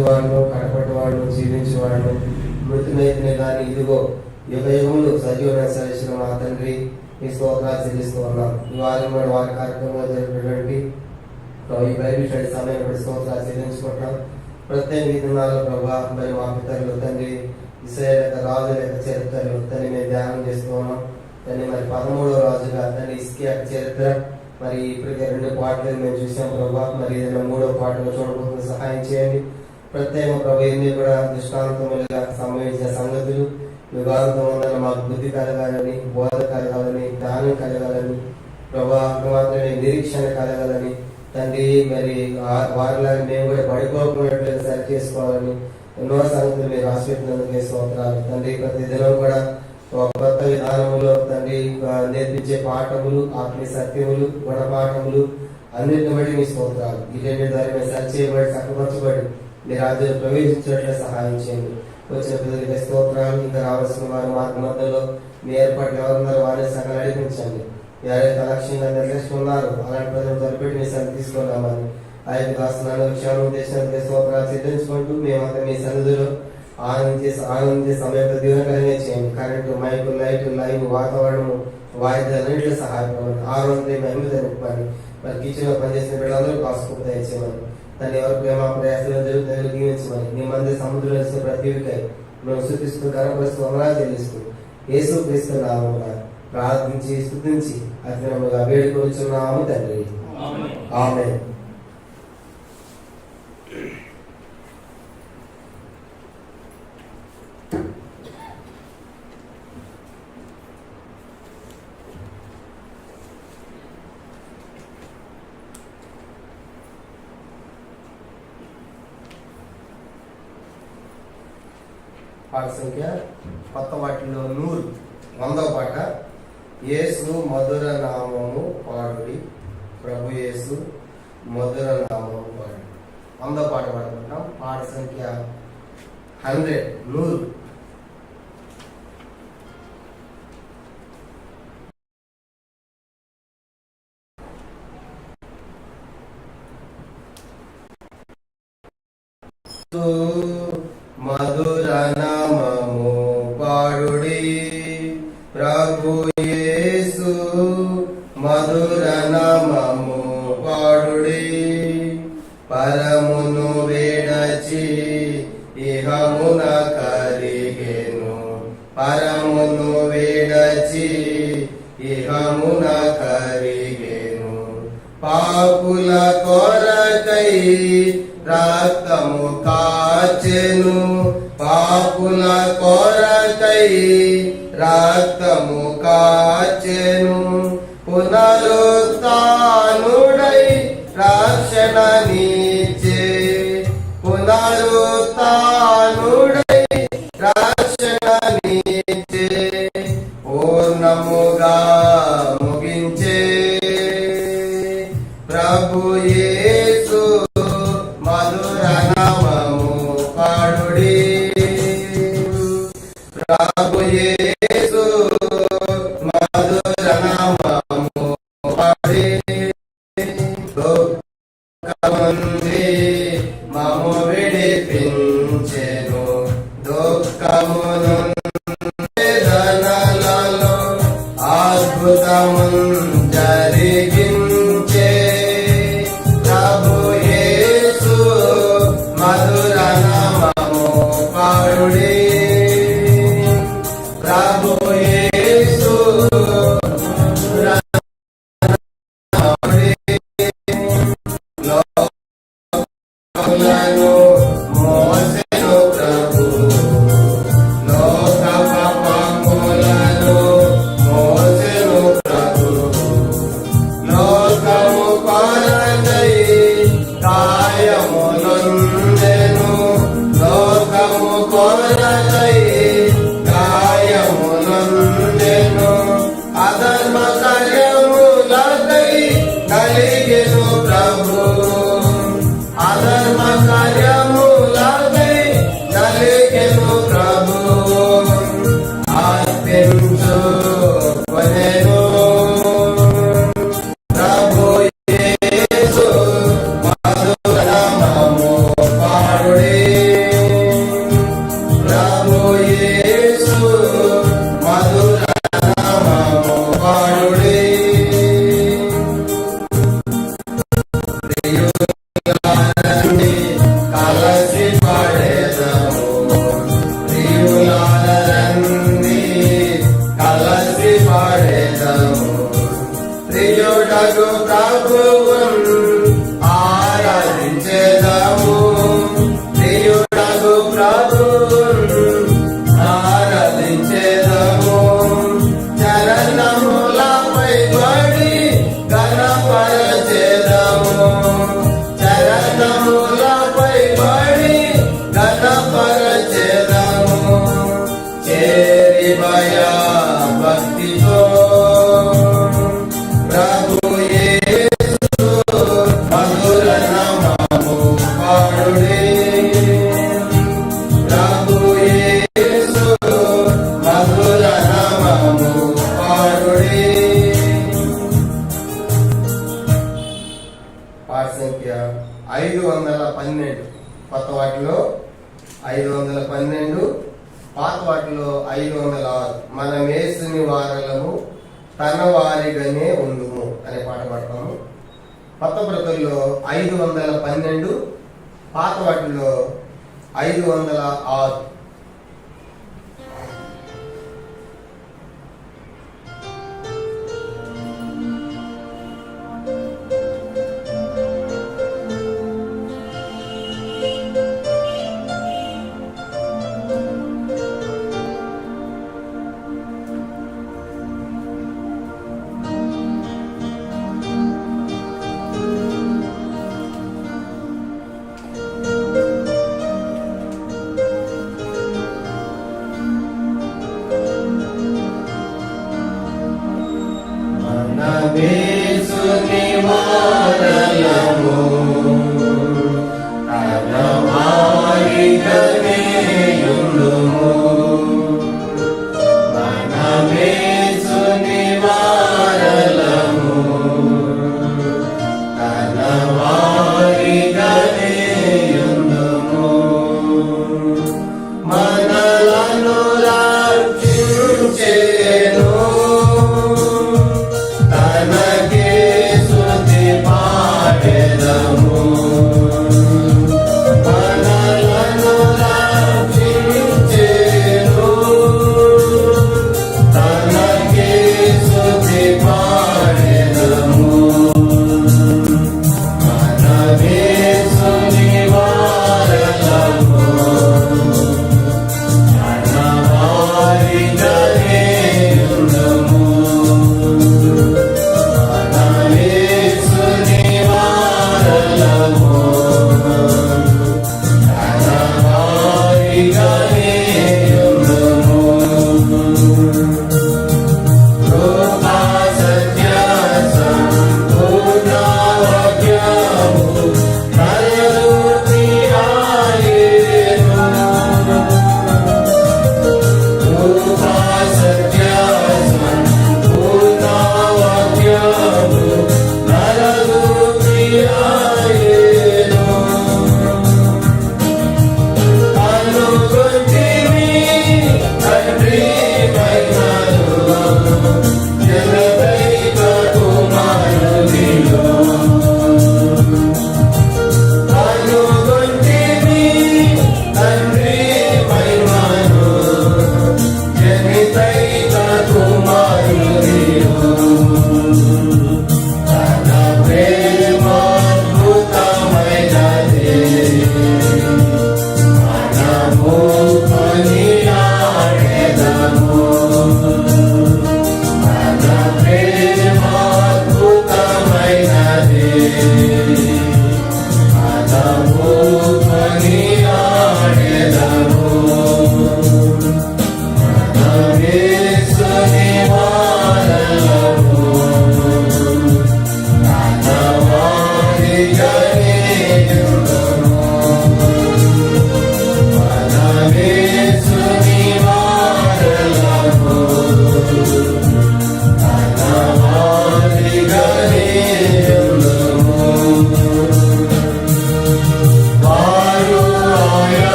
మొదటి వాడు, కడపటి వాడు, జీవించేవాడు, మృతునైతేనే కానీ ఇదిగో యుగములు సజీవన సరిచిన మా తండ్రి ఈ స్తోత్రాలు చెల్లిస్తూ ఉన్నాం. ఈ వారం కూడా వారి కార్యక్రమంలో జరిగినటువంటి ఈ బైబిల్ స్టడీ సమయం స్తోత్రాలు చెల్లించుకుంటాం. ప్రత్యేక దినాల్లో ప్రభా మరి మా పితరులు తండ్రి ఇశ్రాయేలు యొక్క రాజుల యొక్క చరిత్రలు తండ్రి మేము ధ్యానం చేస్తూ ఉన్నాం. తండ్రి మరి 13వ రాజుగా తండ్రి హిజ్కియా చరిత్ర మరి ఇప్పటికే 2 పాటలు మేము చూసాం ప్రభా. మరి ఏదైనా 3వ పాటలు చూడబోతున్న సహాయం చేయండి. ప్రత్యేక ప్రభు ఎన్ని కూడా దృష్టాంతములుగా సంభవించిన సంగతులు యుగాంతం మాకు బుద్ధి కలగాలని, బోధ కలగాలని, జ్ఞానం కలగాలని ప్రభా, మాత్రమే నిరీక్షణ కలగాలని తండ్రి మరి వారిలాగా మేము కూడా పడిపోకుండా సరి చేసుకోవాలని ఎన్నో సంగతులు మీరు ఆశ్రయించినందుకు స్తోత్రాలు తండ్రి. ప్రతి దినం కూడా ఒక కొత్త విధానములో తండ్రి నేర్పించే పాఠములు, ఆత్మీయ సత్యములు, గుణపాఠములు అన్నింటిని బట్టి మీ స్తోత్రాలు. ఇటువంటి ద్వారా మేము సరి చేయబడి చక్కపరచబడి మీ రాజ్యంలో ప్రవేశించినట్లు సహాయం చేయండి. వచ్చిన పిల్లలకి స్తోత్రాలు. ఇంకా రావాల్సిన వారి మార్గ మధ్యలో మీ ఏర్పాట్లు ఎవరున్నారో వారిని సగం నడిపించండి. ఎవరైతే లక్ష్యంగా నిర్దేశిస్తున్నారో అలాంటి ప్రజలు తలపెట్టి మీ సరి తీసుకున్నామని ఆ యొక్క దాస్తున్నాను విషయాలు ఉద్దేశానికి స్తోత్రాలు సిద్ధించుకుంటూ మేమంతా మీ సన్నిధిలో ఆనందించే సమయంలో దీవెనకరంగా చేయండి. కరెంటు, మైకు, లైట్, లైవ్, వాతావరణము, వాయిద్యాలన్నింటిలో సహాయపడమని ఆరోగ్య మహిళ జరుపుకోండి. మరి కిచెన్లో పనిచేసిన బిడ్డలందరూ కాసుకుంటూ దయచేయమని తను ఎవరి ప్రేమ ప్రయాసాలు జరుగుతాయో దీవించమని మీ మంది సముద్రం వేసిన ప్రతివికై మేము శుద్ధిస్తూ గర్భపరుస్తూ అమరాలు చెల్లిస్తూ యేసు క్రీస్తు నామమున ప్రార్థించి స్తుతించి అతినముగా వేడుకొనుచున్నాము తండ్రి. ఆమేన్. పాట సంఖ్య కొత్త వాటిలో 100వ పాట. యేసు మధుర నామము పాడుడి, ప్రభు యేసు మధుర నామము పాడు. 100వ పాట పాడుకుంటాం. పాట సంఖ్య 100. మధుర నామము పాడుడి, ప్రభు యేసు మధుర నామము పాడుడి. పరమును వేడచి ఇహమున కరిగెను, పరమును వేడచి ఇహమున కరిగెను. పాపుల కొరకై రక్తము కాచెను, పాపుల కొరకై రక్తము కాచెను. పునరుత్థానుడై రక్షణ నీచే, పునరుత్థానుడై రక్షణ నీచే. పూర్ణముగా ముగించే ప్రభు యేసు మధుర నామము పాడుడి, ప్రభు యేసు మధుర నామము పాడుడి. దుఃఖముంది మము విడిపించెను, దుఃఖమును వేదనలలో అద్భుతము జరిగించే ప్రభు యేసు మధుర నామము పాడుడి, ప్రభు యేసు మధుర నామముడి. లోకములను మోసెను ప్రభు, లోకములను సంఖ్య 512. కొత్త వాటిలో 512, పాత వాటిలో 506. మన యేసుని వారలము తన వారిగానే ఉండుము అనే పాట పాడతాము. కొత్త ప్రతుల్లో 512, పాత వాటిలో 506. యేసుని వారలము తన వారిగానే ఉండుము. మన యేసుని వారలము తన వారిగానే ఉండుము. మనలను రక్షించెను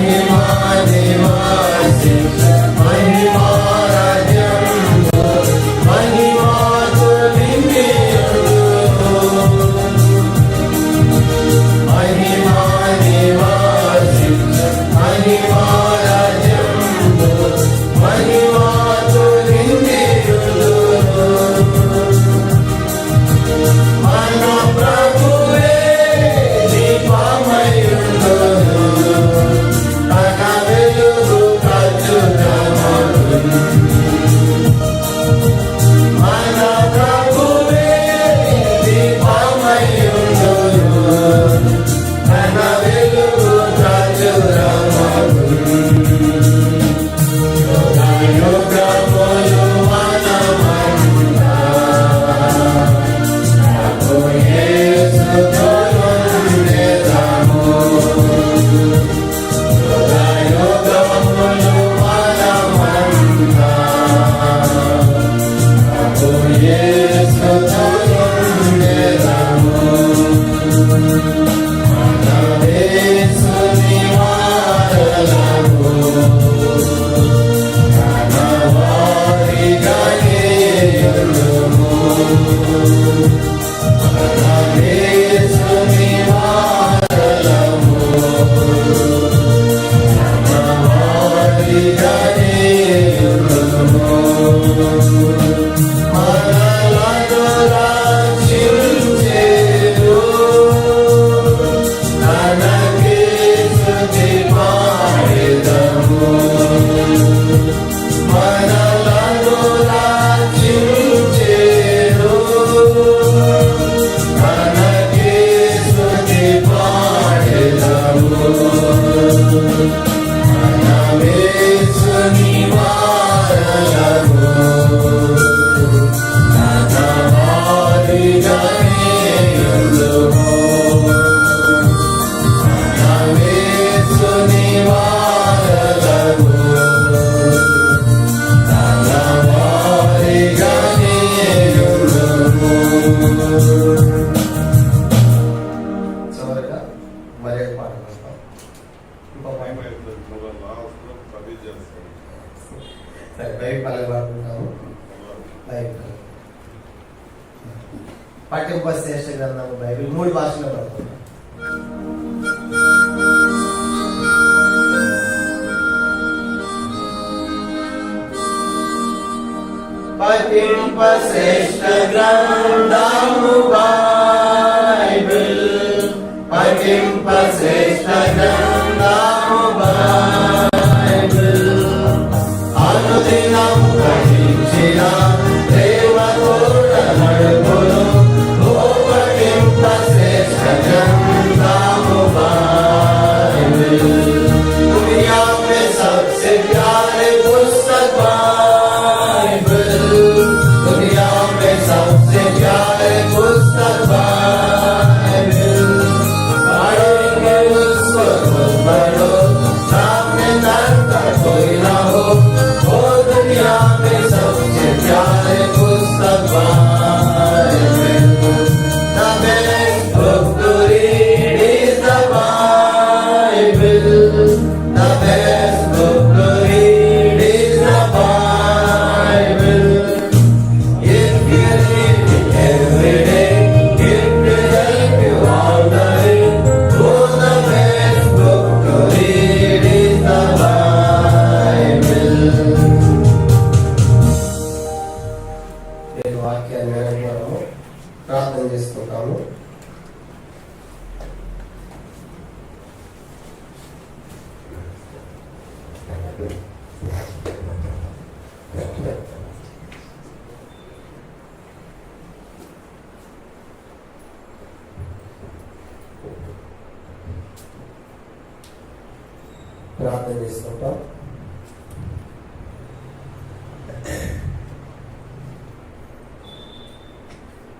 మహిమా నివాసించు మహిమా రాజ్యంలో మహిమాతో నిండియుండు మహిమా నివాసించు మహిమా రాజ్యంలో మహిమాతో నిండియుండు మన ప్రభువే దీపమయుండు తన వెలుగు ప్రచురమగును మన ప్రభువే దీపమయుండు తన వెలుగు ప్రచురమగును యుగయుగములు మనమంతా ప్రభు యేసుతో ఉండెదము యుగయుగములు మనమంతా ప్రభు యేసుతో ఉండెదము మన యేసుని వారలము తన వారిగానే యుండుము మన యేసుని వారలము తన వారిగానే యుండుము మనలను రక్షించెను తనకే స్తుతి పాడెదము మనలను రక్షించెను తనకే స్తుతి పాడెదము మన యేసుని వారలము తన వారిగానే యుండుము మన యేసుని వారలము తన వారిగానే యుండుము చివరిగా మరి ఒక పాట పాడతాం. ఇంకో పాట సరే బయట పల్లె పాడుకుంటాము బయట పట్టింప శ్రేష్ఠ గ్రంథము బైబిల్ 3 భాషల్లో పడుతున్నాం. పఠింప శ్రేష్ఠ గ్రంథము బైబిల్ పఠింప శ్రేష్ఠ గ్రంథము బైబిల్ అనుదినం పఠించిన ప్రేమ తోడ నడుపును ఓ పఠింప శ్రేష్ఠ గ్రంథము బైబిల్ दुनिया में सबसे प्यारे पुस्तक बाइबल दुनिया में सबसे प्यारे पुस्तक बाइबल पढ़ेंगे उसको तुम पढ़ो सामने डरता कोई ना हो वो दुनिया में सबसे प्यारे पुस्तक Bible The best book to read is the Bible. The best book to read is the Bible. If you read it every day, it will help you all the way. Oh, the best book to read is the Bible. నేను వాక్యాన్ని వినకపోవడము ప్రార్థన చేసుకుంటాము. ప్రార్థన చేసుకుంటాం.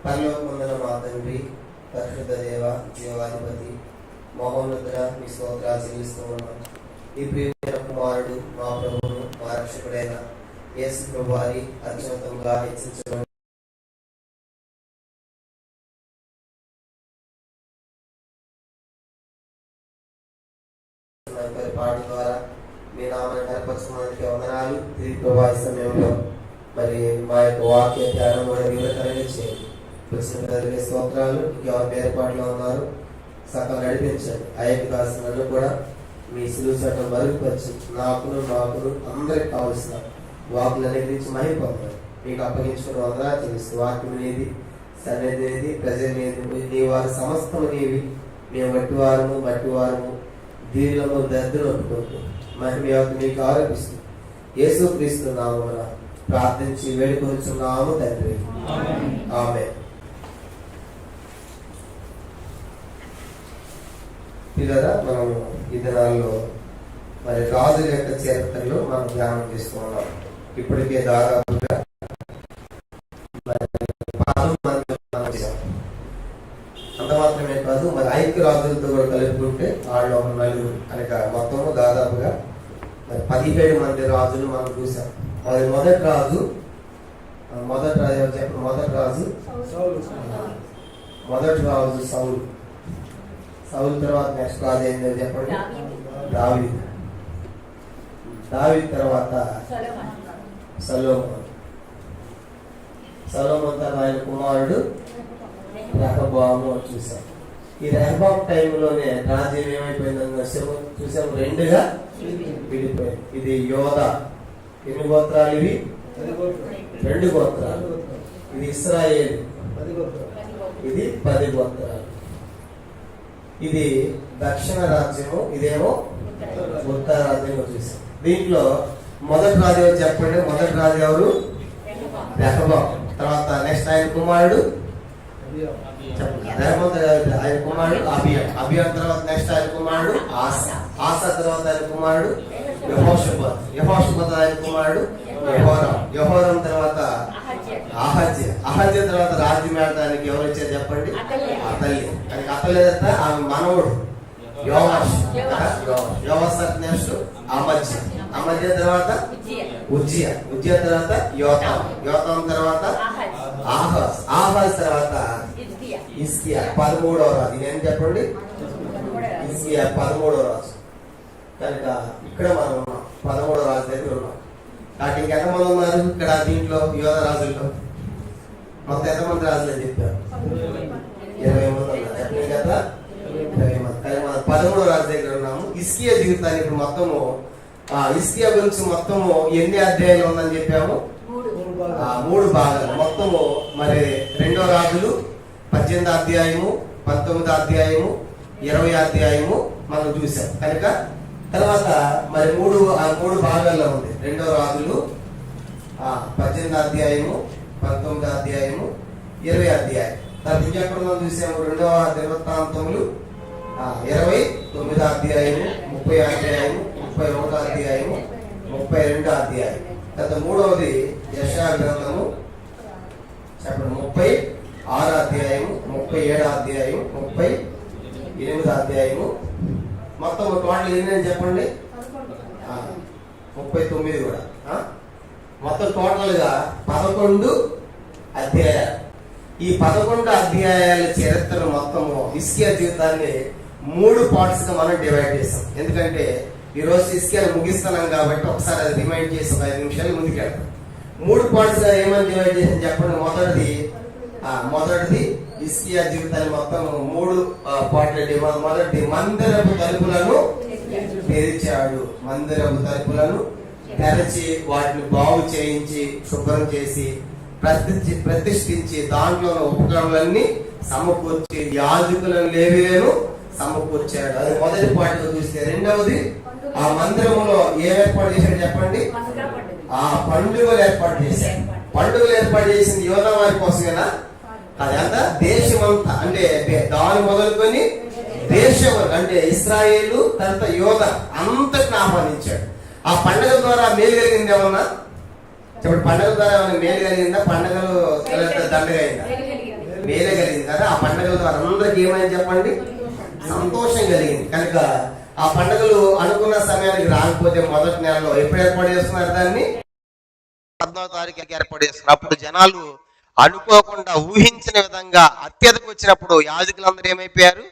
పరలోకమందున మా తండ్రి, పరిశుద్ధ దేవ, జీవాధిపతి, మహోన్నతుడ, మీ స్తోత్రాలు చెల్లిస్తూ ఉన్నాం. ఈ ప్రియమైన కుమారుడు మా ప్రభువును మా రక్షకుడైన యేసు ప్రభు వారి అత్యున్నతంగా హెచ్చించబడి పాట ద్వారా మీ నామాన్ని కనపరచుకున్నందుకే వందనాలు. తిరిగి ప్రభా ఈ సమయంలో మరి మా యొక్క వాక్య ధ్యానం కూడా దీవెనకరంగా చేయండి. వచ్చిన ప్రజలకి స్తోత్రాలు. ఎవరు ఏర్పాట్లో ఉన్నారు సకలం నడిపించండి. అయ్యకు కాసిన నన్ను కూడా మీ సిలువ చట్టం మరుగుపరిచి నాకును అందరికి కావలసిన వాకులు అనేది మహిమ పొందాలి. మీకు అప్పగించుకున్న వందనాలు తెలుసు. వాక్యం అనేది సరైనది, ప్రజలనేది నీ వారి సమస్తము నీవి. మేము మట్టివారము దీనిలో దరిద్రం అనుకుంటూ మహిమ యొక్క మీకు ఆరోపిస్తుంది. యేసుక్రీస్తు నామమున ప్రార్థించి వేడుకొనుచున్నాము తండ్రి, ఆమేన్. పిల్లరా, మనం ఈ దినాల్లో మరి రాజుల యొక్క చరిత్రలో మనం ధ్యానం చేసుకున్నాం. ఇప్పటికే దాదాపుగా అంత మాత్రమే కాదు, మరి ఐక్య రాజులతో కూడా కలుపుకుంటే వాళ్ళు ఒక నలుగురు కనుక మొత్తము దాదాపుగా మరి 17 మంది రాజులు మనం చూసాం. మరి మొదటి రాజు చెప్పండి. మొదటి రాజు సౌలు తర్వాత నెక్స్ట్ రాజు ఏంటో చెప్పండి. దావీదు తర్వాత సొలొమోను తర్వాత ఆయన కుమారుడు రెహబాము చూసాం. ఈ రెహబాం టైంలోనే రాజ్యం ఏమైపోయిందన్న చూసాం, 2గా విడిపోయింది. ఇది యోధా. ఎన్ని గోత్రాలు ఇవి? 2 గోత్రాలు. ఇది ఇశ్రాయేలు, ఇది 10 గోత్రాలు. ఇది దక్షిణ రాజ్యము, ఇదేమో ఉత్తర రాజ్యంగా చూసాం. దీంట్లో మొదటి రాజు చెప్పండి. మొదటి రాజు ఎవరు? రెహబాం. తర్వాత నెక్స్ట్ ఆయన కుమారుడు ఆయన కుమారుడు అబియా తర్వాత నెక్స్ట్ ఆయన కుమారుడు ఆసా తర్వాత ఆయన కుమారుడు యెహోషాపాతు ఆయన కుమారుడు యెహోరాం తర్వాత అహజ్య తర్వాత రాజ్యం ఏడడానికి ఎవరు వచ్చారు చెప్పండి? అతల్లి. అతల్లేదంతా ఆమె మనవుడు యోవాష్ నెక్స్ట్ అమజ్య తర్వాత ఉజ్జియా తర్వాత యోతాం తర్వాత ఆహాజ్ తర్వాత హిజ్కియా 13వ రాజు. ఇదేం చెప్పండి? హిజ్కియా 13వ రాజు. కనుక ఇక్కడ మనం ఉన్నాం, 13వ రాజు దగ్గర ఉన్నాం. కాబట్టి ఇంకెంతమంది ఉన్నారు ఇక్కడ దీంట్లో యోధ రాజుల్లో? మొత్తం ఎంతమంది రాజులు అని చెప్పారు? 20 మంది ఉన్నారు. చెప్పండి కదా, 20 మంది. కానీ మనం 13వ రాజు దగ్గర ఉన్నాము. హిజ్కియా జీవితాన్ని ఇప్పుడు మొత్తము హిజ్కియా గురించి మొత్తము ఎన్ని అధ్యాయాలు ఉందని చెప్పాము? 3 భాగాలు. మొత్తము మరి 2వ రాజులు 18వ అధ్యాయము, 19వ అధ్యాయము, 20వ అధ్యాయము మనం చూసాం. కనుక తర్వాత మరి 3 భాగాల్లో ఉంది. 2వ రాజులు 18వ అధ్యాయము, 19వ అధ్యాయము, 20వ అధ్యాయం. తర్వాత ఇంకెక్కడ మనం చూసాము 2వ దినవృత్తాంతములు 29వ అధ్యాయము, 30వ అధ్యాయము, 31వ అధ్యాయము, 32వ అధ్యాయం. తర్వాత 3వది యెషయా గ్రంథము చెప్పండి 36వ అధ్యాయము, 37వ అధ్యాయము, 38వ అధ్యాయము. మొత్తం టోటల్ ఎన్ని చెప్పండి? 39 కూడా. మొత్తం టోటల్ గా 11 అధ్యాయాలు. ఈ 11 అధ్యాయాల చరిత్ర మొత్తము హిజ్కియా జీవితాన్ని 3 పార్ట్స్ గా మనం డివైడ్ చేస్తాం. ఎందుకంటే ఈ రోజు హిజ్కియా ముగిస్తున్నాం కాబట్టి ఒకసారి అది రిమైండ్ చేసి ఒక 5 నిమిషాలు ముందుకెళ్తాం. 3 పార్ట్స్ గా ఏమని డివైడ్ చేసి చెప్పండి. మొదటిది హిజ్కియా జీవితాన్ని మొత్తం 3 పార్ట్లు. మొదటిది మందిరపు తలుపులను తెరిచాడు. మందిరపు తలుపులను తెరచి వాటిని బాగు చేయించి శుభ్రం చేసి ప్రతిష్ఠించి దాంట్లో ఉపకరణలన్నీ సమకూర్చి యాజకులను లేవీయులను సమకూర్చాడు. అది మొదటి పార్టీలో చూస్తే. రెండవది ఆ మందిరములో ఏం ఏర్పాటు చేశాడు చెప్పండి? ఆ పండుగలు ఏర్పాటు చేశాడు. పండుగలు ఏర్పాటు చేసింది యోధా వారి కోసమేనా? అదంతా దేశమంతా, అంటే దాని మొదలుకొని దేశం అంటే ఇశ్రాయేలు తర్వాత యోధ అంతటిని ఆహ్వానించాడు. ఆ పండుగల ద్వారా మేలు కలిగింది ఏమన్నా చెప్పండి? పండుగల ద్వారా ఏమైనా మేలు కలిగిందా? పండుగలు దండగా అయిందా? మేలే కలిగింది కదా. ఆ పండుగల ద్వారా అందరికి ఏమైంది చెప్పండి? సంతోషం కలిగింది. కనుక ఆ పండుగలు అనుకున్న సమయానికి రాకపోతే మొదటి నెలలో ఎప్పుడు ఏర్పాటు చేస్తున్నారు? దాన్ని 14వ తారీఖుకి ఏర్పాటు చేస్తున్నారు. అప్పుడు జనాలు అనుకోకుండా ఊహించిన విధంగా అత్యధిక వచ్చినప్పుడు యాజకులందరూ ఏమైపోయారు?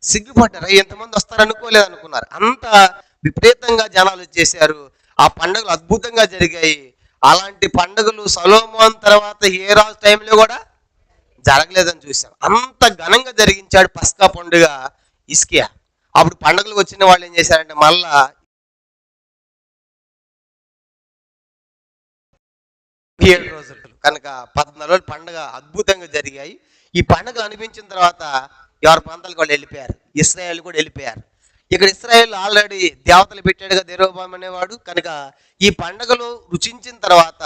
సిగ్గుపడ్డారు. ఎంతమంది వస్తారు అనుకోలేదు అనుకున్నారు. అంత విపరీతంగా జనాలు వచ్చేసారు. ఆ పండుగలు అద్భుతంగా జరిగాయి. అలాంటి పండుగలు సొలొమోను తర్వాత ఏ రాజు టైంలో కూడా జరగలేదని చూసాం. అంత ఘనంగా జరిగించాడు పస్కా పండుగ హిజ్కియా. అప్పుడు పండుగలు వచ్చిన వాళ్ళు ఏం చేశారంటే మళ్ళా 7 రోజులు కనుక 14 రోజులు పండుగ అద్భుతంగా జరిగాయి. ఈ పండుగ అనిపించిన తర్వాత ఎవరి ప్రాంతాలకు వాళ్ళు వెళ్ళిపోయారు. ఇశ్రాయేల్ కూడా వెళ్ళిపోయారు. ఇక్కడ ఇశ్రాయేల్ ఆల్రెడీ దేవతలు పెట్టాడుగా యెరొబాము అనేవాడు. కనుక ఈ పండుగలు రుచించిన తర్వాత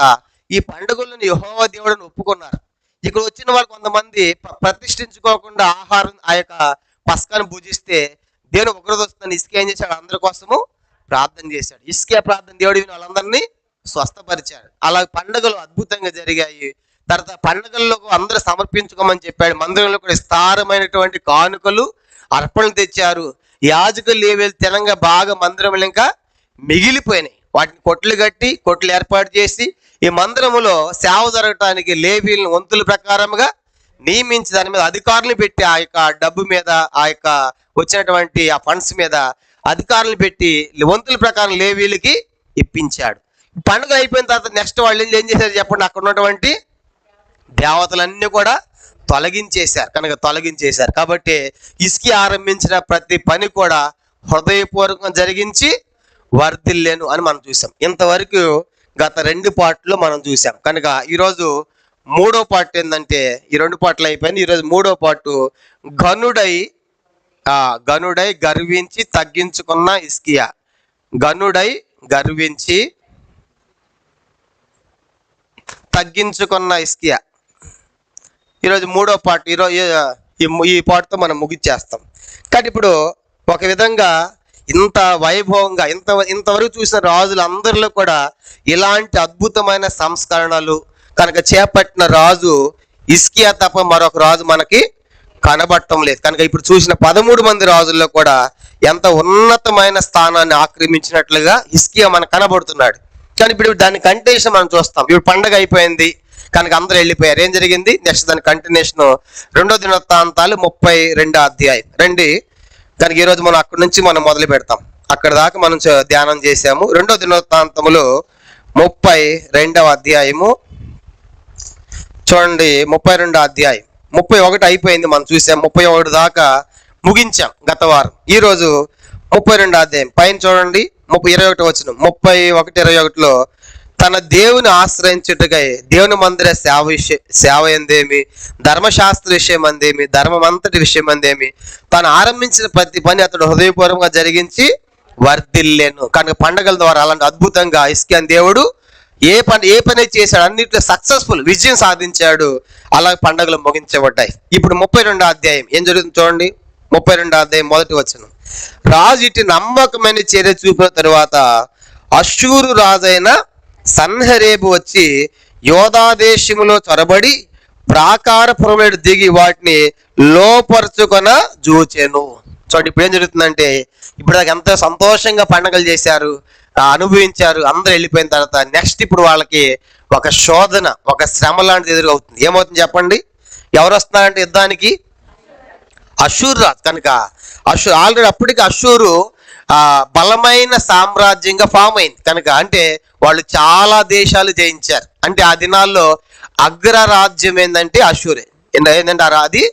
ఈ పండుగలను యెహోవా దేవుడిని ఒప్పుకున్నారు. ఇక్కడ వచ్చిన వాళ్ళు కొంతమంది ప్రతిష్ఠించుకోకుండా ఆహారం ఆ యొక్క పస్కాను భుజిస్తే దేవుడు ఉగ్రత వస్తుందని హిజ్కియా ఏం చేశాడు? అందరి కోసము ప్రార్థన చేశాడు. హిజ్కియా ప్రార్థన దేవుడు విని వాళ్ళందరినీ స్వస్థపరిచాడు. అలా పండుగలు అద్భుతంగా జరిగాయి. తర్వాత పండుగల్లో అందరూ సమర్పించుకోమని చెప్పాడు. మందిరంలో కూడా విస్తారమైనటువంటి కానుకలు అర్పణలు తెచ్చారు. యాజకులు లేవేలు తెలంగా బాగా మందిరంలో ఇంకా మిగిలిపోయినాయి. వాటిని కొట్లు కట్టి కొట్లు ఏర్పాటు చేసి ఈ మందిరములో సేవ జరగటానికి లేవీలను వంతుల ప్రకారముగా నియమించి దాని మీద అధికారులు పెట్టి ఆ యొక్క డబ్బు మీద ఆ యొక్క వచ్చినటువంటి ఆ ఫండ్స్ మీద అధికారులు పెట్టి వంతుల ప్రకారం లేవీలకి ఇప్పించాడు. పండుగ అయిపోయిన తర్వాత నెక్స్ట్ వాళ్ళు ఏం చేశారు చెప్పండి? అక్కడ ఉన్నటువంటి దేవతలన్నీ కూడా తొలగించేశారు. కనుక తొలగించేశారు కాబట్టి హిజ్కియా ఆరంభించిన ప్రతి పని కూడా హృదయపూర్వకంగా జరిగించి వర్ధిల్లేను అని మనం చూసాం. ఇంతవరకు గత 2 పార్ట్లో మనం చూసాం. కనుక ఈరోజు 3వ పార్ట్ ఏంటంటే, ఈ 2 పార్ట్లు అయిపోయింది. ఈరోజు 3వ పార్ట్ గనుడై గర్వించి తగ్గించుకున్న హిజ్కియా. గనుడై గర్వించి తగ్గించుకున్న హిజ్కియా. ఈరోజు 3వ పార్ట్. ఈరోజు ఈ పార్ట్తో మనం ముగిచ్చేస్తాం. కానీ ఇప్పుడు ఒక విధంగా ఇంత వైభవంగా ఇంతవరకు చూసిన రాజులందరిలో కూడా ఇలాంటి అద్భుతమైన సంస్కరణలు కనుక చేపట్టిన రాజు హిజ్కియా తప్ప మరొక రాజు మనకి కనబడటం లేదు. కనుక ఇప్పుడు చూసిన 13 మంది రాజుల్లో కూడా ఎంత ఉన్నతమైన స్థానాన్ని ఆక్రమించినట్లుగా హిజ్కియా మనకు కనబడుతున్నాడు. కానీ ఇప్పుడు దాని కంటిన్యూషన్ మనం చూస్తాం. ఇప్పుడు పండగ అయిపోయింది కనుక అందరూ వెళ్ళిపోయారు. ఏం జరిగింది నెక్స్ట్? దాని కంటిన్యూషన్ 2వ దినవృత్తాంతాలు 32వ అధ్యాయం రండి. కనుక ఈరోజు మనం అక్కడి నుంచి మనం మొదలు పెడతాం. అక్కడ దాకా మనం ధ్యానం చేసాము. 2వ దినవృత్తాంతములు 32వ అధ్యాయము చూడండి. 32వ అధ్యాయం 31 అయిపోయింది మనం చూసాం. 31 దాకా ముగించాం గత వారం. ఈరోజు 32వ అధ్యాయం పైన చూడండి. 21 వచనం 31:21లో తన దేవుని ఆశ్రయించుటకై దేవుని మందిర సేవ ఎందేమి, ధర్మశాస్త్ర విషయం అందేమి, ధర్మమంతటి విషయం అందేమి తాను ఆరంభించిన ప్రతి పని అతడు హృదయపూర్వకంగా జరిగించి వర్ధిల్లేను. కనుక పండుగల ద్వారా అలాంటి అద్భుతంగా హిజ్కియా దేవుడు ఏ పని చేశాడు అన్నింటిలో సక్సెస్ఫుల్ విజయం సాధించాడు. అలా పండుగలు ముగించబడ్డాయి. ఇప్పుడు 32వ అధ్యాయం ఏం జరుగుతుంది చూడండి. 32వ అధ్యాయం 1వ వచనం. రాజు ఇటు నమ్మకమైన చర్య చూపిన తరువాత అష్షూరు రాజైన సన్హెరీబు వచ్చి యోధా దేశములో చొరబడి ప్రాకారపురములు దిగి వాటిని లోపరుచుకొన జూచెను. చూడండి ఇప్పుడు ఏం జరుగుతుందంటే, ఇప్పుడు దాకా ఎంతో సంతోషంగా పండుగలు చేశారు, అనుభవించారు. అందరూ వెళ్ళిపోయిన తర్వాత నెక్స్ట్ ఇప్పుడు వాళ్ళకి ఒక శోధన, ఒక శ్రమ లాంటిది ఎదురవుతుంది. ఏమవుతుంది చెప్పండి? ఎవరు వస్తున్నారంటే యుద్ధానికి? అష్షూరు రాజు. కనుక ఆల్రెడీ అప్పటికి అష్షూరు బలమైన సామ్రాజ్యంగా ఫామ్ అయింది. కనుక అంటే వాళ్ళు చాలా దేశాలు జయించారు. అంటే ఆ దినాల్లో అగ్రరాజ్యం ఏంటంటే అష్షూరే. ఏంటంటే అది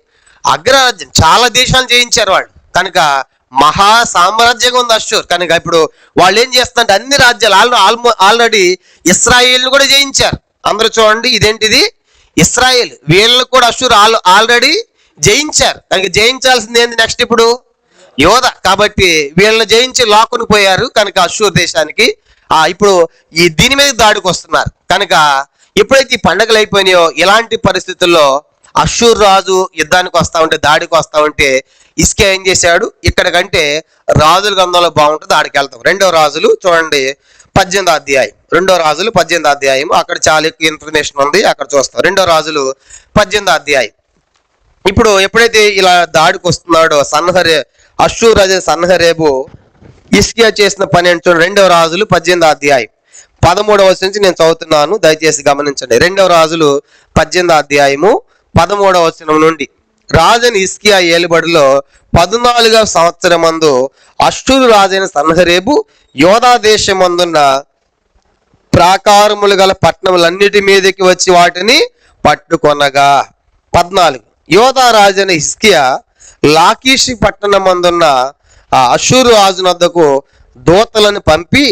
అగ్రరాజ్యం, చాలా దేశాలు జయించారు వాళ్ళు. కనుక మహా సామ్రాజ్యంగా ఉంది అష్షూర్. కనుక ఇప్పుడు వాళ్ళు ఏం చేస్తారంటే అన్ని రాజ్యాలు ఆల్రెడీ ఇస్రాయేల్ని కూడా జయించారు. అందరూ చూడండి, ఇదేంటిది ఇస్రాయేల్, వీళ్ళని కూడా అష్షూర్ ఆల్రెడీ జయించారు. కనుక జయించాల్సింది ఏంది నెక్స్ట్? ఇప్పుడు యోధ. కాబట్టి వీళ్ళని జయించి లాక్కుని పోయారు. కనుక అష్షూర్ దేశానికి ఇప్పుడు దీని మీద దాడికి వస్తున్నారు. కనుక ఎప్పుడైతే ఈ పండుగలు అయిపోయినాయో ఇలాంటి పరిస్థితుల్లో అష్షూర్ రాజు యుద్ధానికి వస్తా ఉంటే, దాడికి వస్తా ఉంటే హిజ్కియా ఏం చేశాడు? ఇక్కడ కంటే రాజుల గ్రంథంలో బాగుంటుంది, ఆడికి వెళ్తాం. 2వ రాజులు చూడండి 18వ అధ్యాయం. 2వ రాజులు 18వ అధ్యాయం. అక్కడ చాలా ఎక్కువ ఇన్ఫర్మేషన్ ఉంది, అక్కడ చూస్తాం. 2వ రాజులు 18వ అధ్యాయం. ఇప్పుడు ఎప్పుడైతే ఇలా దాడికి వస్తున్నాడో అష్షూర్ రాజు సన్హెరీబు హిజ్కియా చేసిన పని అంటే చూడండి. 2వ రాజులు 18వ అధ్యాయం 13వ వచనం నుంచి నేను చదువుతున్నాను, దయచేసి గమనించండి. 2వ రాజులు 18వ అధ్యాయము 13వ వచనం నుండి రాజైన హిజ్కియా ఏలుబడిలో 14వ సంవత్సరమందు అష్షూరు రాజైన సన్హెరీబు యోధా దేశమందున్న ప్రాకారములు గల పట్టణములన్నిటి మీదకి వచ్చి వాటిని పట్టుకొనగా. 14 యోధా రాజైన హిజ్కియా లాకీషు పట్టణమందున్న ఆ అష్షూరు రాజు వద్దకు దూతలను పంపి,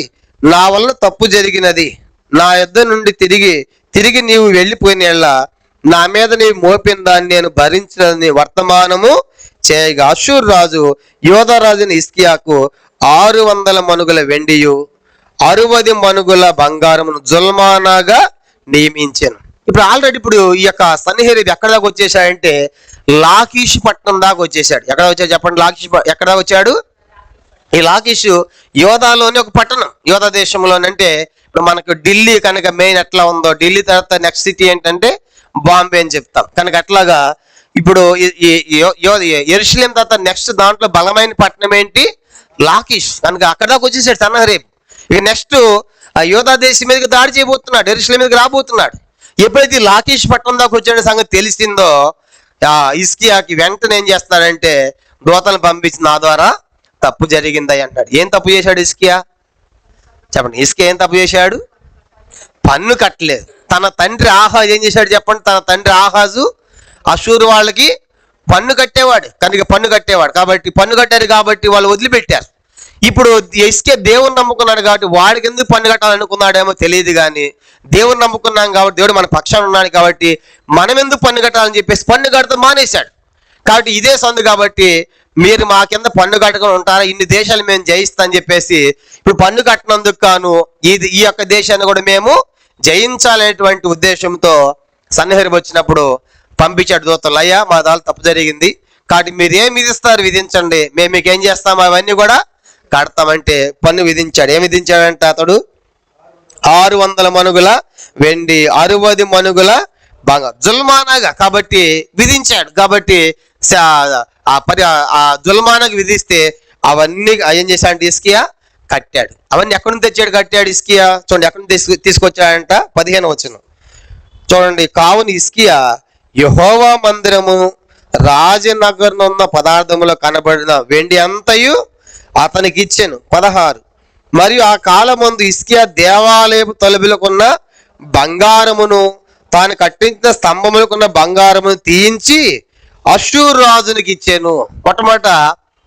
నా వల్ల తప్పు జరిగినది, నా యొద్ద నుండి తిరిగి నీవు వెళ్ళిపోయిన నా మీద నీవు మోపిన దాన్ని నేను భరించదని వర్తమానము చేయగా, అష్షూరు రాజు యోధా రాజుని హిజ్కియాకు 600 మణుగుల వెండియు 60 మణుగుల బంగారమును జుల్మానాగా నియమించాను. ఇప్పుడు ఈ యొక్క సన్హెరీబు ఎక్కడ దాకా వచ్చేసాడంటే లాకీషు పట్టణం దాకా వచ్చేసాడు. ఎక్కడ వచ్చాడు చెప్పండి? ఎక్కడ దాకా వచ్చాడు? ఈ లాకీషు యోధాలోని ఒక పట్టణం. యోధా దేశంలోనంటే ఇప్పుడు మనకు ఢిల్లీ కనుక మెయిన్ ఎట్లా ఉందో, ఢిల్లీ తర్వాత నెక్స్ట్ సిటీ ఏంటంటే బాంబే అని చెప్తాం కనుక, అట్లాగా ఇప్పుడు యెరూషలేం తర్వాత నెక్స్ట్ దాంట్లో బలమైన పట్టణం ఏంటి? లాకీష్. కనుక అక్కడ దాకా వచ్చేసాడు సన్హెరీబు. ఇక నెక్స్ట్ యోధా దేశం మీదకి దాడి చేయబోతున్నాడు, యెరూషలేం మీదకి రాబోతున్నాడు. ఎప్పుడైతే లాకీష్ పట్టణం దాకా వచ్చిన సంగతి తెలిసిందో హిజ్కియాకి వెంటనే ఏం చేస్తున్నాడంటే దూతలను పంపించి, నా ద్వారా తప్పు జరిగింది అంటాడు. ఏం తప్పు చేశాడు హిజ్కియా చెప్పండి? హిజ్కియా ఏం తప్పు చేశాడు? పన్ను కట్టలేదు. తన తండ్రి ఆహాజు ఏం చేశాడు చెప్పండి? తన తండ్రి ఆహాజు అష్షూరు వాళ్ళకి పన్ను కట్టేవాడు కాబట్టి పన్ను కట్టారు కాబట్టి వాళ్ళు వదిలిపెట్టారు. ఇప్పుడు హిజ్కియా దేవుని నమ్ముకున్నాడు కాబట్టి వాడికి ఎందుకు పన్ను కట్టాలనుకున్నాడేమో తెలియదు, కానీ దేవుని నమ్ముకున్నాం కాబట్టి దేవుడు మన పక్షాన ఉన్నాడు కాబట్టి మనం ఎందుకు పన్ను కట్టాలని చెప్పేసి పన్ను కట్టడం మానేశాడు. కాబట్టి ఇదే సందు కాబట్టి మీరు మా కింద పన్ను కట్టుకొని ఉంటారా, ఇన్ని దేశాలు మేము జయిస్తా అని చెప్పేసి ఇప్పుడు పన్ను కట్టినందుకు కాను ఈ యొక్క దేశాన్ని కూడా మేము జయించాలనేటువంటి ఉద్దేశంతో సన్హెరీబు వచ్చినప్పుడు పంపించాడు దూతలు. అయ్యా, మా దాని తప్పు జరిగింది కాబట్టి మీరు ఏం విధిస్తారు విధించండి, మేము మీకు ఏం చేస్తాము అవన్నీ కూడా కడతామంటే పన్ను విధించాడు. ఏం విధించాడంటే అతడు 600 మణుగుల వెండి 60 మణుగుల బంగారం జుల్మానాగా కాబట్టి విధించాడు. కాబట్టి ఆ జుల్మానాగా విధిస్తే అవన్నీ ఏం చేశాడంటే హిజ్కియా కట్టాడు. అవన్నీ ఎక్కడి నుంచి తెచ్చాడు? కట్టాడు హిజ్కియా. చూడండి ఎక్కడి నుంచి తీసుకొచ్చాడంట. 15వ వచనం చూడండి. కావున హిజ్కియా యెహోవా మందిరము రాజనగర్ ఉన్న పదార్థములో కనబడిన వెండి అంతయు అతనికి ఇచ్చాను. 16 మరియు ఆ కాలమందు హిజ్కియా దేవాలయపు తలుపులకున్న బంగారమును తాను కట్టించిన స్తంభములకున్న బంగారమును తీయించి అష్షూరు రాజునికి ఇచ్చాను. మొట్టమొదట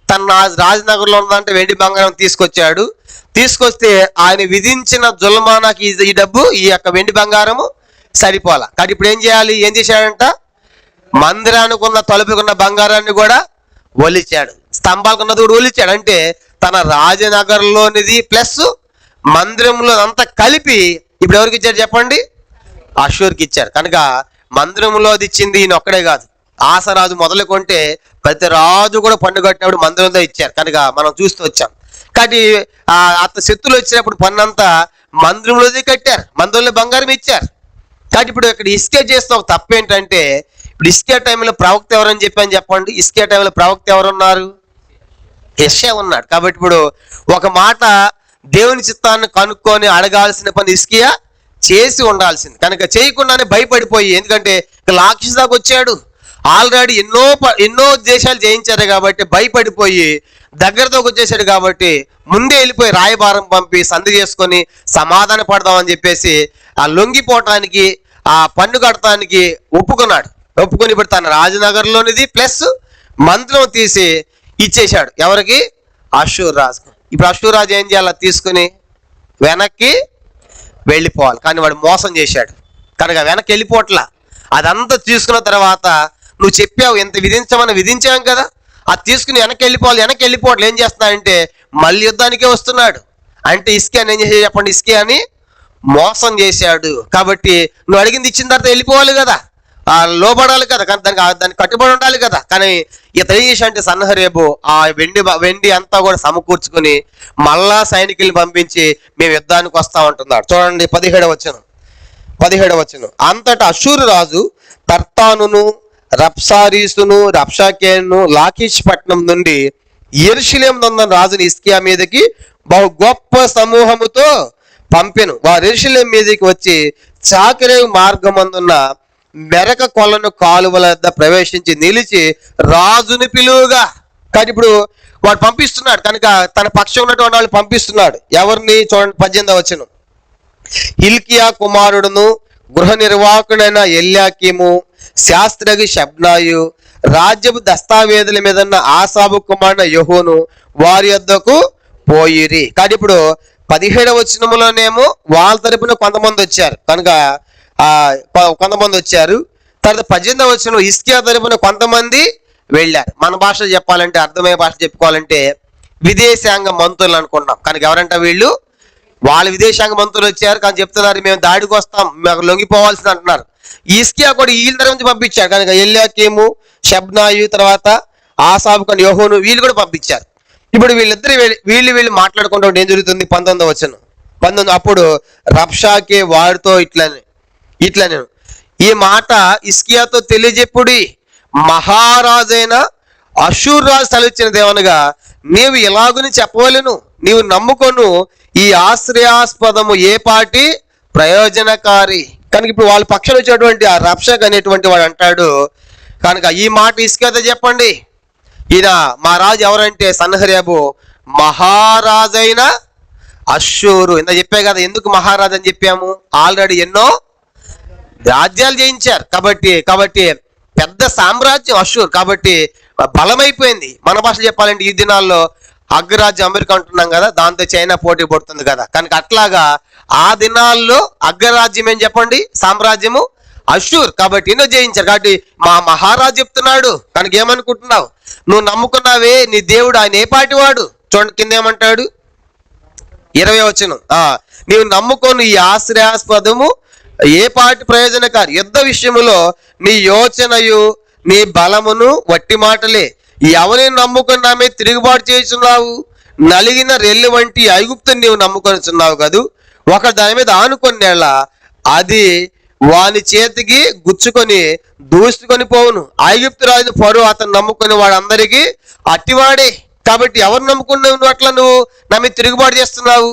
తన రాజనగర్లో ఉన్నదంటే వెండి బంగారం తీసుకొచ్చాడు. తీసుకొస్తే ఆయన విధించిన జుల్మానాకి ఈ డబ్బు ఈ యొక్క వెండి బంగారము సరిపోలా. కానీ ఇప్పుడు ఏం చేశాడంట? మందిరానికి ఉన్న తలుపుకున్న బంగారాన్ని కూడా ఒలిచాడు, స్తంభాలకున్నది కూడా ఒలిచాడు. అంటే తన రాజనగర్లోనిది ప్లస్ మందిరంలో అంతా కలిపి ఇప్పుడు ఎవరికి ఇచ్చారు చెప్పండి? అష్షూరుకి ఇచ్చారు. కనుక మందిరంలో అది ఇచ్చింది ఈయన ఒక్కడే కాదు, ఆసరాజు మొదలుకొంటే ప్రతి రాజు కూడా పన్ను కట్టినప్పుడు మందిరంలో ఇచ్చారు. కనుక మనం చూస్తూ వచ్చాం. కాబట్టి అత శత్రులు వచ్చినప్పుడు పన్నంతా మందిరంలోది కట్టారు, మందిరంలో బంగారం ఇచ్చారు. కాబట్టి ఇప్పుడు ఇక్కడ హిజ్కియా చేస్తున్న ఒక తప్పు ఏంటంటే, ఇప్పుడు హిజ్కియా టైంలో ప్రవక్త ఎవరని చెప్పండి? హిజ్కియా టైంలో ప్రవక్త ఎవరున్నారు? యెషయా ఉన్నాడు. కాబట్టి ఇప్పుడు ఒక మాట దేవుని చిత్తాన్ని కనుక్కొని అడగాల్సిన పని హిజ్కియా చేసి ఉండాల్సింది. కనుక చేయకుండానే భయపడిపోయి, ఎందుకంటే లాకీషు దాకా వచ్చాడు, ఆల్రెడీ ఎన్నో దేశాలు జయించారు కాబట్టి భయపడిపోయి దగ్గరతోకి వచ్చేసాడు. కాబట్టి ముందే వెళ్ళిపోయి రాయబారం పంపి సంధి చేసుకొని సమాధాన పడదామని చెప్పేసి ఆ లొంగిపోవటానికి ఆ పన్ను కట్టడానికి ఒప్పుకొని ఇప్పుడు తన రాజనగర్లోనిది ప్లస్ మంత్రం తీసి ఇచ్చేశాడు. ఎవరికి? అష్షూరు రాజు. ఇప్పుడు అష్షూరు రాజు ఏం చేయాలి? తీసుకుని వెనక్కి వెళ్ళిపోవాలి. కానీ వాడు మోసం చేశాడు కనుక వెనక్కి వెళ్ళిపోవట్లా. అదంతా తీసుకున్న తర్వాత నువ్వు చెప్పావు, ఎంత విధించాం కదా, అది తీసుకుని వెనక్కి వెళ్ళిపోవట్లే. ఏం చేస్తున్నాడంటే మళ్ళీ యుద్ధానికే వస్తున్నాడు. అంటే హిజ్కియాని ఏం చేసాడు చెప్పండి? హిజ్కియాని మోసం చేశాడు. కాబట్టి నువ్వు అడిగింది ఇచ్చిన తర్వాత వెళ్ళిపోవాలి కదా, లోబడాలి కదా, కానీ దానికి కట్టుబడి ఉండాలి కదా. కానీ ఇతను ఏం చేశాడంటే సన్హెరీబు ఆ వెండి అంతా కూడా సమకూర్చుకుని మళ్ళా సైనికుల్ని పంపించి మేము యుద్ధానికి వస్తా ఉంటున్నాడు. చూడండి 17వ వచనం. అంతటా అష్షూరు రాజు తర్తానును రబ్సారీసును రబ్షాకేను లాకీష్ పట్టణం నుండి యెరూషలేము ఉన్న రాజుని హిజ్కియా మీదకి బహు గొప్ప సమూహముతో పంపెను. వారు యెరూషలేము మీదకి వచ్చి చాకిరేవు మార్గమందున్న మెరక కొలను కాలువల వద్ద ప్రవేశించి నిలిచి రాజుని పిలువుగా. కానీ ఇప్పుడు వాడు పంపిస్తున్నాడు కనుక తన పక్షం ఉన్నటువంటి వాళ్ళు పంపిస్తున్నాడు. ఎవరిని చూడండి, 18వ వచనం. హిల్కియా కుమారుడును గృహ నిర్వాహకుడైన ఎల్యాకీము, శాస్త్రగి షబ్నాయు, రాజ్యపు దస్తావేదుల మీద ఉన్న ఆసాబు కుమారుడు యెహూను వారి యొద్దకు పోయిరి. కానీ ఇప్పుడు 17వ వచనంలోనేమో వాళ్ళ తరపున కొంతమంది వచ్చారు కనుక కొంతమంది వచ్చారు. తర్వాత 18వ వచనంలో హిజ్కియా తరపున కొంతమంది వెళ్ళారు. మన భాష చెప్పాలంటే, అర్థమయ్యే భాష చెప్పుకోవాలంటే విదేశాంగ మంత్రులు అనుకున్నాం. కనుక ఎవరంట వీళ్ళు? వాళ్ళ విదేశాంగ మంత్రులు వచ్చారు కానీ చెప్తున్నారు మేము దాడికి వస్తాం, మాకు లొంగిపోవాల్సింది అంటున్నారు. హిజ్కియా కూడా వీళ్ళ తరపు నుంచి పంపించారు కనుక ఎల్యాకీము, షబ్నాయు, తర్వాత ఆసాబు కానీ యెహూను వీళ్ళు కూడా పంపించారు. ఇప్పుడు వీళ్ళిద్దరు వీళ్ళు మాట్లాడుకుంటూ ఏం జరుగుతుంది? 19వ వచనం. 19 అప్పుడు రబ్షాకే వారితో ఇట్లా ఈ మాట హిజ్కియాతో తెలియజెప్పుడి, మహారాజైన అష్షూరు రాజు సెలవిచ్చిన దేవనగా నీవు ఎలాగుని చెప్పవలెను, నీవు నమ్ముకొను ఈ ఆశ్రయాస్పదము ఏ పాటి ప్రయోజనకారి. కనుక ఇప్పుడు వాళ్ళ పక్షాలు వచ్చేటువంటి ఆ రబ్షాక్ అనేటువంటి వాడు అంటాడు కనుక ఈ మాట హిజ్కియాతో చెప్పండి. ఈయన మా రాజు ఎవరంటే సన్హెరీబు, మహారాజైన అష్షూరు. ఇంత చెప్పే కదా ఎందుకు మహారాజు అని చెప్పాము, ఆల్రెడీ ఎన్నో రాజ్యాలు జయించారు కాబట్టి పెద్ద సామ్రాజ్యం అష్షూర్, కాబట్టి బలమైపోయింది. మన భాష చెప్పాలంటే ఈ దినాల్లో అగ్రరాజ్యం అమెరికా అంటున్నాం కదా, దాంతో చైనా పోటీ పడుతుంది కదా. కనుక అట్లాగా ఆ దినాల్లో అగ్రరాజ్యం ఏం చెప్పండి, సామ్రాజ్యము అష్షూర్. కాబట్టి ఎన్నో జయించారు. కాబట్టి మా మహారాజు చెప్తున్నాడు కనుక ఏమనుకుంటున్నావు, నువ్వు నమ్ముకున్నావే నీ దేవుడు ఆయన ఏ పాటి వాడు. చూడండి కింద ఏమంటాడు, 20వ వచనం. నీవు నమ్ముకొని ఈ ఆశ్రయాస్పదము ఏ పాటి ప్రయోజనకారి, యుద్ధ విషయములో నీ యోచనయు నీ బలమును వట్టి మాటలే. ఎవరిని నమ్ముకున్నామే తిరుగుబాటు చేస్తున్నావు, నలిగిన రెల్లు వంటి ఐగుప్తుని నీవు నమ్ముకొనిచున్నావు కదూ. ఒక దాని మీద ఆనుకొనేళ్ళ అది వాని చేతికి గుచ్చుకొని దూసుకొని పోవును. ఐగుప్తు రాజు ఫరో అతను నమ్ముకుని వాడు అందరికీ అట్టివాడే. కాబట్టి ఎవరు నమ్ముకున్నావు నువ్వు, అట్లా నువ్వు నమ్మి తిరుగుబాటు చేస్తున్నావు.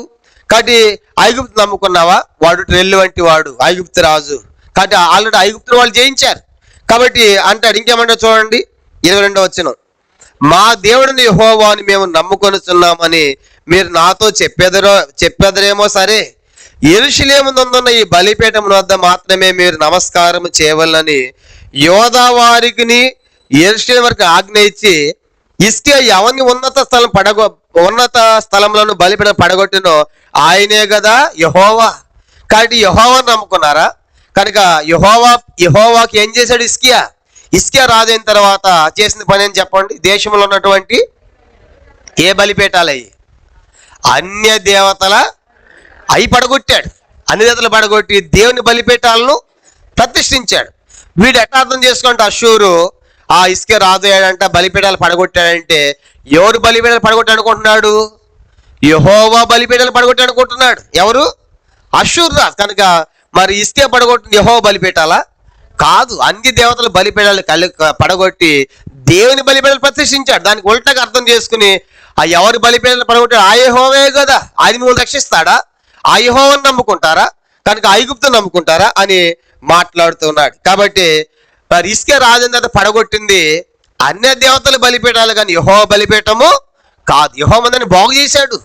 కాబట్టి ఐగుప్తు నమ్ముకున్నావా, వాడు రెల్లు వంటి వాడు ఐగుప్తు రాజు. కాబట్టి ఆల్రెడీ ఐగుప్తు వాళ్ళు జయించారు. కాబట్టి అంటాడు ఇంకేమంటారు చూడండి 22వ వచనం. మా దేవుడిని యెహోవాని మేము నమ్ముకొనుచున్నామని మీరు నాతో చెప్పెదరేమో సరే, యెరూషలేమునందున్న ఈ బలిపీఠం వద్ద మాత్రమే మీరు నమస్కారం చేయవలనని యోధా వారికి యెరూషలేము వరకు ఆజ్ఞ ఇచ్చి, హిజ్కియా ఎవరిని ఉన్నత స్థలంలో బలిపీఠం పడగొట్టినో ఆయనే కదా యెహోవా. కాబట్టి యెహోవాని నమ్ముకున్నారా కనుక యెహోవాకి ఏం చేశాడు హిజ్కియా రాజైన తర్వాత చేసిన పని అని చెప్పండి. దేశంలో ఉన్నటువంటి ఏ బలిపీఠాలు అయ్యి అన్య దేవతల అయి పడగొట్టాడు. అన్ని దేవతలు పడగొట్టి దేవుని బలిపీఠాలను ప్రతిష్ఠించాడు. వీడు ఎట్లా అర్థం చేసుకుంటే అష్షూరు ఆ హిజ్కియా రాజు అయ్యాడంట, బలిపీఠాలు పడగొట్టాడంటే ఎవరు బలిపీఠాలు పడగొట్టాడు అనుకుంటున్నాడు, యెహోవా బలిపీఠాలు పడగొట్టాడు అనుకుంటున్నాడు. ఎవరు? అష్షూరు రాజు. కనుక మరి హిజ్కియా పడగొట్టిన యెహోవా బలిపీఠాలా కాదు, అన్ని దేవతల బలిపీఠాలు పడగొట్టి దేవుని బలిపీఠాలు ప్రతిష్ఠించాడు. దానికి ఉల్టగా అర్థం చేసుకుని ఆ ఎవరి బలిపీఠాలు పడగొట్టాడు ఆ యెహోవే కదా, ఆయన మిమ్మల్ని రక్షిస్తాడా, ఆ యెహోవాను నమ్ముకుంటారా కనుక ఐగుప్తును నమ్ముకుంటారా అని మాట్లాడుతున్నాడు. కాబట్టి మరి హిజ్కియా రాజైన తర్వాత పడగొట్టింది అన్య దేవతల బలిపీఠాలు కానీ యెహోవా బలిపీఠము కాదు. యెహోవా మందిని బాగు చేశాడు,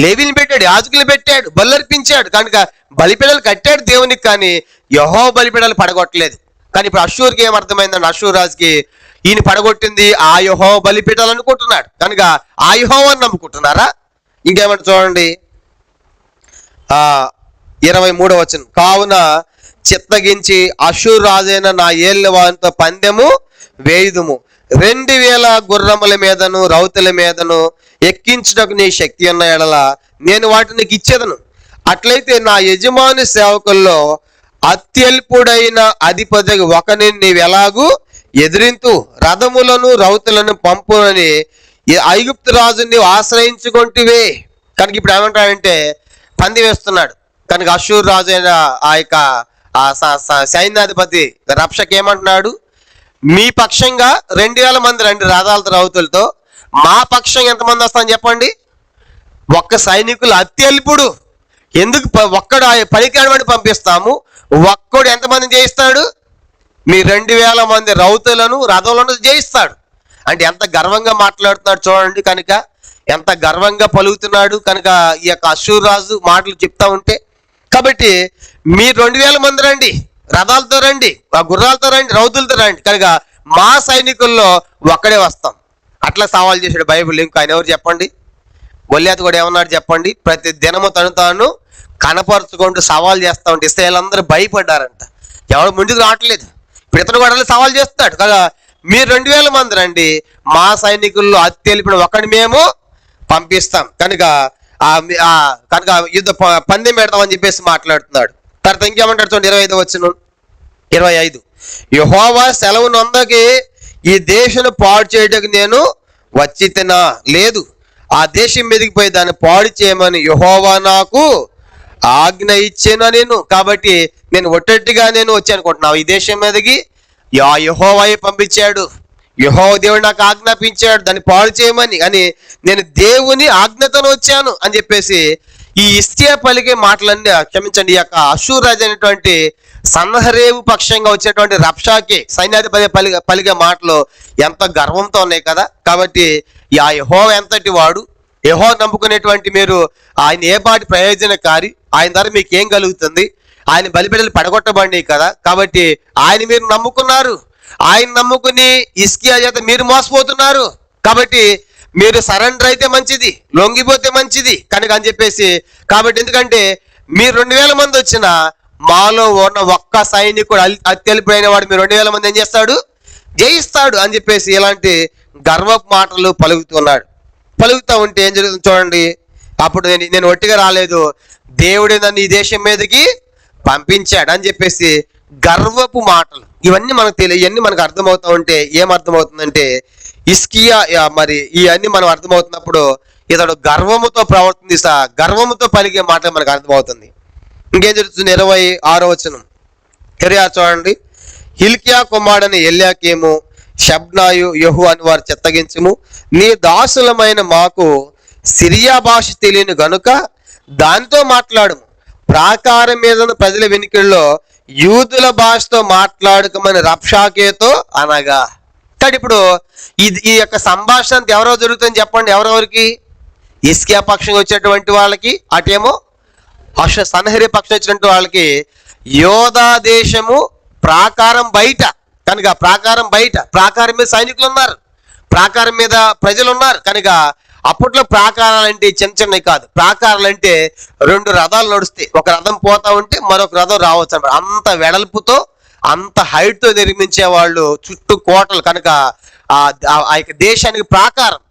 లేవీని పెట్టాడు, యాజకులు పెట్టాడు, బల్లర్పించాడు. కనుక బలిపీఠాలు కట్టాడు దేవునికి, కానీ యెహోవా బలిపీఠాలు పడగొట్టలేదు. కానీ ఇప్పుడు అష్షూర్కి ఏమర్థమైందండి, అష్షూరు రాజుకి ఈయన పడగొట్టింది ఆ యెహోవా బలిపీఠాలు అనుకుంటున్నాడు కనుక ఆ యెహోవాను నమ్ముకుంటున్నారా. ఇంకేమంటే చూడండి 23వ వచనం. కావున చిత్తగించి అష్షూరు రాజైన నా ఏళ్ళ వారితో పందెము వేయుదుము, 2000 గుర్రముల మీదను రౌతుల మీదను ఎక్కించుటకు నీ శక్తి ఉన్న ఎడల నేను వాటిని నీకు ఇచ్చేదను. అట్లయితే నా యజమాని సేవకుల్లో అత్యల్పుడైన అధిపతి ఒకని నీవెలాగూ ఎదిరింతు, రథములను రౌతులను పంపునని ఐగుప్తు రాజుని నీవు ఆశ్రయించుకుంటివే. కనుక ఇప్పుడు ఏమంటాడంటే పంది వేస్తున్నాడు. కనుక అష్షూరు రాజు అయిన ఆ యొక్క సైన్యాధిపతి రబ్షాక్ ఏమంటున్నాడు, మీ పక్షంగా 2000 మంది రండి రథాలతో రౌతులతో, మా పక్షం ఎంతమంది వస్తామని చెప్పండి, ఒక్క సైనికులు అత్యల్పుడు, ఎందుకు ఒక్కడు పనికిరాని పంపిస్తాము, ఒక్కడు ఎంతమందిని చేయిస్తాడు మీ 2000 మంది రౌతులను రథంలో జయిస్తాడు. అంటే ఎంత గర్వంగా మాట్లాడుతున్నాడు చూడండి. కనుక ఎంత గర్వంగా పలుకుతున్నాడు కనుక ఈ యొక్క అశ్షూరు రాజు మాటలు చెప్తా ఉంటే. కాబట్టి మీరు 2000 మంది రండి, రథాలతో రండి, ఆ గుర్రాలతో రండి, రౌతులతో రండి, కనుక మా సైనికుల్లో ఒక్కడే వస్తాం. అట్లా సవాల్ చేశాడు బైబిల్. ఇంకా ఆయన ఎవరు చెప్పండి? గొల్యాతు కూడా ఏమన్నాడు చెప్పండి? ప్రతి దినము తాను కనపరుచుకుంటూ సవాల్ చేస్తా ఉంటే ఇశ్రాయేలు భయపడ్డారంట. ఎవరు ముందుకు రావట్లేదు. ఇప్పుడు ఇతను కూడా సవాల్ చేస్తున్నాడు కదా, మీరు 2000 మంది రండి, మా సైనికుల్లో అత్యల్పిన ఒకటి మేము పంపిస్తాం, కనుక కనుక యుద్ధ పందెం పెడతామని చెప్పేసి మాట్లాడుతున్నాడు. తర్వాత ఇంకేమంటాడు చూడండి, 25 యెహోవా సెలవు నొందకి ఈ దేశం పాడు చేయడానికి నేను వచ్చి తినా లేదు, ఆ దేశం మీదకి పోయి దాన్ని పాడు చేయమని యెహోవా నాకు ఆజ్ఞ ఇచ్చాను నేను. కాబట్టి నేను ఒట్టొట్టిగా నేను వచ్చి అనుకుంటున్నావు, ఈ దేశం మీదకి యెహోవాయే పంపించాడు, యెహోవా దేవుడు నాకు ఆజ్ఞాపించాడు దాన్ని పాడు చేయమని, అని నేను దేవుని ఆజ్ఞతో వచ్చాను అని చెప్పేసి ఈ హిజ్కియా పలికే మాటలన్నీ, క్షమించండి, ఈ యొక్క అశ్షూరు రాజు అనేటువంటి సన్హెరీబు పక్షంగా వచ్చేటువంటి రబ్షాకే సైన్యాధిపతి పలికే మాటలు ఎంత గర్వంతో ఉన్నాయి కదా. కాబట్టి ఆ యెహోవా ఎంతటి వాడు, యెహోవా నమ్ముకునేటువంటి మీరు ఆయన ఏ పాటి ప్రయోజనకారి, ఆయన ద్వారా మీకు ఏం కలుగుతుంది, ఆయన బలిబిడ్డలు పడగొట్టబడి కదా. కాబట్టి ఆయన మీరు నమ్ముకున్నారు, ఆయన నమ్ముకుని హిజ్కియా చేత మీరు మోసపోతున్నారు. కాబట్టి మీరు సరెండర్ అయితే మంచిది, లొంగిపోతే మంచిది కనుక అని చెప్పేసి. కాబట్టి ఎందుకంటే మీరు 2000 మంది వచ్చిన మాలో ఉన్న ఒక్క సైనికుడు అత్యల్పైన వాడు మీరు 2000 మంది ఏం చేస్తాడు? జయిస్తాడు అని చెప్పేసి ఇలాంటి గర్వపు మాటలు పలుకుతూ ఉంటే ఏం జరుగుతుంది చూడండి. అప్పుడు నేను ఒట్టిగా రాలేదు, దేవుడే నన్ను ఈ దేశం మీదకి పంపించాడు అని చెప్పేసి గర్వపు మాటలు ఇవన్నీ మనకు ఇవన్నీ మనకు అర్థమవుతా ఉంటే ఏం అర్థమవుతుందంటే, హిజ్కియా మరి ఇవన్నీ మనం అర్థమవుతున్నప్పుడు ఇతడు గర్వముతో ప్రవర్తిస్తా గర్వముతో పలికే మాట మనకు అర్థమవుతుంది. ఇంకేం జరుగుతుంది? 26వ వచనం చూడండి. హిల్కియా కుమారుడని ఎల్యాకీము, షబ్నాయు, యెహూ అని వారు చెత్తగించుము, నీ దాసులమైన మాకు సిరియా భాష తెలియని గనుక దానితో మాట్లాడుము, ప్రాకారం మీద ప్రజల వెనుకల్లో యూదుల భాషతో మాట్లాడుకోమని రబ్షాకేతో అనగా. కాబట్టి ఇప్పుడు ఈ యొక్క సంభాషణ ఎవరో జరుగుతుందని చెప్పండి. ఎవరెవరికి? హిజ్కియా పక్షంగా వచ్చేటువంటి వాళ్ళకి, అటేమో సన్హెరీబు పక్షం వచ్చినటువంటి వాళ్ళకి. యోధా దేశము ప్రాకారం బయట కనుక, ప్రాకారం బయట, ప్రాకారం మీద సైనికులు ఉన్నారు, ప్రాకారం మీద ప్రజలు ఉన్నారు కనుక. అప్పట్లో ప్రాకారాలు అంటే చిన్న చిన్నవి కాదు, ప్రాకారాలు అంటే 2 రథాలు నడుస్తాయి, ఒక రథం పోతా ఉంటే మరొక రథం రావచ్చు అన్నమాట. అంత వెడల్పుతో అంత హైట్తో నిర్మించే వాళ్ళు, చుట్టూ కోటలు కనుక ఆ యొక్క దేశానికి ప్రాకారం.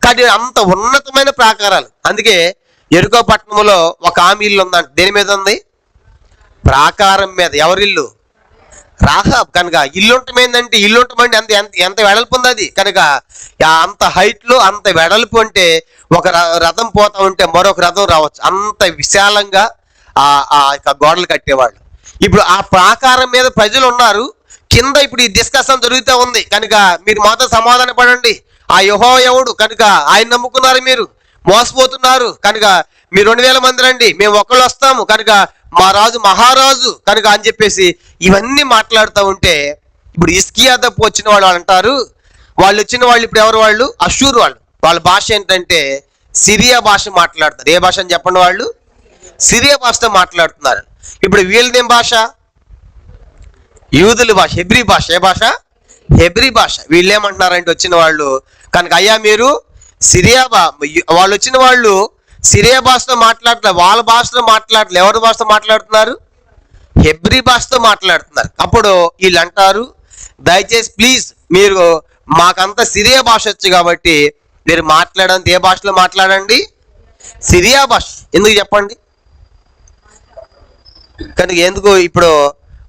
కానీ అంత ఉన్నతమైన ప్రాకారాలు. అందుకే ఎరుకో పట్టణంలో ఒక ఆమె ఇల్లు ఉందంట. దేని మీద ఉంది? ప్రాకారం మీద. ఎవరిల్లు? రాహాబ్. కనుక ఇల్లు ఉంటమేందంటే, ఇల్లు ఉంటమంటే ఎంత వెడల్పు ఉంది అది కనుక. అంత హైట్లో అంత వెడల్పు అంటే ఒక రథం పోతా ఉంటే మరొక రథం రావచ్చు, అంత విశాలంగా ఆ యొక్క గోడలు కట్టేవాళ్ళు. ఇప్పుడు ఆ ప్రాకారం మీద ప్రజలు ఉన్నారు, కింద ఇప్పుడు ఈ డిస్కషన్ జరుగుతూ ఉంది కనుక మీరు మాతో సమాధాన పడండి. ఆ యెహోవా ఎవడు కనుక ఆయన నమ్ముకున్నారు, మీరు మోసపోతున్నారు కనుక మీరు 2000 మంది రండి, మేము ఒకళ్ళు వస్తాము కనుక మా రాజు మహారాజు కనుక అని చెప్పేసి ఇవన్నీ మాట్లాడుతూ ఉంటే, ఇప్పుడు హిజ్కియా తప్పు వచ్చిన వాళ్ళు అంటారు, వాళ్ళు వచ్చిన వాళ్ళు ఇప్పుడు ఎవరు? వాళ్ళు అశ్షూరు వాళ్ళు. వాళ్ళ భాష ఏంటంటే సిరియా భాష మాట్లాడతారు. ఏ భాష అని చెప్పండి? వాళ్ళు సిరియా భాషతో మాట్లాడుతున్నారు. ఇప్పుడు వీళ్ళదేం భాష? యూదుల భాష, హెబ్రీ భాష. ఏ భాష? హెబ్రీ భాష. వీళ్ళు ఏమంటున్నారంటే వచ్చిన వాళ్ళు కనుక, అయ్యా మీరు వాళ్ళు వచ్చిన వాళ్ళు సిరియా భాషతో మాట్లాడట్లేదు, వాళ్ళ భాషలో మాట్లాడలేదు. ఎవరి భాషతో మాట్లాడుతున్నారు? హెబ్రీ భాషతో మాట్లాడుతున్నారు. అప్పుడు వీళ్ళు అంటారు, దయచేసి ప్లీజ్ మీరు మాకంతా సిరియా భాష వచ్చు కాబట్టి మీరు మాట్లాడండి, ఏ భాషలో మాట్లాడండి? సిరియా భాష. ఎందుకు చెప్పండి? కనుక ఎందుకు ఇప్పుడు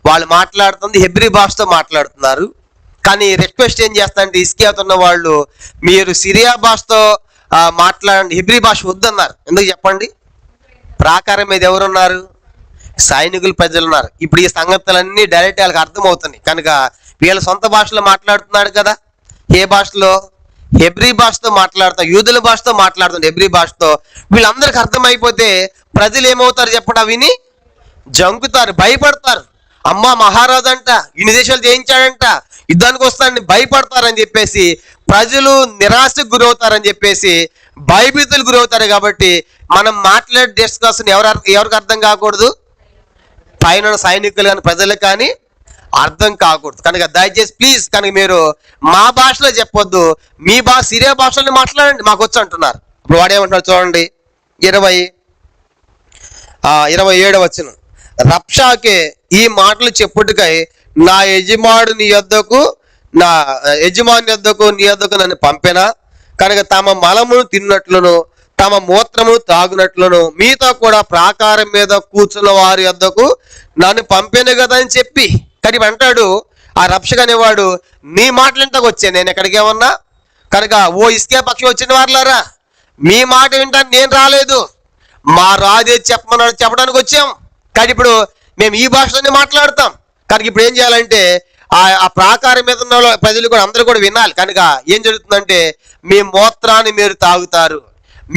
వాళ్ళు మాట్లాడుతుంది హెబ్రీ భాషతో మాట్లాడుతున్నారు. కానీ రిక్వెస్ట్ ఏం చేస్తారంటే హిజ్కియాతో ఉన్న వాళ్ళు, మీరు సిరియా భాషతో మాట్లాడండి, హెబ్రీ భాష వద్దన్నారు. ఎందుకు చెప్పండి? ప్రాకారం మీద ఎవరున్నారు? సైనికులు, ప్రజలు ఉన్నారు. ఇప్పుడు ఈ సంగతులన్నీ డైరెక్ట్ వాళ్ళకి అర్థమవుతున్నాయి కనుక వీళ్ళ సొంత భాషలో మాట్లాడుతున్నాడు కదా. ఏ భాషలో? హెబ్రీ భాషతో మాట్లాడుతారు, యూదుల భాషతో మాట్లాడుతుంది, హెబ్రీ భాషతో. వీళ్ళందరికీ అర్థమైపోతే ప్రజలు ఏమవుతారు చెప్పండి? విని జంకుతారు, భయపడతారు. అమ్మ మహారాజు అంట, ఇన్ని దేశాలు జయించాడంట, యుద్ధానికి వస్తారని భయపడతారని చెప్పేసి, ప్రజలు నిరాశకు గురవుతారని చెప్పేసి, భయభీతులు గురవుతారు. కాబట్టి మనం మాట్లాడే డిస్కషన్ ఎవరికి అర్థం కాకూడదు? పైన సైనికులు కానీ ప్రజలకు కానీ అర్థం కాకూడదు. కనుక దయచేసి ప్లీజ్ కనుక మీరు మా భాషలో చెప్పొద్దు, మీ సిరియా భాషలో మాట్లాడండి, మాకు వచ్చు అంటున్నారు. ఇప్పుడు వాడేమంటున్నారు చూడండి, 27వ వచనం. రబ్షాకే ఈ మాటలు చెప్పుటకై నా యజమాని యొద్దకు నీ యొద్దకు నన్ను పంపెనా? కనుక తమ మలమును తిన్నట్లును తమ మూత్రమును తాగునట్లును మీతో కూడా ప్రాకారం మీద కూర్చున్న వారి యొద్దకు నన్ను పంపాను కదా అని చెప్పి. కానీ అంటాడు ఆ రబ్షక్ అనేవాడు, నీ మాటలింటకు వచ్చాను నేను, ఎక్కడికి ఏమన్నా. కనుక ఓ ఇస్కే పక్షం వచ్చిన వారులారా, మీ మాట వింటాను నేను రాలేదు, మా రాజే చెప్పడానికి వచ్చాం. కానీ ఇప్పుడు మేము ఈ భాషలోనే మాట్లాడతాం. కనుక ఇప్పుడు ఏం చేయాలంటే ఆ ప్రాకారం మీద ఉన్న ప్రజలు కూడా అందరూ కూడా వినాలి. కనుక ఏం జరుగుతుందంటే మీ మూత్రాన్ని మీరు తాగుతారు,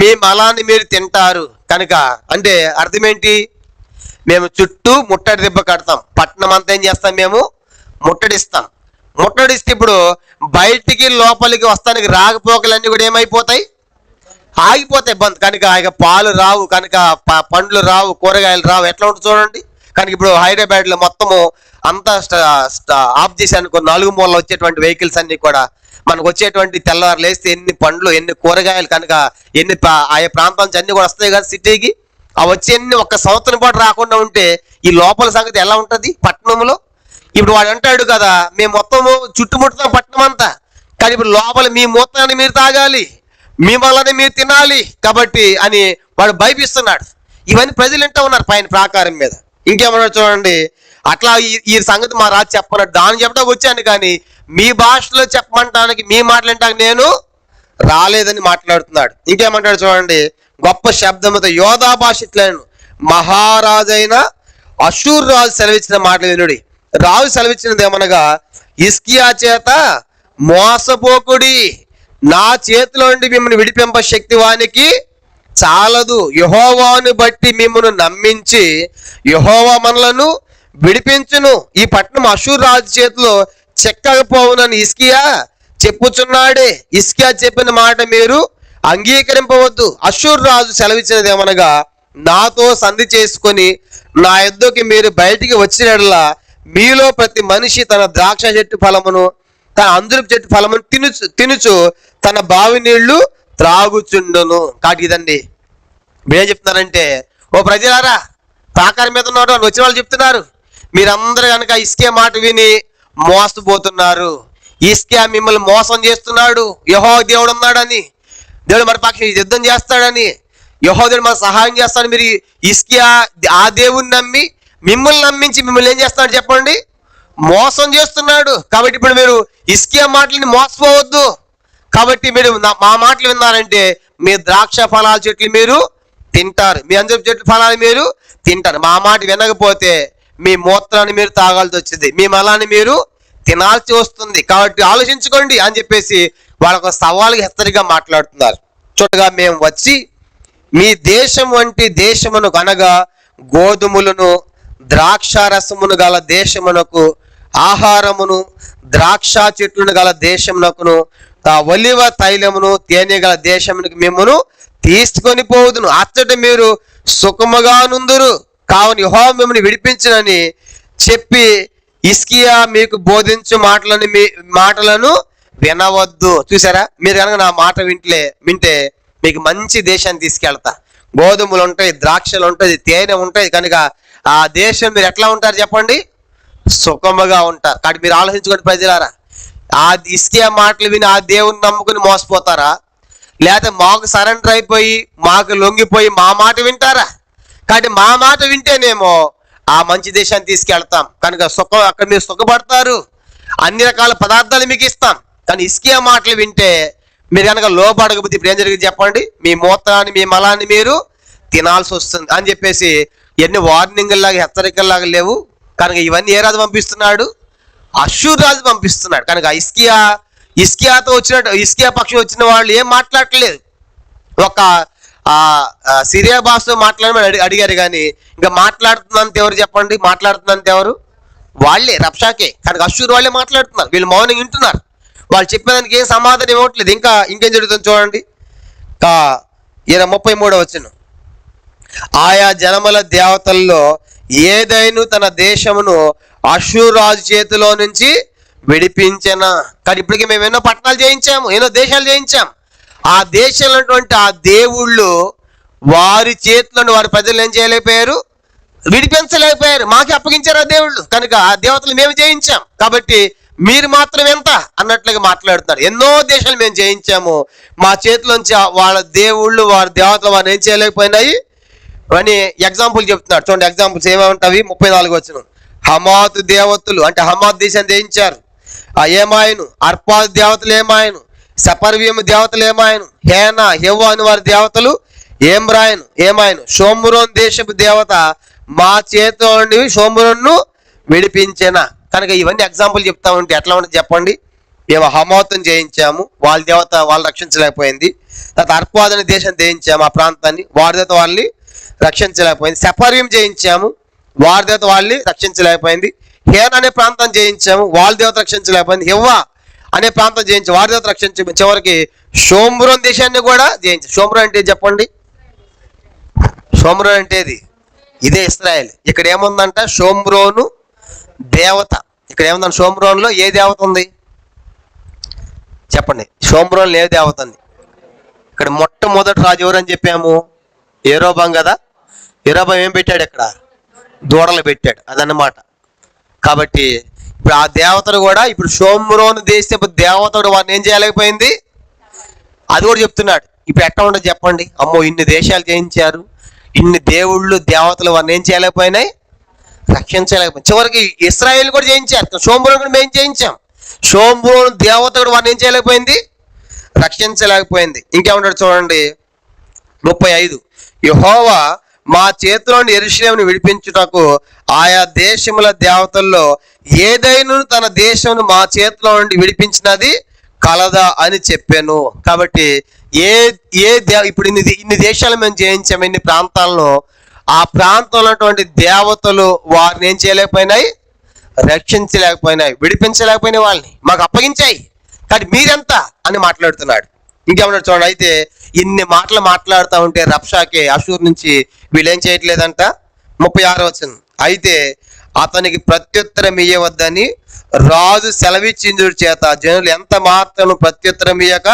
మీ మలాన్ని మీరు తింటారు. కనుక అంటే అర్థం ఏంటి? మేము చుట్టూ ముట్టడి దెబ్బ కడతాం, పట్టణం అంతా ఏం చేస్తాం, మేము ముట్టడిస్తాం. ముట్టడిస్తే ఇప్పుడు బయటికి లోపలికి వస్తానికి రాకపోకలన్నీ కూడా ఏమైపోతాయి, ఆగిపోతాయి, బంద్. కనుక ఇక పాలు రావు, కనుక పండ్లు రావు, కూరగాయలు రావు. ఎట్లా ఉంటుంది చూడండి. కనుక ఇప్పుడు హైదరాబాద్లో మొత్తము అంతా ఆఫ్ చేసి అనుకో, 4 మూలలో వచ్చేటువంటి వెహికల్స్ అన్ని కూడా మనకు వచ్చేటువంటి తెల్లవారు లేస్తే ఎన్ని పండ్లు ఎన్ని కూరగాయలు, కనుక ఎన్ని ఆయా ప్రాంతాల నుంచి అన్ని కూడా వస్తాయి కదా సిటీకి. ఆ వచ్చేన్ని ఒక్క సంవత్సరం పాటు రాకుండా ఉంటే ఈ లోపల సంగతి ఎలా ఉంటుంది పట్టణంలో? ఇప్పుడు వాడు అంటాడు కదా, మేము మొత్తము చుట్టుముట్టుతాం పట్టణం అంతా, కానీ ఇప్పుడు లోపల మీ మూత్రాన్ని మీరు తాగాలి, మీ వల్లనే మీరు తినాలి కాబట్టి అని వాడు భయపిస్తున్నాడు. ఇవన్నీ ప్రజలు వింటూ ఉన్నారు పైన ప్రాకారం మీద. ఇంకేమన్నాడు చూడండి, అట్లా ఈ సంగతి మా రాజు చెప్పన్నాడు, దాన్ని చెప్పడానికి వచ్చాను కానీ మీ భాషలో చెప్పమంటానికి మీ మాట్లాడటానికి నేను రాలేదని మాట్లాడుతున్నాడు. ఇంకేమంటాడు చూడండి, గొప్ప శబ్దముతో యోధా భాష ఇట్లను, మహారాజైన అషూర్ రాజు సెలవిచ్చిన మాటలు వినుడి. రాజు సెలవిచ్చినది ఏమనగా, హిజ్కియా చేత మోసపోకుడి, నా చేతిలో నుండి మిమ్మల్ని విడిపింప శక్తి వానికి చాలదు. యెహోవాను బట్టి మిమ్మల్ని నమ్మించి యెహోవా మనలను విడిపించును. ఈ పట్టణం అషూర్ రాజు చేతిలో చెక్కకపోవునని హిజ్కియా చెప్పుచున్నాడే. హిజ్కియా చెప్పిన మాట మీరు అంగీకరింపవద్దు. అషూర్ రాజు సెలవిచ్చినది ఏమనగా, నాతో సంధి చేసుకొని నా యొద్దకు మీరు బయటికి వచ్చినట్లా మీలో ప్రతి మనిషి తన ద్రాక్ష చెట్టు ఫలమును తన అంజూరపు చెట్టు ఫలమును తినుచు తన బావి నీళ్లు త్రాగుచుండును. కాబట్టి ఇదండి మీరేం చెప్తున్నారంటే, ఓ ప్రజలారా, ప్రాకారం మీద ఉన్న వాళ్ళు వచ్చిన వాళ్ళు చెప్తున్నారు, మీరందరూ కనుక ఇస్కే మాట విని మోసపోతున్నారు, ఇస్కే మిమ్మల్ని మోసం చేస్తున్నాడు, యెహోవా దేవుడు ఉన్నాడని, దేవుడు మన పక్షం యుద్ధం చేస్తాడని, యెహోవా దేవుడు మనకు సహాయం చేస్తాడని మీరు హిజ్కియా ఆ దేవుని నమ్మి మిమ్మల్ని నమ్మించి మిమ్మల్ని ఏం చేస్తాడు చెప్పండి, మోసం చేస్తున్నాడు. కాబట్టి ఇప్పుడు మీరు హిజ్కియా మాటలని మోసపోవద్దు. కాబట్టి మీరు మా మాటలు విన్నారంటే మీ ద్రాక్ష ఫలాల చెట్లు మీరు తింటారు, మీ అంజూరపు చెట్ల ఫలాలు మీరు తింటారు. మా మాట వినకపోతే మీ మూత్రాన్ని మీరు తాగాల్సి వచ్చింది, మీ మలాన్ని మీరు తినాల్సి వస్తుంది. కాబట్టి ఆలోచించుకోండి అని చెప్పేసి వాళ్ళకు సవాలుగా హెచ్చరికగా మాట్లాడుతున్నారు. చూడగా మేము వచ్చి మీ దేశం వంటి దేశమును అనగా గోధుమలను ద్రాక్షారసమును గల దేశమునకు, ఆహారమును ద్రాక్ష చెట్లను గల దేశమునకును, ఒలివ తైలమును తేనె గల దేశమునకు మిమ్మను తీసుకొని పోదును. అచ్చట మీరు సుఖముగా నుందురు. కావున యెహోవా మిమ్మల్ని విడిపించునని చెప్పి హిజ్కియా మీకు బోధించు మాటలను వినవద్దు. చూసారా, మీరు కనుక నా మాట వింటే మీకు మంచి దేశాన్ని తీసుకెళ్తా. గోధుమలు ఉంటాయి, ద్రాక్షలు ఉంటాయి, తేనె ఉంటాయి. కనుక ఆ దేశం మీరు ఎట్లా ఉంటారు చెప్పండి, సుఖముగా ఉంటారు. కాబట్టి మీరు ఆలోచించుకోండి ప్రజలారా, ఆ హిజ్కియా మాటలు విని ఆ దేవుని నమ్ముకుని మోసపోతారా, లేకపోతే మాకు సరెండర్ అయిపోయి మాకు లొంగిపోయి మా మాట వింటారా? కాబట్టి మా మాట వింటేనేమో ఆ మంచి దేశాన్ని తీసుకెళ్తాం. కనుక అక్కడ మీరు సుఖపడతారు, అన్ని రకాల పదార్థాలు మీకు ఇస్తాం. కానీ హిజ్కియా మాటలు వింటే మీరు కనుక లోపడకపోతే ఇప్పుడు ఏం జరిగింది చెప్పండి, మీ మూత్రాన్ని మీ మలాన్ని మీరు తినాల్సి వస్తుంది అని చెప్పేసి ఎన్ని వార్నింగ్లాగా హెచ్చరికల్లాగా లేవు. కనుక ఇవన్నీ ఏ రాజు పంపిస్తున్నాడు, అషూర్ రాజు పంపిస్తున్నాడు. కనుక హిజ్కియాతో హిజ్కియా పక్షం వచ్చిన వాళ్ళు ఏం మాట్లాడట్లేదు, ఒక సిరియా భాషలో మాట్లాడమని అడిగారు. కానీ ఇంకా మాట్లాడుతున్నంత ఎవరు చెప్పండి, మాట్లాడుతున్నంత ఎవరు, వాళ్ళే రబ్షాకే, కనుక అష్షూరు వాళ్ళే మాట్లాడుతున్నారు. వీళ్ళు మౌనంగా వింటున్నారు. వాళ్ళు చెప్పేదానికి ఏం సమాధానం ఇవ్వట్లేదు. ఇంకేం జరుగుతుంది చూడండి. 33వ వచనం. ఆయా జనముల దేవతల్లో ఏదైనా తన దేశమును అష్షూరు రాజు చేతిలో నుంచి విడిపించిన. కానీ ఇప్పటికీ మేము ఎన్నో పట్టణాలు జయించాము, ఎన్నో దేశాలు జయించాం. ఆ దేశంలో ఉన్నటువంటి ఆ దేవుళ్ళు వారి చేతిలో వారి ప్రజలు ఏం చేయలేకపోయారు, విడిపించలేకపోయారు. మాకే అప్పగించారు ఆ దేవుళ్ళు. కనుక ఆ దేవతలు మేము జయించాం, కాబట్టి మీరు మాత్రం ఎంత అన్నట్లుగా మాట్లాడుతున్నారు. ఎన్నో దేశాలు మేము జయించాము, మా చేతిలోంచి వాళ్ళ దేవుళ్ళు వారి దేవతలు వారిని ఏం చేయలేకపోయినాయి అని ఎగ్జాంపుల్ చెప్తున్నాడు. చూడండి ఎగ్జాంపుల్స్ ఏమేమింటవి. 34 వచనం. హమాతు దేవతలు అంటే హమాత్ దేశాన్ని జయించారు. ఆ ఏమాయను. అర్పాద్ దేవతలు ఏమాయను. సపర్వీయము దేవతలు ఏమాయను. హేనా హెవ్వ అని వారి దేవతలు ఏమాయను. షోమ్రోన్ దేశపు దేవత మా చేతిలో నుండి షోమ్రోన్ను విడిపించిన. కనుక ఇవన్నీ ఎగ్జాంపుల్ చెప్తా ఉంటే ఎట్లా ఉంటుంది చెప్పండి. మేము హమాతుని జయించాము, వాళ్ళ దేవత వాళ్ళు రక్షించలేకపోయింది. తర్వాత అర్పాద్ అనే దేశం జయించాము, ఆ ప్రాంతాన్ని, వారి దేవత వాళ్ళని రక్షించలేకపోయింది. సెపర్వీయం జయించాము, వారి దేవత వాళ్ళని రక్షించలేకపోయింది. హేన్ అనే ప్రాంతాన్ని జయించాము, వాళ్ళ దేవత రక్షించలేకపోయింది. హెవ్వా అనే ప్రాంతం జయించి వారి దేవత రక్షించి చివరికి షోమ్రోన్ దేశాన్ని కూడా జయించాం. షోమ్రోన్ అంటే చెప్పండి. షోమ్రోన్ అంటే ఇదే ఇశ్రాయేల్. ఇక్కడ ఏముందంట, షోమ్రోను దేవత. ఇక్కడ ఏముందంటే షోమ్రోన్లో ఏ దేవత ఉంది చెప్పండి. షోమ్రోన్లో ఏ దేవత ఉంది? ఇక్కడ మొట్టమొదటి రాజు ఎవరని చెప్పాము? యెరోబాం కదా. యెరోబాం ఏం పెట్టాడు? ఇక్కడ దూడలు పెట్టాడు, అదన్నమాట. కాబట్టి ఇప్పుడు ఆ దేవతను కూడా ఇప్పుడు షోమ్రోను దేశపు దేవతడు వారిని ఏం చేయలేకపోయింది, అది కూడా చెప్తున్నాడు. ఇప్పుడు ఎట్లా ఉండదు చెప్పండి. అమ్మో ఇన్ని దేశాలు జయించారు, ఇన్ని దేవుళ్ళు దేవతలు వారిని ఏం చేయలేకపోయినాయి, రక్షించలేకపోయింది. చివరికి ఇశ్రాయేల్ కూడా జయించారు, షోమ్రోను కూడా మేము జయించాం. షోమ్రోను దేవత కూడా వారిని ఏం చేయలేకపోయింది, రక్షించలేకపోయింది. ఇంకేమంటాడు చూడండి 35. యెహోవా మా చేతిలోని యెరూషలేమును విడిపించుటకు ఆయా దేశముల దేవతల్లో ఏదైనా తన దేశమును మా చేతిలో నుండి విడిపించినది కలదా అని చెప్పాను. కాబట్టి ఇప్పుడు ఇన్ని దేశాలు మేము జయించాము, ఇన్ని ప్రాంతాలను. ఆ ప్రాంతంలో ఉన్నటువంటి దేవతలు వారిని ఏం చేయలేకపోయినాయి, రక్షించలేకపోయినాయి, విడిపించలేకపోయినాయి, వాళ్ళని మాకు అప్పగించాయి. కానీ మీరెంత అని మాట్లాడుతున్నాడు. ఇంకేమన్నాడు చూడండి. అయితే ఇన్ని మాటలు మాట్లాడుతూ ఉంటే రబ్షాకే అషూర్ నుంచి వీళ్ళు ఏం చేయట్లేదంట. 36 వచనం. అయితే అతనికి ప్రత్యుత్తరం ఇయ్యవద్దని రాజు సెలవిచ్చిందుడి చేత జనులు ఎంత మాత్రం ప్రత్యుత్తరం ఇయ్యక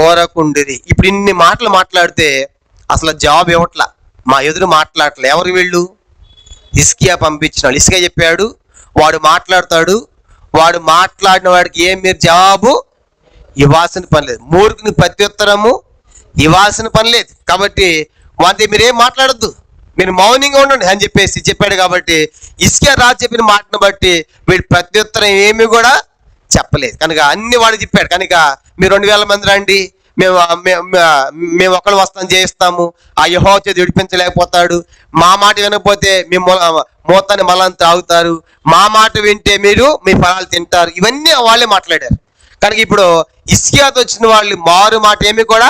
ఓరకుండిరి. ఇప్పుడు ఇన్ని మాటలు మాట్లాడితే అసలు జవాబు ఇవ్వట్లా, మా ఎదురు మాట్లాడలే. ఎవరు వీళ్ళు? హిజ్కియా పంపించిన వాళ్ళు. హిజ్కియా చెప్పాడు, వాడు మాట్లాడతాడు, వాడు మాట్లాడిన వాడికి ఏం మీరు జవాబు ఇవ్వాల్సిన పని లేదు, మూర్ఖుని ప్రత్యుత్తరము ఇవ్వాల్సిన పని లేదు. కాబట్టి వాటి మీరేం మాట్లాడద్దు, మీరు మౌనంగా ఉండండి అని చెప్పాడు. కాబట్టి హిజ్కియా రాజు చెప్పిన మాటను బట్టి వీడు ప్రత్యుత్తరం ఏమి కూడా చెప్పలేదు. కనుక అన్ని వాడు చెప్పాడు. కనుక మీరు 2000 మంది రండి, మేము ఒకళ్ళు వస్తాం చేయిస్తాము, ఆ యెహోవా చేత విడిపించలేకపోతాడు, మా మాట వినకపోతే మీ మోతాన్ని మళ్ళీ తాగుతారు, మా మాట వింటే మీరు మీ ఫలాలు తింటారు, ఇవన్నీ వాళ్ళే మాట్లాడారు. కనుక ఇప్పుడు హిజ్కియాతో వచ్చిన వాళ్ళు మారు మాట ఏమి కూడా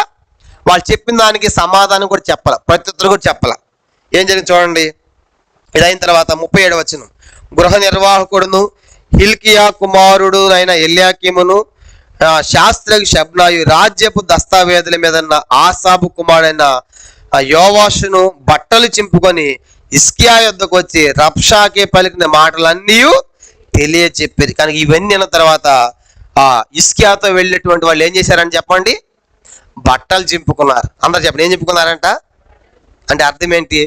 వాళ్ళు చెప్పిన దానికి సమాధానం కూడా చెప్పాల, ప్రత్యుత్తరం కూడా చెప్పాల. ఏం జరిగింది చూడండి. ఇదైన తర్వాత 37 వచనం. గృహ నిర్వాహకుడును హిల్కియా కుమారుడు అయిన ఎల్యాకీమును శాస్త్రకి షబ్నాయు రాజ్యపు దస్తావేదుల మీద ఆసాబు కుమారుడైన యోవాషును బట్టలు చింపుకొని హిజ్కియా యొద్దకు వచ్చి రబ్షాకే పలికిన మాటలన్నీ తెలియచెప్పారు. కనుక ఇవన్నీ అన్న తర్వాత హిజ్కియాతో వెళ్ళేటువంటి వాళ్ళు ఏం చేశారని చెప్పండి, బట్టలు చింపుకున్నారు. అందరు చెప్పండి ఏం చింపుకున్నారంట అంటే అర్థం ఏంటి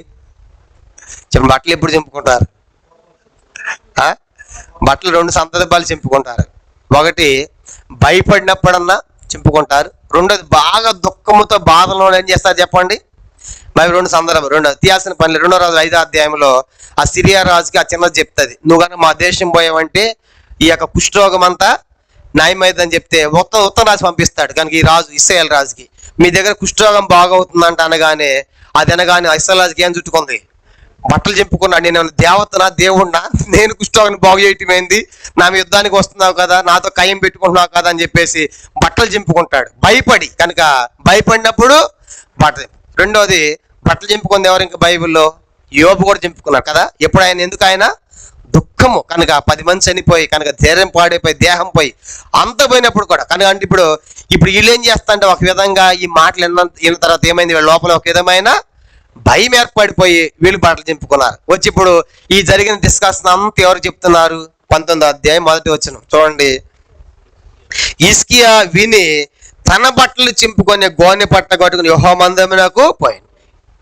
చెప్పండి. బట్టలు ఎప్పుడు చింపుకుంటారు? బట్టలు 2 సందర్భాలు చింపుకుంటారు. ఒకటి భయపడినప్పుడన్నా చింపుకుంటారు, రెండోది బాగా దుఃఖముతో బాధలో ఏం చేస్తారు చెప్పండి. మరి 2 సందర్భాలు. రెండోది తీయాల్సిన పని. 2వ రాజు 5వ అధ్యాయంలో ఆ సిరియా రాజుకి ఆ చిన్నది చెప్తుంది, నువ్వు కనుక మా దేశం పోయావంటే ఈ యొక్క కుష్ఠరోగం అంతా న్యాయమైందని చెప్తే ఉత్తరం రాజు పంపిస్తాడు. కనుక ఈ రాజు ఇశ్రాయేల్ రాజుకి మీ దగ్గర కుష్ఠరోగం బాగవుతుందంట అనగానే ఇశ్రాయేల్ రాజుకి ఏం చుట్టుకుంది, బట్టలు చెప్పుకున్నాడు. నేను దేవతనా దేవుణ్ణా, నేను కుష్ఠరోగాన్ని బాగు చేయటమైంది, నా యుద్ధానికి వస్తున్నావు కదా, నాతో కయ్యం పెట్టుకుంటున్నావు కదా అని చెప్పేసి బట్టలు చింపుకుంటాడు భయపడి. కనుక భయపడినప్పుడు బట్టలు. రెండోది బట్టలు చింపుకుంది ఎవరు ఇంకా బైబిల్లో? యోబు కూడా చింపుకున్నాడు కదా. ఎప్పుడు ఎందుకు ఆయన దుఃఖము కనుక 10 మంది చనిపోయి కనుక ధైర్యం పాడైపోయి దేహం పోయి అంత పోయినప్పుడు కూడా కనుక అంటే ఇప్పుడు వీళ్ళు ఏం చేస్తా అంటే ఒక విధంగా ఈ మాటలు విన్న తర్వాత ఏమైంది, వీళ్ళ లోపల ఒక విధమైన భయం ఏర్పడిపోయి వీళ్ళు బట్టలు చింపుకున్నారు. వచ్చి ఇప్పుడు ఈ జరిగిన డిస్కషన్ అంతా ఎవరు చెప్తున్నారు? 19వ అధ్యాయం 1వ వచనం చూడండి. హిజ్కియా విని తన బట్టలు చింపుకొని గోనె పట్ట కట్టుకుని యెహోవా మందిరమునకు పోయింది.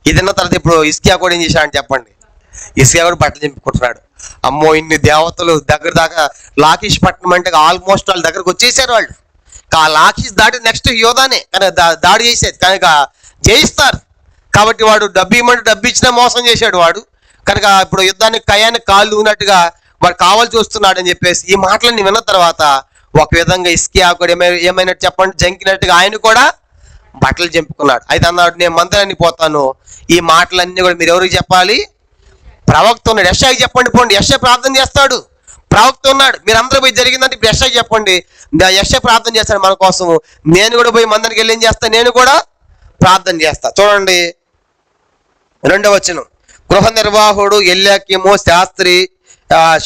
ఇది విన్న తర్వాత ఇప్పుడు హిజ్కియా కూడా ఏం చేశాడని చెప్పండి. హిజ్కియా కూడా బట్టలు చింపుకుంటున్నాడు. అమ్మో, ఇన్ని దేవతలు దగ్గర దాకా లాకీష్ పట్టణం అంటే ఆల్మోస్ట్ వాళ్ళ దగ్గరకు వచ్చేసారు. వాళ్ళు ఆ లాకీష్ దాటి నెక్స్ట్ యోధానే కనుక దాడి చేసేది కనుక జయిస్తారు. కాబట్టి వాడు డబ్బు ఇవ్వమంటే డబ్బు ఇచ్చినా మోసం చేశాడు వాడు. కనుక ఇప్పుడు యుద్ధానికి కయానికి కాళ్ళు ఉన్నట్టుగా వాడు కావాల్సి వస్తున్నాడు అని చెప్పేసి ఈ మాటలన్నీ విన్న తర్వాత ఒక విధంగా హిజ్కియా కూడా ఏమైనట్టు చెప్పండి, జంకినట్టుగా ఆయన కూడా బట్టలు చింపుకున్నాడు. అయితే అన్నాడు, నేను మందిరానికి పోతాను. ఈ మాటలన్నీ కూడా మీరు ఎవరికి చెప్పాలి? ప్రవక్త ఉన్నాడు, యెషయాకి చెప్పండి. పోండి, యెషయా ప్రార్థన చేస్తాడు. ప్రవక్త ఉన్నాడు, మీరు అందరూ పోయి జరిగిందంటే ఇప్పుడు యెషయాకి చెప్పండి. యెషయా ప్రార్థన చేస్తాడు మన కోసం. నేను కూడా పోయి మందిరానికి వెళ్ళి ఏం చేస్తాను, నేను కూడా ప్రార్థన చేస్తా. చూడండి 2వ వచనం. గృహ నిర్వాహకుడు ఎల్యాకీము శాస్త్రి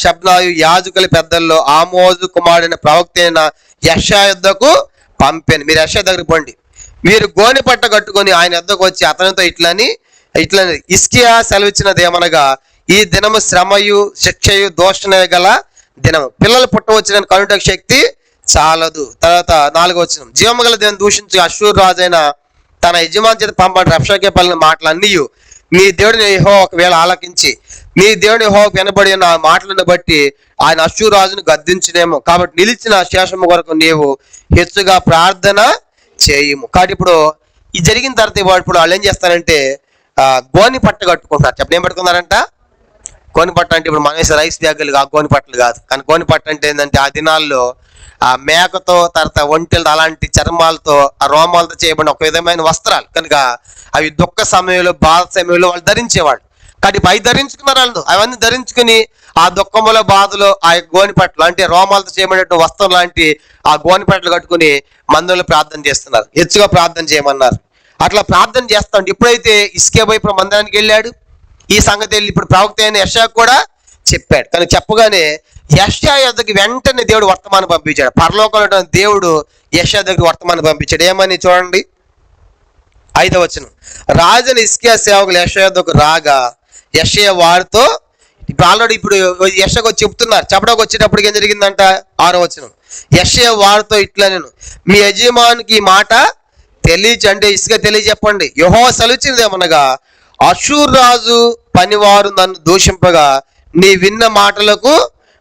షబ్నాయు యాజకుల పెద్దల్లో ఆమోజు కుమారుడైన ప్రవక్త అయిన యెషయా యొద్దకు పంపాను. మీరు యెషయా దగ్గరికి పోండి. మీరు గోనె పట్ట కట్టుకొని ఆయన యొద్దకు వచ్చి అతనితో ఇట్లని హిజ్కియా సెలవిచ్చినది ఏమనగా, ఈ దినము శ్రమయు శిక్షయు దోషణ గల దినము, పిల్లలు పుట్టవచ్చిన కనుటకు శక్తి చాలదు. తర్వాత 4వ వచనం. జీవము గల దేవుని దూషించి అశ్షూరు రాజైన తన యజమాని చేత పంపని రబ్షాకే పలికిన మాటలన్నీ నీ దేవుడిని యెహోవా ఒకవేళ ఆలకించి నీ దేవుని యెహోవాకు వినబడి ఉన్న మాటలను బట్టి ఆయన అశ్షూరు రాజును గద్దించునేమో. కాబట్టి నిలిచిన శేషము కొరకు నీవు హెచ్చుగా ప్రార్థన చేయము. కాబట్టి ఇప్పుడు ఈ జరిగిన తర్వాత ఇప్పుడు వాళ్ళు ఏం చేస్తారంటే గోని పట్ట కట్టుకుంటున్నారు. చెప్పండి, ఏం పట్టుకున్నారంట? గోని పట్ట అంటే ఇప్పుడు మన రైస్ బ్యాగులు ఆ గోని పట్టలు కాదు. కానీ గోని పట్ట అంటే ఏంటంటే ఆ దినాల్లో ఆ మేకతో తర్వాత ఒంటెలు అలాంటి చర్మాలతో ఆ రోమాలతో చేయబడిన ఒక విధమైన వస్త్రాలు కనుక అవి దుఃఖ సమయంలో బాధ సమయంలో వాళ్ళు ధరించేవాళ్ళు. కానీ అవి ధరించుకున్నారు వాళ్ళు. అవన్నీ ధరించుకుని ఆ దుఃఖములో బాధలో ఆ గోని పట్టలు అంటే రోమాలతో చేయబడిన వస్త్రం లాంటి ఆ గోని పట్టలు కట్టుకుని మందిరంలో ప్రార్థన చేస్తున్నారు. హెచ్చుగా ప్రార్థన చేయమన్నారు. అట్లా ప్రార్థన చేస్తాడు. ఎప్పుడైతే హిజ్కియా పోయి ఇప్పుడు మందిరానికి వెళ్ళాడు, ఈ సంగతి వెళ్ళి ఇప్పుడు ప్రవక్త అయిన యెషయా కూడా చెప్పాడు. కానీ చెప్పగానే యెషయా యొద్దకి వెంటనే దేవుడు వర్తమానం పంపించాడు. పరలోకంలో దేవుడు యెషయా దగ్గర వర్తమానం పంపించాడు. ఏమని చూడండి 5వ వచనం. రాజుని హిజ్కియా సేవకులు యెషయా యొద్దకు రాగా యెషయా వారితో ఇప్పుడు ఆల్రెడీ ఇప్పుడు యెషయాకు చెప్తున్నారు. చెప్పడానికి వచ్చేటప్పటికి ఏం జరిగిందంట? 6వ వచనం. యెషయా వారితో ఇట్లా, నేను మీ యజమానికి ఈ మాట అంటే హిజ్కియా తెలియజెప్పండి. యెహోవా సెలవిచ్చినది ఏమనగా, అశ్షూరు రాజు పనివారు నన్ను దూషింపగా నీ విన్న మాటలకు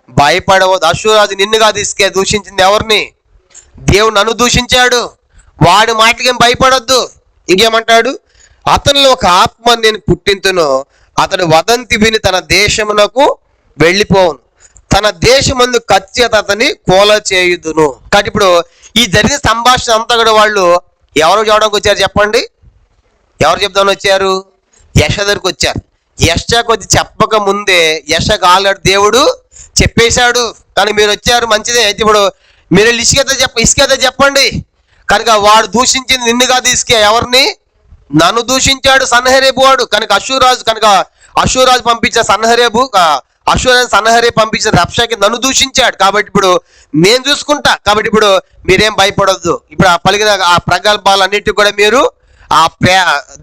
భయపడవద్దు. అశ్షూరు రాజు నిన్ను కాదు హిజ్కియా దూషించింది. ఎవరిని? దేవుడు నన్ను దూషించాడు. వాడి మాటలకేం భయపడొద్దు. ఇంకేమంటాడు? అతనిలో ఒక ఆత్మ నేను పుట్టింతును, అతడు వదంతి విని తన దేశమునకు వెళ్ళిపోవును, తన దేశమందు కత్తితో అతని కోల చేయుదును. కాబట్టి ఇప్పుడు ఈ జరిగిన సంభాషణ అంతా కూడా వాళ్ళు ఎవరు చూడడానికి వచ్చారు చెప్పండి? ఎవరు చెప్దామని వచ్చారు? యెషయా దగ్గరికి వచ్చారు. యెషయాకు వచ్చి చెప్పక ముందే యెషయాకు ఆల్రెడీ దేవుడు చెప్పేశాడు. కానీ మీరు వచ్చారు, మంచిదే. అయితే ఇప్పుడు మీరు హిజ్కియాతో చెప్పండి. కనుక వాడు దూషించింది నిన్ను కాదు హిజ్కియా, ఎవరిని? నన్ను దూషించాడు సన్హెరేబు వాడు. కనుక అశ్షూరు రాజు పంపించిన సన్హెరేబు పంపించిన రబ్షాకి నన్ను దూషించాడు. కాబట్టి ఇప్పుడు నేను చూసుకుంటా. కాబట్టి ఇప్పుడు మీరేం భయపడొద్దు. ఇప్పుడు ఆ పలికిన ఆ ప్రగల్భాలు అన్నిటికీ కూడా మీరు ఆ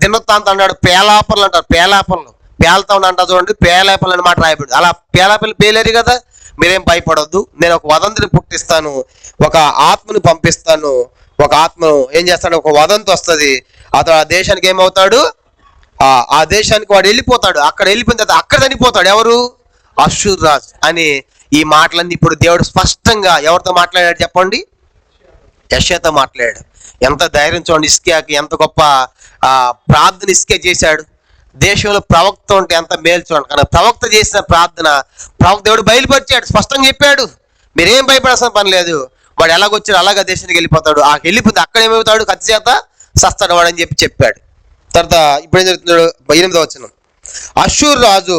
దినవృత్తాంతం అన్నాడు పేలాపనలు అంటారు. పేలాపనలు పేలతా అంటారు చూడండి. పేలాపనలు అన్నమాట రాయబడి. అలా పేలాపనలు పేలేరు కదా. మీరేం భయపడొద్దు. నేను ఒక వదంతిని పుట్టిస్తాను, ఒక ఆత్మను పంపిస్తాను. ఒక ఆత్మను ఏం చేస్తాడు? ఒక వదంతి వస్తుంది. అతడు ఆ దేశానికి ఏమవుతాడు? ఆ దేశానికి వాడు వెళ్ళిపోతాడు. అక్కడ వెళ్ళిపోయిన తర్వాత అక్కడ చనిపోతాడు. ఎవరు? అశ్షూరు రాజు అని ఈ మాటలన్నీ ఇప్పుడు దేవుడు స్పష్టంగా ఎవరితో మాట్లాడాడు చెప్పండి? యెషయాతో మాట్లాడాడు. ఎంత ధైర్యం చూడండి హిజ్కియాకి, ఎంత గొప్ప ప్రార్థన హిజ్కియా చేశాడు. దేశంలో ప్రవక్త ఉంటే ఎంత మేలు చూడండి. కానీ ప్రవక్త చేసిన ప్రార్థన ప్రవక్త దేవుడు బయలుపరిచాడు, స్పష్టంగా చెప్పాడు. మీరేం భయపడాల్సిన పని లేదు. వాడు ఎలాగొచ్చాడు అలాగా దేశానికి వెళ్ళిపోతాడు. ఆ వెళ్ళిపోతే అక్కడ ఏమవుతాడు? కత్తి చేత సస్తాడు వాడు అని చెప్పాడు. తర్వాత ఇప్పుడు ఏం జరుగుతున్నాడు? 8వ వచనం. అశ్షూరు రాజు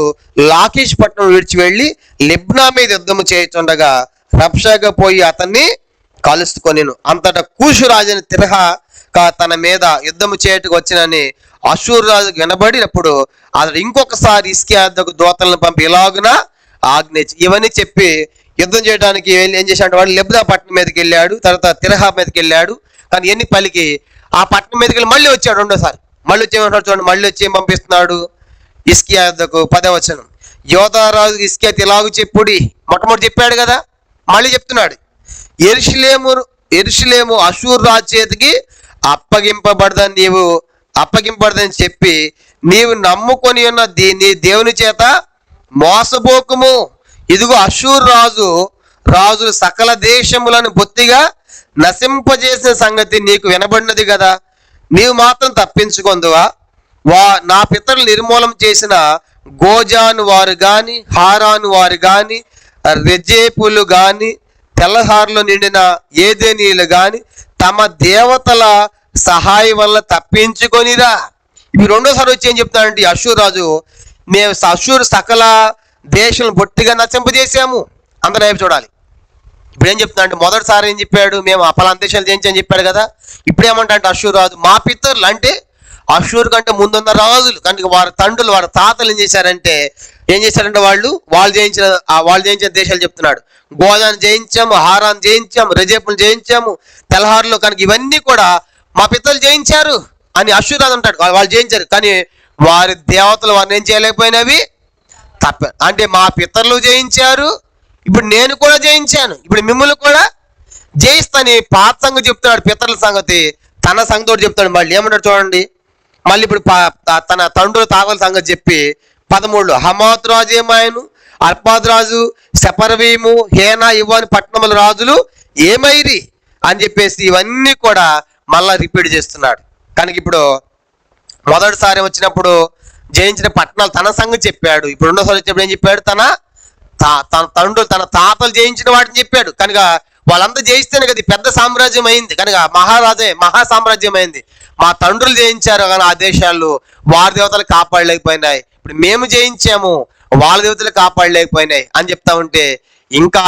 లాకీష్ పట్టణం విడిచి వెళ్ళి లిబ్నా మీద యుద్ధము చేయుచుండగా రబ్షాగా పోయి అతన్ని కలుసుకొనిను. అంతటా కూషు రాజుని తిరహా తన మీద యుద్ధము చేయటకు వచ్చినని అశ్షూరు రాజుకు వినబడినప్పుడు అతడు ఇంకొకసారి హిజ్కియా దూతలను పంపి ఇలాగున ఆజ్ఞ ఇచ్చి ఇవన్నీ చెప్పి యుద్ధం చేయడానికి ఏం చేశాడు వాడు లెబ్నా పట్టణం మీదకి వెళ్ళాడు, తర్వాత తిరహా మీదకి వెళ్ళాడు. కానీ ఎన్ని పలికి ఆ పట్టణం మీదకి వెళ్ళి మళ్ళీ వచ్చాడు రెండోసారి. మళ్ళీ వచ్చి ఏమంటాడు చూడండి, మళ్ళీ వచ్చి ఏం పంపిస్తున్నాడు హిజ్కియా యొద్దకు 10వ వచనం. యోధారాజు హిజ్కియా ఇలాగు చెప్పుడి, మొట్టమొదటి చెప్పాడు కదా, మళ్ళీ చెప్తున్నాడు. యెరూషలేము అషూరు రాజు చేతికి అప్పగింపబడదని చెప్పి నీవు నమ్ముకొని ఉన్న నీ దేవుని చేత మోసపోకుము. ఇదిగో అషూరు రాజులు సకల దేశములను బొత్తిగా నశింపజేసిన సంగతి నీకు వినబడినది కదా, నీవు మాత్రం తప్పించుకొందువా? నా పితరులు నిర్మూలం చేసిన గోజాను వారు గాని, హారాను వారు గాని, రెజేపులు గాని, తెల్లహారులో నిండిన ఏదేనీయులు గాని తమ దేవతల సహాయం వల్ల తప్పించుకొనిరా. ఇవి రెండోసారి వచ్చి ఏం చెప్తానంటే అషూరు రాజు, మేము అషూరు సకల దేశం బొట్టిగా నశింపజేసాము. అందరూ వైపు చూడాలి. ఇప్పుడు ఏం చెప్తున్నా అంటే మొదటిసారి ఏం చెప్పాడు, మేము పలానా దేశాలు జయించని చెప్పాడు కదా. ఇప్పుడు ఏమంటా అంటే అషూరు రాజు మా పితరులు అంటే అషూరు కంటే ముందున్న రాజులు కనుక వారి తండ్రులు వారి తాతలు ఏం చేశారంటే వాళ్ళు జయించిన దేశాలు చెప్తున్నాడు. గోదాన్ని జయించాము, హారాన్ని జయించాము, రెజేపులు జయించాము, తెల్లహారులో కనుక ఇవన్నీ కూడా మా పితరులు జయించారు అని అషూరు రాజు అంటాడు. వాళ్ళు జయించారు కానీ వారి దేవతలు వారిని ఏం చేయలేకపోయినవి తప్ప. అంటే మా పితరులు జయించారు, ఇప్పుడు నేను కూడా జయించాను, ఇప్పుడు మిమ్మల్ని కూడా జయిస్తాను. పాత సంగతి చెప్తున్నాడు, పితరుల సంగతి తన సంగతి చెప్తాడు. మళ్ళీ ఏమన్నాడు చూడండి, మళ్ళీ ఇప్పుడు తన తండ్రుల తాతల సంగతి చెప్పి 13 హమాతు రాజు ఏమాయను, అర్పాద్ రాజు, సెపర్వీము, హేనా, ఇవ్వని పట్టణముల రాజులు ఏమైరి అని చెప్పేసి ఇవన్నీ కూడా మళ్ళా రిపీట్ చేస్తున్నాడు. కనుక ఇప్పుడు మొదటిసారి వచ్చినప్పుడు జయించిన పట్టణాలు తన సంగతి చెప్పాడు. ఇప్పుడు రెండోసారి వచ్చినప్పుడు ఏం చెప్పాడు, తన తండ్రులు తన తాతలు జయించిన వాటిని చెప్పాడు. కనుక వాళ్ళంతా జయిస్తేనే కదా పెద్ద సామ్రాజ్యం అయింది, కనుక మహా సామ్రాజ్యం అయింది. మా తండ్రులు జయించారు కానీ ఆ దేశాలు వారి దేవతలు కాపాడలేకపోయినాయి, ఇప్పుడు మేము జయించాము వాళ్ళ దేవతలు కాపాడలేకపోయినాయి అని చెప్తా ఉంటే ఇంకా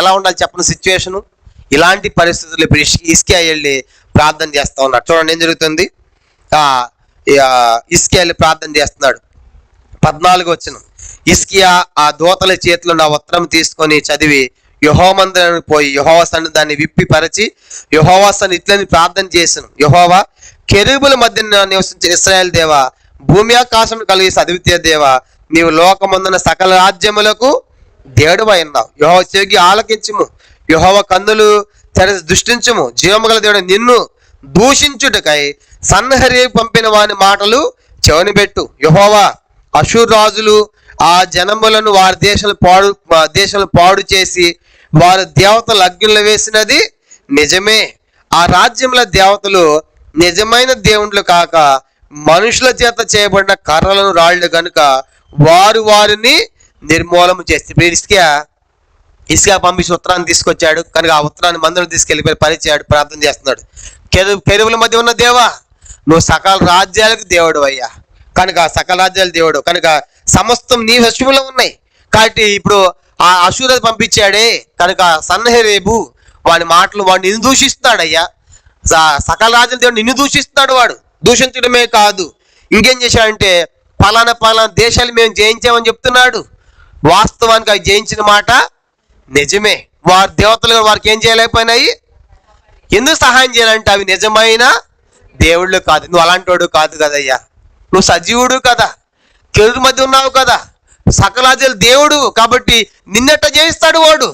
ఎలా ఉండాలి చెప్పిన సిచ్యువేషను. ఇలాంటి పరిస్థితులు ఇప్పుడు హిజ్కియా వెళ్ళి ప్రార్థన చేస్తా ఉన్నాడు. చూడండి ఏం జరుగుతుంది. హిజ్కియా వెళ్ళి ప్రార్థన చేస్తున్నాడు. 14వ వచనం. హిజ్కియా ఆ దూతల చేతిలో నా ఉత్తరం తీసుకొని చదివి యెహోవా మందిరానికి పోయి యెహోవా సన్నిధాన్ని విప్పి పరిచి యెహోవా సన్నిధిని ప్రార్థన చేశాను. యెహోవా, కెరూబుల మధ్య నివసించే ఇశ్రాయేలు దేవా, భూమి ఆకాశం కలిగి అద్వితీయ దేవా, నీవు లోకమందున సకల రాజ్యములకు దేవుడవై ఉన్నావు. యెహోవా చెవి ఆలకించుము, యెహోవా కన్నులు తెరచి దృష్టించుము. జీవముగల దేవుడు నిన్ను దూషించుటకై సన్హెరీబు పంపిన వాని మాటలు చెవినిబెట్టు. యెహోవా, అషూరు రాజులు ఆ జనములను వారి దేశాలను పాడు చేసి వారి దేవతలు అగ్నిలో వేసినది నిజమే. ఆ రాజ్యముల దేవతలు నిజమైన దేవుళ్ళు కాక మనుషుల చేత చేయబడిన కర్రలను రాళ్ళు కనుక వారిని నిర్మూలన చేస్తే హిజ్కియా పంపించి ఉత్తరాన్ని తీసుకొచ్చాడు. కనుక ఆ ఉత్తరాన్ని మందిరం తీసుకెళ్ళి పరిచాడు, ప్రార్థన చేస్తున్నాడు. కెరూబుల మధ్య ఉన్న దేవా, నువ్వు సకల రాజ్యాలకు దేవుడు అయ్యా, కనుక సకల రాజ్యాల దేవుడు, కనుక సమస్తం నీ వశములో ఉన్నాయి. కాబట్టి ఇప్పుడు ఆ అషూరు పంపించాడే కనుక సన్హెరీబు వాడి మాటలు వాడిని నిన్ను దూషిస్తున్నాడయ్యా. సకల రాజ్యాల దేవుడు నిన్ను దూషిస్తున్నాడు. వాడు దూషించడమే కాదు, ఇంకేం చేశాడంటే పలానా దేశాలు మేము జయించామని చెప్తున్నాడు. వాస్తవానికి అవి జయించిన మాట నిజమే. వారి దేవతలు వారికి ఏం చేయలేకపోయినాయి. ఎందుకు సహాయం చేయాలంటే అవి నిజమైన దేవుళ్ళు కాదు. నువ్వు అలాంటి వాడు కాదు కదయ్యా, నువ్వు సజీవుడు కదా, కెరూబుల మధ్య ఉన్నావు కదా, సకలాజలు దేవుడు కాబట్టి నిన్నెట్ట జయిస్తాడు వాడు.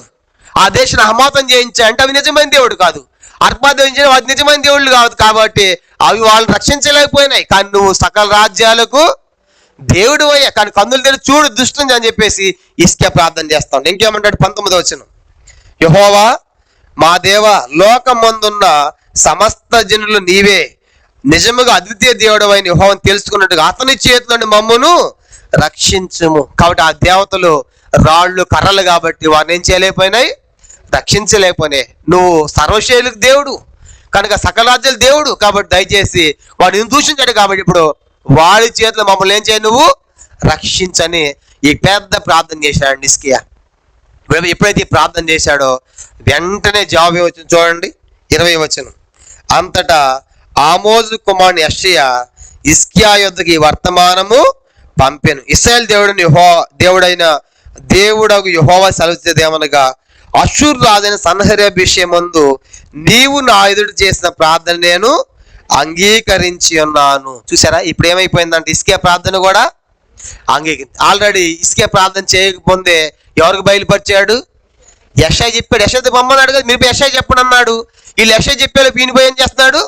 ఆ దేశాన్ని హమాతం జయించా అంటే అవి నిజమైన దేవుడు కాదు, అర్పాద్ జయించిన అది నిజమైన దేవుళ్ళు కాదు కాబట్టి అవి వాళ్ళని రక్షించలేకపోయినాయి. కానీ నువ్వు సకల రాజ్యాలకు దేవుడు అయ్యా, కానీ కన్నులు తెరిచి చూడు దుష్టుని అని చెప్పేసి హిజ్కియా ప్రార్థన చేస్తాను. ఇంకేమంటాడు 19వ వచనం. యెహోవా మా దేవా, లోకమందున్న సమస్త జనులు నీవే నిజముగా అద్వితీయ దేవుడు అయిన యెహోవాను తెలుసుకున్నట్టుగా అతని చేతిలోని మమ్మును రక్షించుము. కాబట్టి ఆ దేవతలు రాళ్ళు కర్రలు కాబట్టి వారిని ఏం చేయలేకపోయినాయి, రక్షించలేకపోయినాయి. నువ్వు సర్వశైలకు దేవుడు కనుక సకలాజ్యాల దేవుడు కాబట్టి దయచేసి వాడిని దూషించాడు కాబట్టి ఇప్పుడు వాడి చేతిలో మమ్మల్ని ఏం చేయ, నువ్వు రక్షించని ఈ పెద్ద ప్రార్థన చేశాడు హిజ్కియా. ఎప్పుడైతే ఈ ప్రార్థన చేశాడో వెంటనే జవాబు ఏమొచ్చింది చూడండి 20వ వచనం. అంతటా ఆమోజు కుమారుని యెషయా హిజ్కియా యొద్దకు ఈ వర్తమానము పంపెను. ఇశ్రాయేలు దేవుడైన దేవుడగు యెహోవా సెలవిచ్చేదేమనగా, అష్షూరు రాజైన సన్హెరీబు విషయమందు నీవు నా ఎదుట చేసిన ప్రార్థన నేను అంగీకరించి ఉన్నాను. చూసారా, ఇప్పుడు ఏమైపోయిందంటే హిజ్కియా ప్రార్థన కూడా ఆల్రెడీ హిజ్కియా ప్రార్థన చేయకపోతే ఎవరికి బయలుపరిచాడు? యెషయా చెప్పాడు. యెషయా బొమ్మన్నాడు కదా, మీరు యెషయా చెప్పండి అన్నాడు. వీళ్ళు యెషయా చెప్పేలోపు ఈయన పోయి ఏం చేస్తున్నాడు?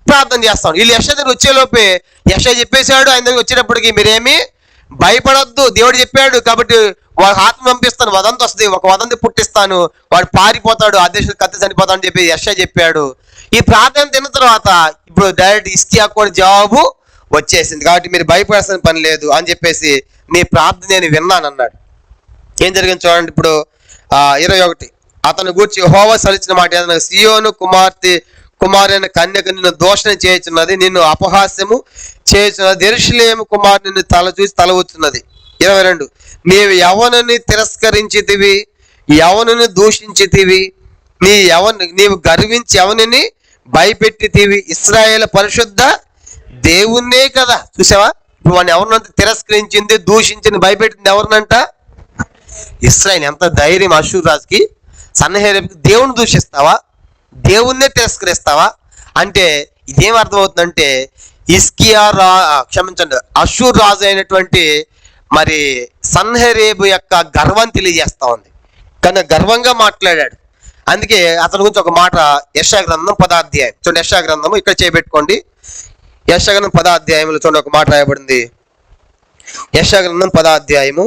ప్రార్థన చేస్తాడు. వీళ్ళు యెషయా దగ్గర వచ్చేలోపే యెషయా చెప్పేశాడు. ఆయన దగ్గర వచ్చేటప్పటికి మీరేమి భయపడొద్దు, దేవుడు చెప్పాడు కాబట్టి వాడు ఆత్మ పంపిస్తాను, వదంతి వస్తుంది, ఒక వదంతి పుట్టిస్తాను, వాడు పారిపోతాడు, ఆ దేశం కత్తి చనిపోతాడు అని చెప్పి యెషయా చెప్పాడు. ఈ ప్రార్థన తిన్న తర్వాత ఇప్పుడు డైరెక్ట్ హిజ్కియా కూడా జవాబు వచ్చేసింది. కాబట్టి మీరు భయపడాల్సిన పని లేదు అని చెప్పేసి మీ ప్రార్థన నేను విన్నాను అన్నాడు. ఏం జరిగింది చూడండి ఇప్పుడు 21. అతను గూర్చి యెహోవా సెలవిచ్చిన మాట ఏదైనా, సియోను కుమారైన కన్యక నిన్ను దోషణ చేయుచున్నది, నిన్ను అపహాస్యము చేయుచున్నది, యెరూషలేము కుమారు నిన్ను తల చూసి తల ఊచున్నది. 22. నీవు యవనుని తిరస్కరించితివి, యవనుని దూషించితివి, నీవు గర్వించి యవనుని భయపెట్టితివి, ఇశ్రాయేలు పరిశుద్ధ దేవుణ్ణే కదా. చూసావా, ఇప్పుడు వాడిని ఎవరినంత తిరస్కరించింది, దూషించింది, భయపెట్టింది ఎవరినంట? ఇశ్రాయేలు. ఎంత ధైర్యం అష్షూరు రాజుకి! సన్హెరీబుకి దేవుని దూషిస్తావా, దేవుణ్ణే తిరస్కరిస్తావా అంటే ఇదేం అర్థమవుతుందంటే అష్షూరు రాజు అయినటువంటి మరి సన్హెరీబు యొక్క గర్వం తెలియజేస్తా ఉంది. కానీ గర్వంగా మాట్లాడాడు. అందుకే అతని గురించి ఒక మాట యెషయా గ్రంథం 10వ అధ్యాయం చూడండి. యెషయా గ్రంథము ఇక్కడ చేయబెట్టుకోండి. యెషయా గ్రంథం 10వ అధ్యాయంలో చూడండి ఒక మాట రాయబడింది. యెషయా గ్రంథం 10వ అధ్యాయము,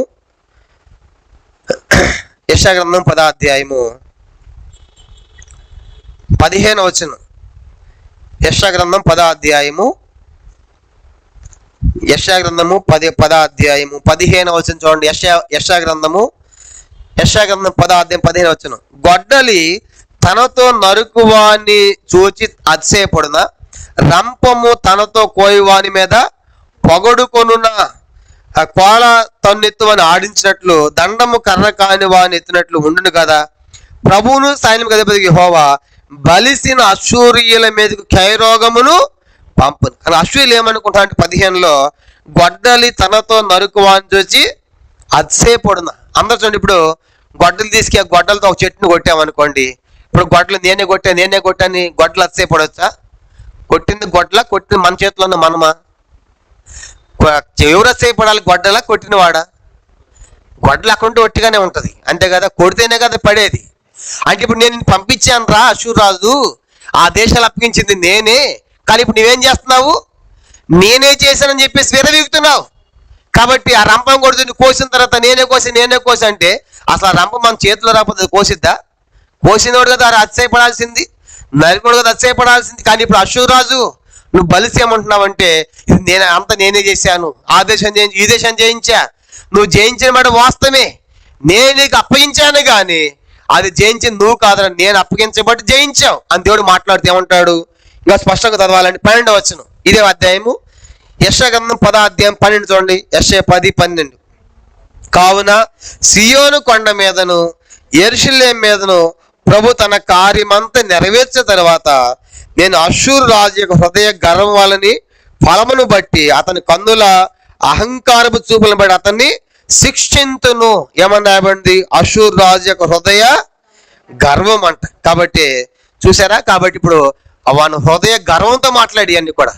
యెషయా గ్రంథం 10వ అధ్యాయము 15వ వచనం. యెషయా గ్రంథం 10వ అధ్యాయము, యెషయా గ్రంథము 10వ అధ్యాయము 15వ వచనం చూడండి. యెషయా గ్రంథం 10వ అధ్యాయం 15వ వచనం. గొడ్డలి తనతో నరుకువాని చూచి అతిశయపడున, రంపము తనతో కోయువాని మీద పొగడుకొనున, కోల తన్నెత్తువని ఆడించినట్లు దండము కర్ర కాని వాని ఎత్తినట్లు ఉండును కదా. ప్రభువును సైన్యములకు అధిపతి యెహోవా బలిసిన అష్షూరీయుల మీదకు క్షయరోగమును పంపును. కానీ అష్షూరీయులు ఏమనుకుంటా అంటే 15లో గొడ్డలి తనతో నరుకువాని చూచి అతిశయపడున. అందరూ చూడండి, ఇప్పుడు గొడ్డలు తీసుకు గొడ్డలతో ఒక చెట్టును కొట్టామనుకోండి, ఇప్పుడు గొడ్డలు నేనే కొట్టాను గొడ్డలు అతిశయపడవచ్చా? కొట్టింది గొడ్డల, కొట్టింది మన చేతిలో ఉన్న మనమా? ఎవరు అతిశయపడాలి? గొడ్డలా కొట్టినవాడా? గొడ్డలు అక్కడ ఉంటే ఒట్టిగానే ఉంటుంది అంతే కదా, కొడితేనే కదా పడేది. అంటే ఇప్పుడు నేను పంపించాను రా అష్షూరు రాజు, ఆ దేశాలు అప్పగించింది నేనే, కానీ ఇప్పుడు నువ్వేం చేస్తున్నావు? నేనే చేశానని చెప్పేసి విరవీగుతున్నావు. కాబట్టి ఆ రంపం కొడుతుంది, కోసిన తర్వాత నేనే కోసి అంటే అసలు ఆ రంపం మన చేతిలో రాకపోతే కోసిద్దా? కోసినోడు కదా అతిశయపడాల్సింది, నరికోడు కదా అతిశయపడాల్సింది. కానీ ఇప్పుడు అష్షూరు రాజు నువ్వు బలిసేయమంటున్నావు అంటే ఇది నేనే చేశాను, ఆ దేశం ఈ దేశం జయించా, నువ్వు జయించిన మాట వాస్తవమే, నేను నీకు అప్పగించాను కానీ అది జయించింది నువ్వు కాదని, నేను అప్పగించబట్టి జయించావు అని దేవుడు మాట్లాడితే ఏమంటాడు? ఇంకా స్పష్టంగా చదవాలండి 12వ వచనం ఇదే అధ్యాయము, యెషయా గ్రంథం 10వ అధ్యాయం 12 చూడండి. యెషయా 10:12. కావున సియోను కొండ మీదను యెరూషలేము మీదను ప్రభు తన కార్యమంతా నెరవేర్చిన తర్వాత నేను అష్షూరు రాజు యొక్క హృదయ గర్వం వలని ఫలమును బట్టి అతని కన్నుల అహంకారపు చూపులను బట్టి అతన్ని శిక్షింతును. ఏమని రాయబడింది? అష్షూరు రాజు యొక్క హృదయ గర్వం అంట. కాబట్టి చూసారా, కాబట్టి ఇప్పుడు వాని హృదయ గర్వంతో మాట్లాడి అన్ని కూడా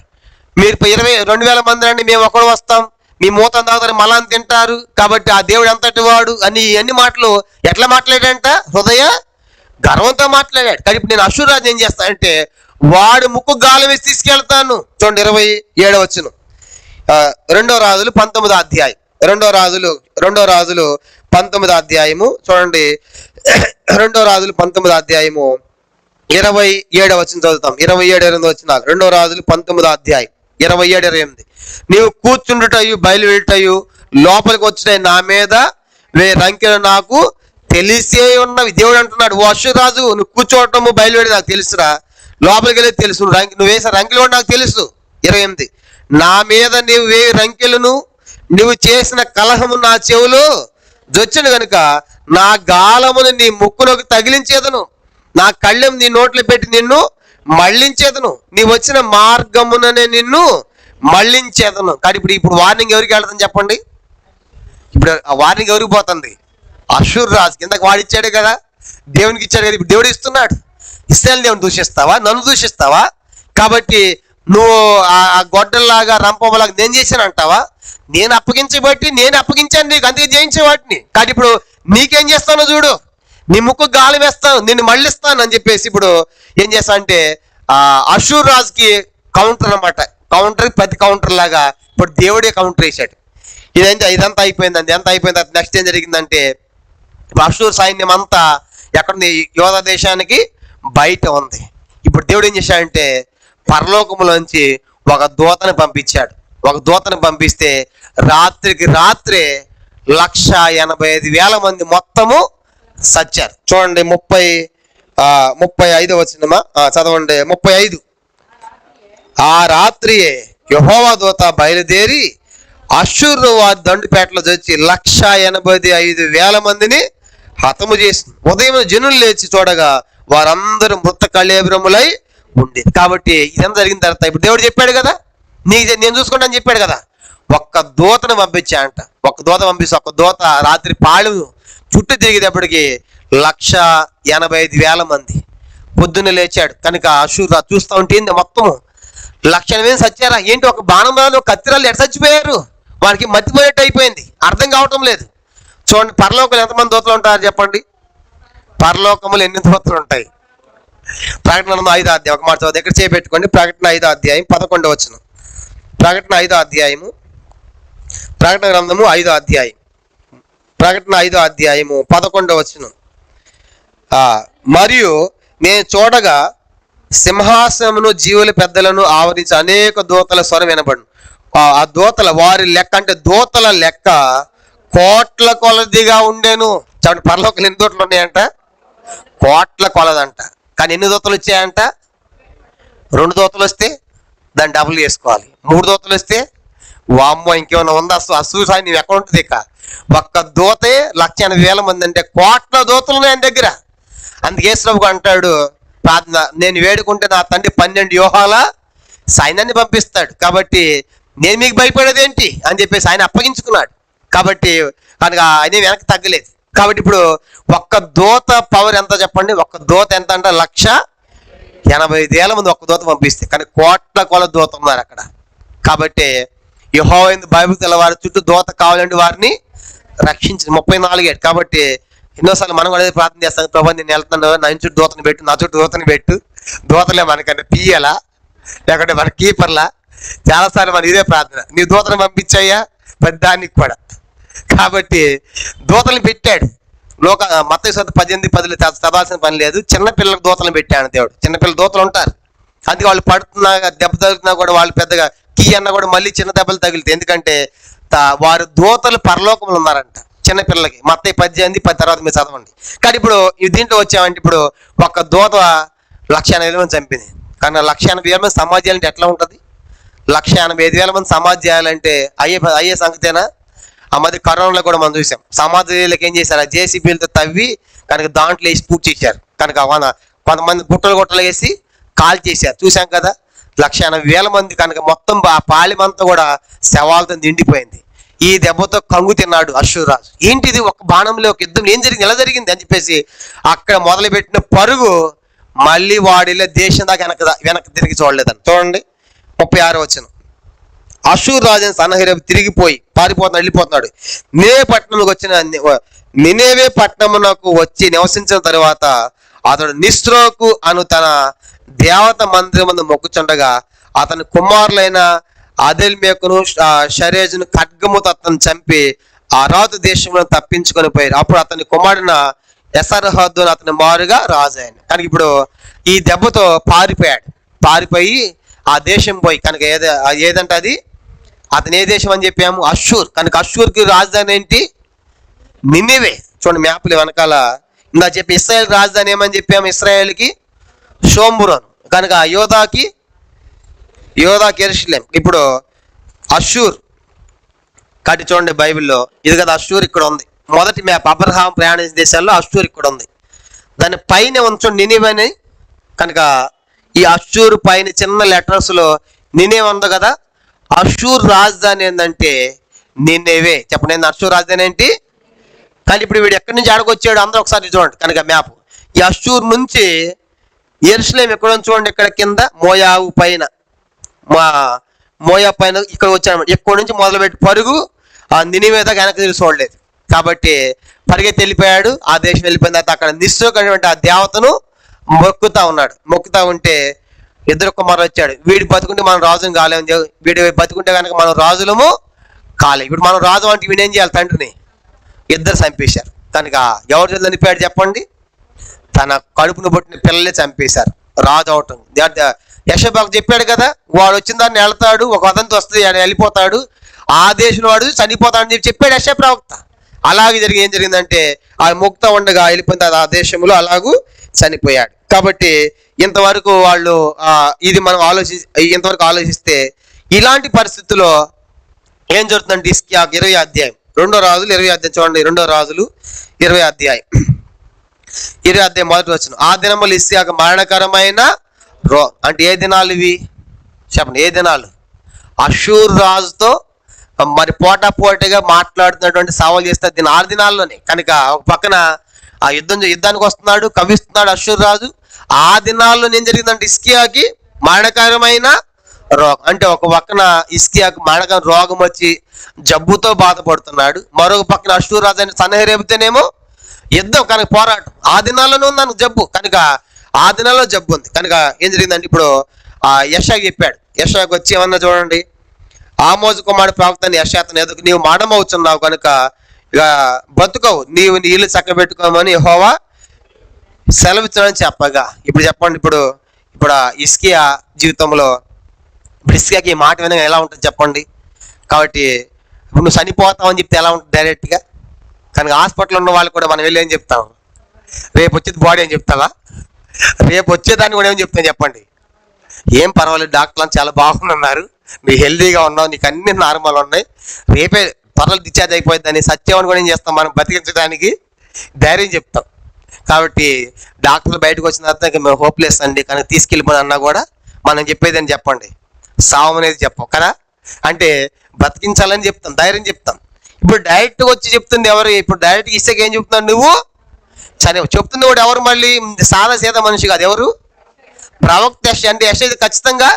మీరు 2,000 మంది రండి, మేము ఒకడు వస్తాం, మీ మూతం తాగుతారు, మలాన్ని తింటారు, కాబట్టి ఆ దేవుడు ఎంతటి వాడు అని అన్ని మాటలు ఎట్లా మాట్లాడాడంట? హృదయ గర్వంతో మాట్లాడాడు. కానీ ఇప్పుడు నేను అష్షూరు రాజు ఏం చేస్తానంటే వాడు ముక్కు గాలం వేసి తీసుకెళ్తాను. చూడండి 27వ వచనం, 2వ రాజులు 19వ అధ్యాయం, 2వ రాజులు 19వ అధ్యాయము చూడండి. 2వ రాజులు 19వ అధ్యాయము 27వ వచనం చదువుతాం. 27-28 వచనాలు. 2వ రాజులు 19వ అధ్యాయం 27-28. నీవు కూర్చుండుటయు బయలువెళ్ళటయు లోపలికి వచ్చిన నా మీద రంకెలు నాకు తెలిసే ఉన్నవి. దేవుడు అంటున్నాడు, ఓ అష్షూరు రాజు నువ్వు కూర్చోవటము బయలువెళ్ళి నాకు తెలుసురా, లోపలికి వెళ్ళి తెలుసు, నువ్వు వేసే రంకెలు కూడా నాకు తెలుసు. 28. నా మీద నీవు వేయి రంకెలను నువ్వు చేసిన కలహము నా చెవులు జొచ్చును గనుక నా గాలమును నీ ముక్కులోకి తగిలించేదను, నా కళ్ళెం నీ నోట్లో పెట్టి నిన్ను మళ్ళించేదను, నీ వచ్చిన మార్గముననే నిన్ను మళ్ళించేదను. కానీ ఇప్పుడు వార్నింగ్ ఎవరికి వెళ్తుంది చెప్పండి? ఇప్పుడు ఆ వార్నింగ్ ఎవరికి పోతుంది? అషూర్ రాజు కిందకి వాడు ఇచ్చాడు కదా, దేవునికి ఇచ్చాడు కదా, ఇప్పుడు దేవుడు ఇస్తున్నాడు. ఇస్రాయేల్ దేవుని దూషిస్తావా? నన్ను దూషిస్తావా? కాబట్టి నువ్వు ఆ గొడ్డల్లాగా రంపంలాగా నేను చేశాను అంటావా? నేను అప్పగించాను నీకు, అందుకే జయించే వాటిని. కాబట్టి ఇప్పుడు నీకేం చేస్తానో చూడు, నీ ముక్కు గాలి వేస్తాను, నిన్ను మళ్ళిస్తాను అని చెప్పేసి ఇప్పుడు ఏం చేస్తా అంటే అషూర్ రాజుకి కౌంటర్ అనమాట. కౌంటర్ ప్రతి కౌంటర్ లాగా ఇప్పుడు దేవుడే కౌంటర్ వేసాడు. ఇదంతా అయిపోయిందండి. ఎంత అయిపోయింది నెక్స్ట్ ఏం జరిగిందంటే అషూర్ సైన్యం అంతా ఎక్కడుంది? యోధా దేశానికి బయట ఉంది. ఇప్పుడు దేవుడు ఏం చేశాడంటే పరలోకములోంచి ఒక దూతని పంపించాడు. ఒక దూతని పంపిస్తే రాత్రికి రాత్రే 185,000 మంది మొత్తము సచ్చారు. చూడండి 35 వచ్చినమా చదవండి. 35. ఆ రాత్రియే యెహోవా దూత బయలుదేరి అషూరు వారి దండుపేటలో వచ్చి 185,000 మందిని హతము చేసింది. ఉదయం జనులు లేచి చూడగా వారందరూ మృత కళేబరములై ఉండేది. కాబట్టి ఇదంతా జరిగిన తర్వాత ఇప్పుడు దేవుడు చెప్పాడు కదా, నేను చూసుకుంటాను చెప్పాడు కదా, ఒక్క దూతను పంపించా అంట. ఒక్క దూత పంపిస్తే ఒక్క దూత రాత్రి పాళెం చుట్టూ తిరిగేటప్పటికి 185,000 మంది పొద్దున్న లేచాడు. కనుక అషూర్ చూస్తూ ఉంటుంది మొత్తం 180,000 సచ్చారా ఏంటి? ఒక బాణంలో కత్తిరాలు ఎట్లా చచ్చిపోయారు? వారికి మతిపోయేట్టు అయిపోయింది, అర్థం కావటం లేదు. చూడండి పరలోకంలో ఎంతమంది దూతలు ఉంటారు చెప్పండి? పరలోకములు ఎన్ని దూతలు ఉంటాయి? ప్రకటన 5వ అధ్యాయం ఒక మాట చదువు, ఎక్కడ చేపెట్టుకోండి. ప్రకటన 5వ అధ్యాయం 11వ వచనం. ప్రకటన 5వ అధ్యాయము, ప్రకటన గ్రంథము 5వ అధ్యాయం, ప్రకటన 5వ అధ్యాయము 11వ వచనం. మరియు నేను చూడగా సింహాసనమును జీవుల పెద్దలను ఆవరించి అనేక దూతల స్వరం వినబడును. ఆ దూతల వారి లెక్క అంటే దూతల లెక్క కోట్ల కొలదిగా ఉండేను. చూడండి పరలోకలు ఎన్ని దూతలు ఉన్నాయంట? కోట్ల కొలదంట. కానీ ఎన్ని దూతలు వచ్చాయంట? 2 దూతలు వస్తే దాన్ని డబుల్ చేసుకోవాలి. 3 దూతలు వస్తే వామ్మో ఇంకేమైనా ఉందా? అసూసాయి నువ్వు ఎక్కడ ఉంటుంది? ఇక ఒక్క దూతే 180,000 మంది అంటే కోట్ల దూతలు ఉన్నాయి ఆయన దగ్గర. అందుకే యేసుప్రభు అంటాడు ప్రార్థన, నేను వేడుకుంటే నా తండ్రి 12 వ్యూహాల సైన్యాన్ని పంపిస్తాడు. కాబట్టి నేను మీకు భయపడేది ఏంటి అని చెప్పేసి ఆయన అప్పగించుకున్నాడు. కాబట్టి కనుక ఆయన వెనక్కి తగ్గలేదు. కాబట్టి ఇప్పుడు ఒక్క దూత పవర్ ఎంత చెప్పండి? ఒక్క దూత ఎంత అంటే 185,000 మంది ఒక్క దూత పంపిస్తే, కానీ కోట్ల కొల దూత ఉన్నారు అక్కడ. కాబట్టి యెహోవా యందు భయభక్తుల వారి చుట్టూ దూత కావాలంటే వారిని రక్షించింది. 34 కాబట్టి ఎన్నోసార్లు మనం కూడా ప్రార్థన చేస్తాం, ప్రభు నేను వెళ్తాను, నా చుట్టూ దూతని పెట్టు, నా చుట్టూ దూతని పెట్టు. దూతలే మనకన్నా తీయాలా లేకుంటే మన కీపర్లా? చాలాసార్లు మనం ఇదే ప్రార్థన, నీ దూతను పంపించాయ్యా పెద్దానికి కూడా. కాబట్టి దూతలను పెట్టాడు. మత్తయి 18:10 చదవాల్సిన పని లేదు. చిన్నపిల్లలకు దూతలను పెట్టాడు దేవుడు. చిన్నపిల్లల దూతలు ఉంటారు, అందుకే వాళ్ళు పడుతున్నా దెబ్బ తగులుతున్నా కూడా వాళ్ళు పెద్దగా కీ అన్న కూడా మళ్ళీ చిన్న దెబ్బలు తగులుతాయి. ఎందుకంటే వారు దూతలు పరలోకంలో ఉన్నారంట చిన్నపిల్లలకి. మత్తయి 18:10 తర్వాత మీరు చదవండి. కానీ ఇప్పుడు దీంట్లో వచ్చామంటే ఇప్పుడు ఒక్క దూత 180,000 మంది చంపింది. కానీ 180,000 మంది సమాధి చేయాలంటే ఎట్లా ఉంటుంది? 185,000 మంది సమాధి చేయాలంటే అయ్యే సంగతేనా? ఆ మధ్య కరోనాలో కూడా మనం చూసాం, సమాధులకు ఏం చేశారు? జేసీబీలతో తవ్వి కనుక దాంట్లో వేసి పూర్తి చేశారు. కనుక కొంతమంది గుట్టలు వేసి కాల్ చేశారు, చూసాం కదా. 180,000 మంది కనుక మొత్తం ఆ పాళెమంతా కూడా శవాలతో నిండిపోయింది. ఈ దెబ్బతో కంగు తిన్నాడు అషూర్ రాజు. ఏంటిది? ఒక బాణంలో ఒక యుద్ధం ఏం జరిగింది, ఎలా జరిగింది అని చెప్పేసి అక్కడ మొదలుపెట్టిన పరుగు మళ్ళీ వాడిలో దేశం దాకా వెనక్కి తిరిగి చూడలేదని. చూడండి 36వ వచనం. అషూర్ రాజు సన్హెరీబు తిరిగిపోయి వెళ్ళిపోతున్నాడు. నినేవే పట్టణమునకు వచ్చి నివసించిన తరువాత అతడు నిస్త్రోకు అను తన దేవత మందిరమును మొక్కుచుండగా అతని కుమారులైన అదెల్మేకును షరేజును ఖడ్గముతో అతను చంపి అరాతు దేశంలో తప్పించుకొని పోయారు. అప్పుడు అతని కుమారుడిన ఎసర్హద్దును అతని మారుగా రాజు ఆయన. కనుక ఇప్పుడు ఈ దెబ్బతో పారిపోయి ఆ దేశం పోయి కనుక ఏదంటే అది అతను ఏ దేశం అని చెప్పాము? అషూర్. కనుక అషూర్కి రాజధాని ఏంటి? నినివే. చూడండి మ్యాప్లు వెనకాల ఇందా చెప్పి ఇశ్రాయేల్ రాజధాని ఏమని చెప్పాము? ఇశ్రాయేల్కి షోమ్రోను. కనుక యోధాకి యెరూషలేం. ఇప్పుడు అషూర్. కాబట్టి చూడండి బైబిల్లో ఇది కదా అషూర్ ఇక్కడ ఉంది. మొదటి మ్యాప్ అబ్రహాం ప్రయాణించిన దేశాల్లో అషూర్ ఇక్కడ ఉంది. దాని పైన ఉంచండి నినివే. కనుక ఈ అషూర్ పైన చిన్న లెటర్స్లో నినివే ఉంది కదా. అషూర్ రాజధాని ఏంటంటే నినివే. చెప్పండి, అషూర్ రాజధాని ఏంటి? కానీ ఇప్పుడు వీడు ఎక్కడి నుంచి ఆడకొచ్చాడు అందరూ ఒకసారి చూడండి కనుక మ్యాప్. ఈ అష్షూర్ నుంచి యెరూషలేము ఎక్కడ చూడండి, ఇక్కడ కింద మోయాబు పైన, మోయాబు పైన ఇక్కడ వచ్చాడు. ఇక్కడ నుంచి మొదలుపెట్టి పరుగు ఆ నినివే మీద వెనక్కి తిరిగి చూడలేదు. కాబట్టి పరిగెత్తి వెళ్ళిపోయాడు. ఆ దేశం వెళ్ళిపోయిన తర్వాత అక్కడ నిస్సోకటువంటి ఆ దేవతను మొక్కుతా ఉన్నాడు. మొక్కుతా ఉంటే ఇద్దరు కుమారులు వచ్చాడు. వీడి బతుకుంటే మనం రాజుని కాలేము, వీడి బతుకుంటే కనుక మనం రాజులము కాలేము. ఇప్పుడు మనం రాజు అంటే వీడేం చేయాలి, తండ్రిని ఇద్దరు చంపేశారు. కనుక ఎవరు చనిపోయాడు చెప్పండి, తన కడుపును పుట్టిన పిల్లలే చంపేశారు. రాజు అవటం యెషయాకు చెప్పాడు కదా, వాడు వచ్చిన దాన్ని వెళ్తాడు, ఒక వదంతి వస్తుంది, ఆయన వెళ్ళిపోతాడు, ఆ దేశంలో వాడు చనిపోతాడని చెప్పాడు యెషయా ప్రవక్త. అలాగే ఏం జరిగిందంటే ఆ ముక్త ఉండగా వెళ్ళిపోయిన ఆ దేశంలో అలాగూ చనిపోయాడు. కాబట్టి ఇంతవరకు వాళ్ళు ఇది మనం ఇంతవరకు ఆలోచిస్తే ఇలాంటి పరిస్థితుల్లో ఏం జరుగుతుందంటే హిజ్కియాకు 20వ అధ్యాయం, 2వ రాజులు 20వ అధ్యాయం చూడండి. 2వ రాజులు 20వ అధ్యాయం 20వ అధ్యాయం మొదటి వచనం. ఆ దినములు హిజ్కియాకు మరణకరమైన అంటే ఏ దినాలు ఇవి చెప్పండి, ఏ దినాలు? అష్షూరు రాజుతో మరి పోటాపోటీగా మాట్లాడుతున్నటువంటి సవాల్ చేస్తే దీని 6 దినాల్లోనే. కనుక ఒక పక్కన ఆ యుద్ధానికి వస్తున్నాడు, కవిస్తున్నాడు అష్షూరు రాజు. ఆ దినాల్లో ఏం జరిగిందంటే హిజ్కియాకి మరణకరమైన రోగం. అంటే ఒక పక్కన హిజ్కియాకు మరణకరమైన రోగం వచ్చి జబ్బుతో బాధపడుతున్నాడు, మరొక పక్కన అష్షూరు రాజు అని సన్హెరీబుతోనేమో యుద్ధం, కనుక పోరాటం. ఆ దినాల్లోనే ఉంది నాకు జబ్బు, కనుక ఆ దినాల్లో జబ్బు ఉంది. కనుక ఏం జరిగిందంటే ఇప్పుడు యెషయాకు చెప్పాడు. యెషయాకు వచ్చి ఏమన్నా చూడండి, ఆమోజు కుమారుడు ప్రవక్తని యెషయాతను ఎదుగు నీవు మాడమవుతున్నావు కనుక ఇక బతుకవు, నీవు నీ ఇల్లు చక్కబెట్టుకోమని యెహోవా సెలవిచ్చాడని చెప్పగా. ఇప్పుడు చెప్పండి, ఇప్పుడు హిజ్కియా జీవితంలో ఇప్పుడు హిజ్కియాకి ఈ మాట వినగా ఎలా ఉంటుంది చెప్పండి. కాబట్టి ఇప్పుడు నువ్వు చనిపోతావు అని చెప్తే ఎలా ఉంటుంది డైరెక్ట్గా. కానీ హాస్పిటల్లో ఉన్న వాళ్ళు కూడా మనం వెళ్ళి ఏం చెప్తాం, రేపు వచ్చేది బాడీ అని చెప్తావా? రేపు వచ్చేదాన్ని కూడా ఏం చెప్తాను చెప్పండి, ఏం పర్వాలేదు డాక్టర్లు చాలా బాగున్నారు, నువ్వు హెల్దీగా ఉన్నావు, నీకు అన్ని నార్మల్ ఉన్నాయి, రేపే త్వరలో డిశ్చార్జ్ అయిపోయిందని సత్యం కూడా ఏం చేస్తాం మనం బతికించడానికి ధైర్యం చెప్తాం. కాబట్టి డాక్టర్లు బయటకు వచ్చిన తర్వాత ఇక మేము హోప్లెస్ అండి కనుక తీసుకెళ్ళిపోయి అన్నా కూడా మనం చెప్పేదని చెప్పండి, సావం అనేది చెప్పం కదా. అంటే బతికించాలని చెప్తాం, ధైర్యం చెప్తాం. ఇప్పుడు డైరెక్ట్గా వచ్చి చెప్తుంది ఎవరు? ఇప్పుడు డైరెక్ట్గా ఇస్తే ఏం చెప్తున్నావు నువ్వు? చెప్తుంది కూడా ఎవరు? మళ్ళీ సాదా సీదా మనిషి కాదు, ఎవరు? ప్రవక్త యెషయా. అంటే యెషయా ఖచ్చితంగా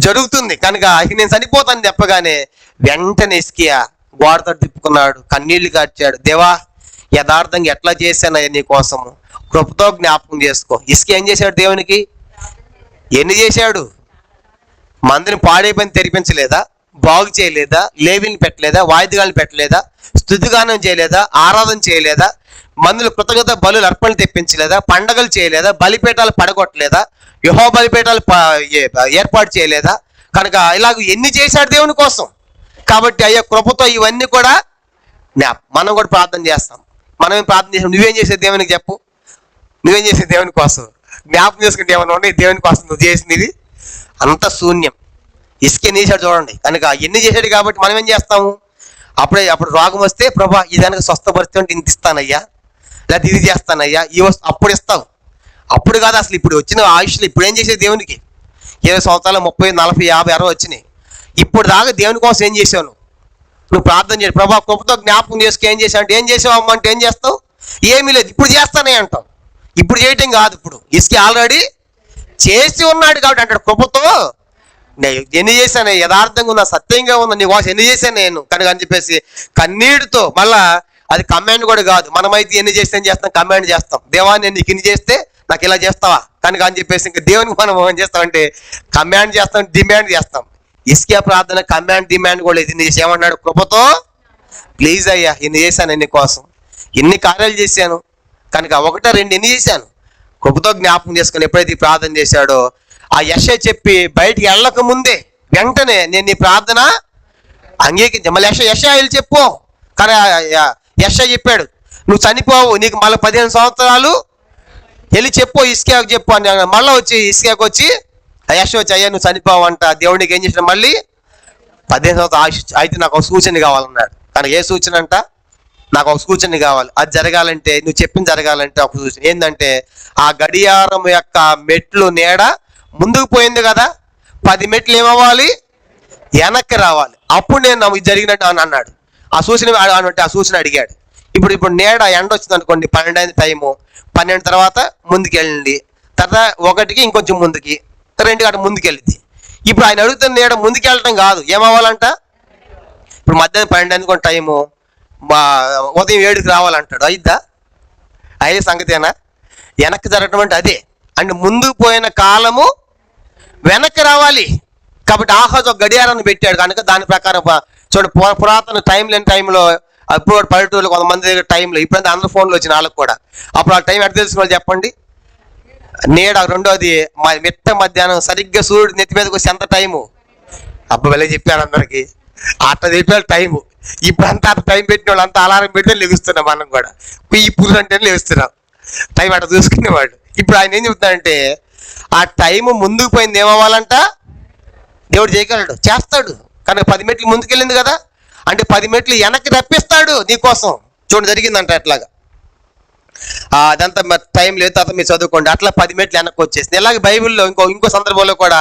జరుగుతుంది కనుక నేను చనిపోతాను చెప్పగానే వెంటనే హిజ్కియా గోడతో తిప్పుకున్నాడు, కన్నీళ్లు కార్చాడు. దేవా యథార్థంగా ఎట్లా చేశానయ్యా నీ కోసము, కృపతో జ్ఞాపకం చేసుకో. హిజ్కియా ఏం చేశాడు దేవునికి? ఎన్ని చేశాడు? మందిని పాడైపోయిన తెరిపించలేదా? బాగు చేయలేదా? లేవిని పెట్టలేదా? వాయిద్యాలను పెట్టలేదా? స్తుతిగానం చేయలేదా? ఆరాధన చేయలేదా? మందులు కృతజ్ఞత బలులు అర్పణలు తెప్పించలేదా? పండగలు చేయలేదా? బలిపీఠాలు పడగొట్టలేదా? యెహోవా బలిపీఠాలు ఏర్పాటు చేయలేదా? కనుక ఇలాగ ఎన్ని చేశాడు దేవుని కోసం. కాబట్టి అయ్యా కృపతో ఇవన్నీ కూడా మనం కూడా ప్రార్థన చేస్తాం. మనమేం ప్రార్థన చేసాం? నువ్వేం చేసేది దేవునికి చెప్పు, నువ్వేం చేసేది దేవుని కోసం? జ్ఞాపకం చేసుకుంటే ఏమన్నా ఉండే దేవుని కోసం నువ్వు చేసినది అంత శూన్యం. హిజ్కియా చేశాడు చూడండి. కనుక ఎన్ని చేశాడు కాబట్టి మనం ఏం చేస్తాము? అప్పుడు రోగం వస్తే ప్రభా ఇది కనుక స్వస్థపరిస్తే అంటే ఇంత ఇస్తానయ్యా, లేకపోతే ఇది చేస్తానయ్యా, ఈ అప్పుడు ఇస్తావు. అప్పుడు కాదు అసలు ఇప్పుడు వచ్చిన ఆయుష్లు ఇప్పుడు ఏం చేసేది దేవునికి? 20 సంవత్సరాలు 30, 40, 50, 60 వచ్చినాయి. ఇప్పుడు దాకా దేవుని కోసం ఏం చేసావు? నువ్వు ప్రార్థన చేయాలి, ప్రభా కృపతో జ్ఞాపకం చేసుకు. ఏం చేసావు అంటే ఏం చేసావు అమ్మ అంటే ఏం చేస్తావు? ఏమీ లేదు, ఇప్పుడు చేస్తానే అంటావు. ఇప్పుడు చేయటం కాదు, ఇప్పుడు హిజ్కియా ఆల్రెడీ చేసి ఉన్నాడు కాబట్టి అంటాడు కృపతో నేను ఎన్ని చేశాను, యథార్థంగా ఉన్నా, సత్యంగా ఉన్నా, నీ కోసం ఎన్ని చేశాను నేను కనుక అని చెప్పేసి కన్నీటితో. మళ్ళా అది కమాండ్ కూడా కాదు, మనమైతే ఎన్ని చేస్తే చేస్తాం, కమాండ్ చేస్తాం. దేవా నేను నీకు ఇన్ని చేస్తే నాకు ఇలా చేస్తావా కనుక అని చెప్పేసి ఇంకా దేవునికి మనం ఏం చేస్తామంటే కమాండ్ చేస్తాం, డిమాండ్ చేస్తాం. హిజ్కియా ప్రార్థన కమాండ్ డిమాండ్ కూడా ఇది ఏమన్నాడు? కృపతో ప్లీజ్ అయ్యా ఇన్ని చేశాను, నీ కోసం ఇన్ని కార్యాలు చేశాను కనుక 1, 2 ఎన్ని చేశాను, కృపతో జ్ఞాపకం చేసుకుని ఎప్పుడైతే ఈ ప్రార్థన చేశాడో ఆ యెషయా చెప్పి బయటికి వెళ్ళక ముందే వెంటనే నేను నీ ప్రార్థన అంగీకరించా. మళ్ళీ యెషయా వెళ్ళి చెప్పు. కానీ యెషయా చెప్పాడు నువ్వు చనిపోవు, నీకు మళ్ళీ 15 సంవత్సరాలు వెళ్ళి చెప్పు, హిజ్కియాకు చెప్పు అని. మళ్ళీ వచ్చి హిజ్కియాకు వచ్చి యెషయా వచ్చి అయ్యా నువ్వు చనిపోవంట. దేవుడికి ఏం చేసిన? మళ్ళీ 15 సంవత్సరాలు అయితే నాకు ఒక సూచన కావాలన్నాడు. కానీ ఏ సూచన అంట? నాకు ఒక సూచన కావాలి, అది జరగాలంటే నువ్వు చెప్పింది జరగాలంటే ఒక సూచన ఏంటంటే ఆ గడియారం యొక్క మెట్లు నీడ ముందుకు పోయింది కదా, 10 మెట్లు ఏమవ్వాలి? వెనక్కి రావాలి. అప్పుడు నేను ఇది జరిగినట్టు అని అన్నాడు. ఆ సూచన అడిగాడు. ఇప్పుడు ఇప్పుడు నీడ ఎండ వచ్చింది అనుకోండి, 12 అయింది టైము, 12 తర్వాత ముందుకు వెళ్ళండి, తర్వాత 1కి ఇంకొంచెం ముందుకి, 2 గంట ముందుకు వెళ్ళింది. ఇప్పుడు ఆయన అడుగుతున్న నీడ ముందుకు వెళ్ళటం కాదు, ఏమవ్వాలంట? ఇప్పుడు మధ్యాహ్నం 12 అనుకోండి టైము, ఉదయం 7కి రావాలంటాడు, అయిద్దా? అయ్యే సంగతేనా? వెనక్కి జరగటం అంటే అదే. అంటే ముందుకు పోయిన కాలము వెనక్కి రావాలి. కాబట్టి ఆహాజు ఒక గడియారాన్ని పెట్టాడు కనుక దాని ప్రకారం చూడండి, పురాతన టైం లేని టైంలో, అప్పుడు పల్లెటూరులో కొంతమంది దగ్గర టైంలో, ఇప్పుడంతా అందరూ ఫోన్లో వచ్చిన వాళ్ళకి కూడా, అప్పుడు ఆ టైం ఎట్లా తెలుసుకోవాలి చెప్పండి? నీడ. రెండోది మిట్ట మధ్యాహ్నం సరిగ్గా సూర్యుడు నెత్తి మీదకి వచ్చి ఎంత టైము, అబ్బాయిలే చెప్పారు అందరికి, అట్లా చెప్పారు టైము. ఇప్పుడంతా అట్లా టైం పెట్టిన వాళ్ళు అంతా అలారం పెడితే లెగుస్తున్నాం, మనం కూడా కుయ్యి పురుగు అంటే లెగుస్తున్నాం, టైం అట్లా చూసుకునేవాడు. ఇప్పుడు ఆయన ఏం చెబుతాడంటే, ఆ టైము ముందుకు పోయింది ఏమవ్వాలంట? దేవుడు చేయగలడు, చేస్తాడు. కనుక 10 మెట్లు ముందుకెళ్ళింది కదా, అంటే 10 మెట్లు వెనక్కి రప్పిస్తాడు నీకోసం. చూడండి జరిగిందంట ఎట్లాగా. అదంతా మరి టైం లేదు, తర్వాత మీరు చదువుకోండి. అట్లా 10 మెట్లు వెనక్కి వచ్చేసింది. ఇలాగే బైబిల్లో ఇంకో సందర్భంలో కూడా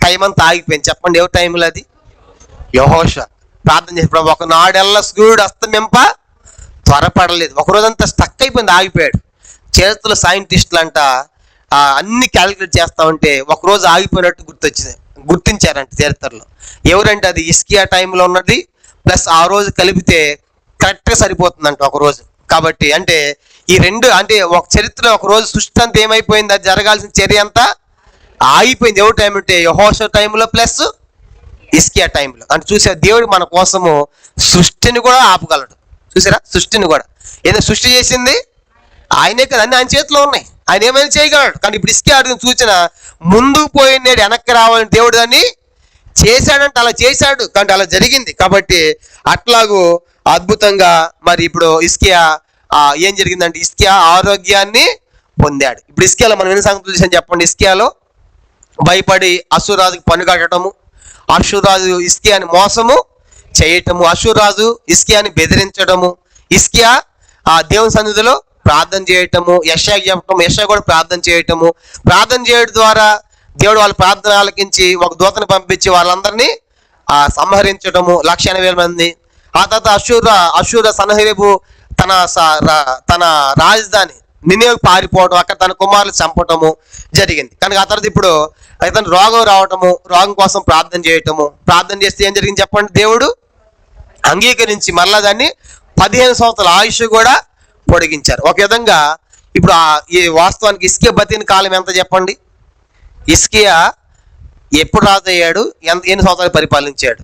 టైం అంతా ఆగిపోయింది. చెప్పండి ఎవరి టైంలో అది? యెహోషువ ప్రార్థన చేసినప్పుడు, ఒకనాడెల్లా సూర్యుడు అస్తమింప త్వరపడలేదు, ఒకరోజంతా స్టక్ అయిపోయింది, ఆగిపోయాడు. చరిత్రలో సైంటిస్టులు అంట అన్ని క్యాలిక్యులేట్ చేస్తా ఉంటే ఒకరోజు ఆగిపోయినట్టు గుర్తించారంట చరిత్రలో. ఎవరంటే అది హిజ్కియా టైంలో ఉన్నది ప్లస్ ఆ రోజు కలిపితే కరెక్ట్గా సరిపోతుందంట ఒకరోజు. కాబట్టి అంటే ఈ రెండు, అంటే ఒక చరిత్ర ఒక రోజు సృష్టి అంతా ఏమైపోయింది, అది జరగాల్సిన చర్య అంతా ఆగిపోయింది. ఎవరి టైం అంటే యెహోషువ టైంలో ప్లస్ హిజ్కియా టైంలో. అంటే చూసారా, దేవుడు మన కోసము సృష్టిని కూడా ఆపగలడు. చూసారా, సృష్టిని కూడా. ఏదైనా సృష్టి చేసింది ఆయనే కదా, అన్ని ఆయన చేతిలో ఉన్నాయి, ఆయన ఏమైనా చేయగలడు. కానీ ఇప్పుడు హిజ్కియా అడిగిన సూచన, ముందుకు పోయినాడు వెనక్కి రావాలని దేవుడు దాన్ని చేశాడంటే అలా చేశాడు, కానీ అలా జరిగింది. కాబట్టి అట్లాగూ అద్భుతంగా మరి ఇప్పుడు హిజ్కియా ఏం జరిగిందంటే, హిజ్కియా ఆరోగ్యాన్ని పొందాడు. ఇప్పుడు హిజ్కియాలో మనం ఎన్ని సంగతులు చూసాం చెప్పండి. హిజ్కియాలో భయపడి అష్షూరురాజుకి పన్ను కట్టడము, అష్షూరురాజు హిజ్కియాని మోసము చేయటము, అష్షూరురాజు హిజ్కియాని బెదిరించడము, హిజ్కియా దేవుని సన్నిధిలో ప్రార్థన చేయటము, యెషయాకి చెప్పటం, యెషయా కూడా ప్రార్థన చేయటము. ప్రార్థన చేయడం ద్వారా దేవుడు వాళ్ళ ప్రార్థన ఆలకించి ఒక దూతను పంపించి వాళ్ళందరినీ సంహరించడము, 180,000 మంది. ఆ తర్వాత అష్షూర సన్హెరీబు తన రాజధాని నినివేకు పారిపోవడం, అక్కడ తన కుమారులు చంపటము జరిగింది. కనుక ఆ తర్వాత ఇప్పుడు అతను రోగం రావటము, రోగం కోసం ప్రార్థన చేయటము. ప్రార్థన చేస్తే ఏం జరిగింది చెప్పండి? దేవుడు అంగీకరించి మరలా దాన్ని 15 సంవత్సరాల ఆయుష్ కూడా పొడిగించారు. ఒక విధంగా ఇప్పుడు ఈ వాస్తవానికి హిజ్కియా బతికిన కాలం ఎంత చెప్పండి? హిజ్కియా ఎప్పుడు రాజు అయ్యాడు, ఎన్ని సంవత్సరాలు పరిపాలించాడు?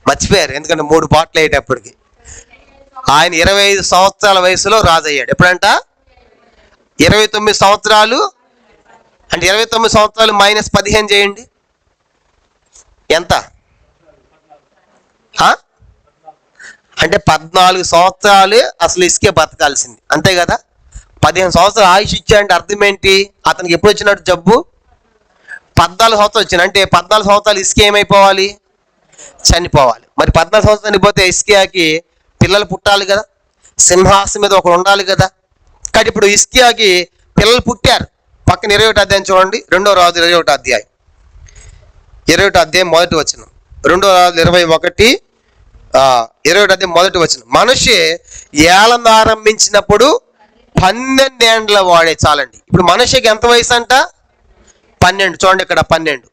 మర్చిపోయారు, ఎందుకంటే 3 పాటలు అయ్యేటప్పటికి. ఆయన 25 సంవత్సరాల వయసులో రాజు అయ్యాడు. ఎప్పుడంట? 29 సంవత్సరాలు. అంటే 29 సంవత్సరాలు మైనస్ 15 చేయండి, ఎంత? అంటే 14 సంవత్సరాలు అసలు హిజ్కియా బతకాల్సింది, అంతే కదా? 15 సంవత్సరాలు ఆయుష్ ఇచ్చాడంటే అర్థం ఏంటి? అతనికి ఎప్పుడు వచ్చినట్టు జబ్బు? 14 సంవత్సరాలు వచ్చింది. అంటే 14 సంవత్సరాలు హిజ్కియా ఏమైపోవాలి? చనిపోవాలి. మరి 14 సంవత్సరాలు చనిపోతే హిజ్కియాకి పిల్లలు పుట్టాలి కదా, సింహాసనం మీద ఒకరు ఉండాలి కదా. కానీ ఇప్పుడు హిజ్కియాకి పిల్లలు పుట్టారు. పక్కన 21 అధ్యాయం చూడండి, 2వ రాజు 21 అధ్యాయం, 21 అధ్యాయం మొదటి వచనం. 2వ రాజు 21 మొదటి వచనం. మనిషి ఏలన ఆరంభించినప్పుడు 12 ఏండ్ల వాడే చాలండి. ఇప్పుడు మనిషికి ఎంత వయసు అంట? 12. చూడండి ఇక్కడ 12.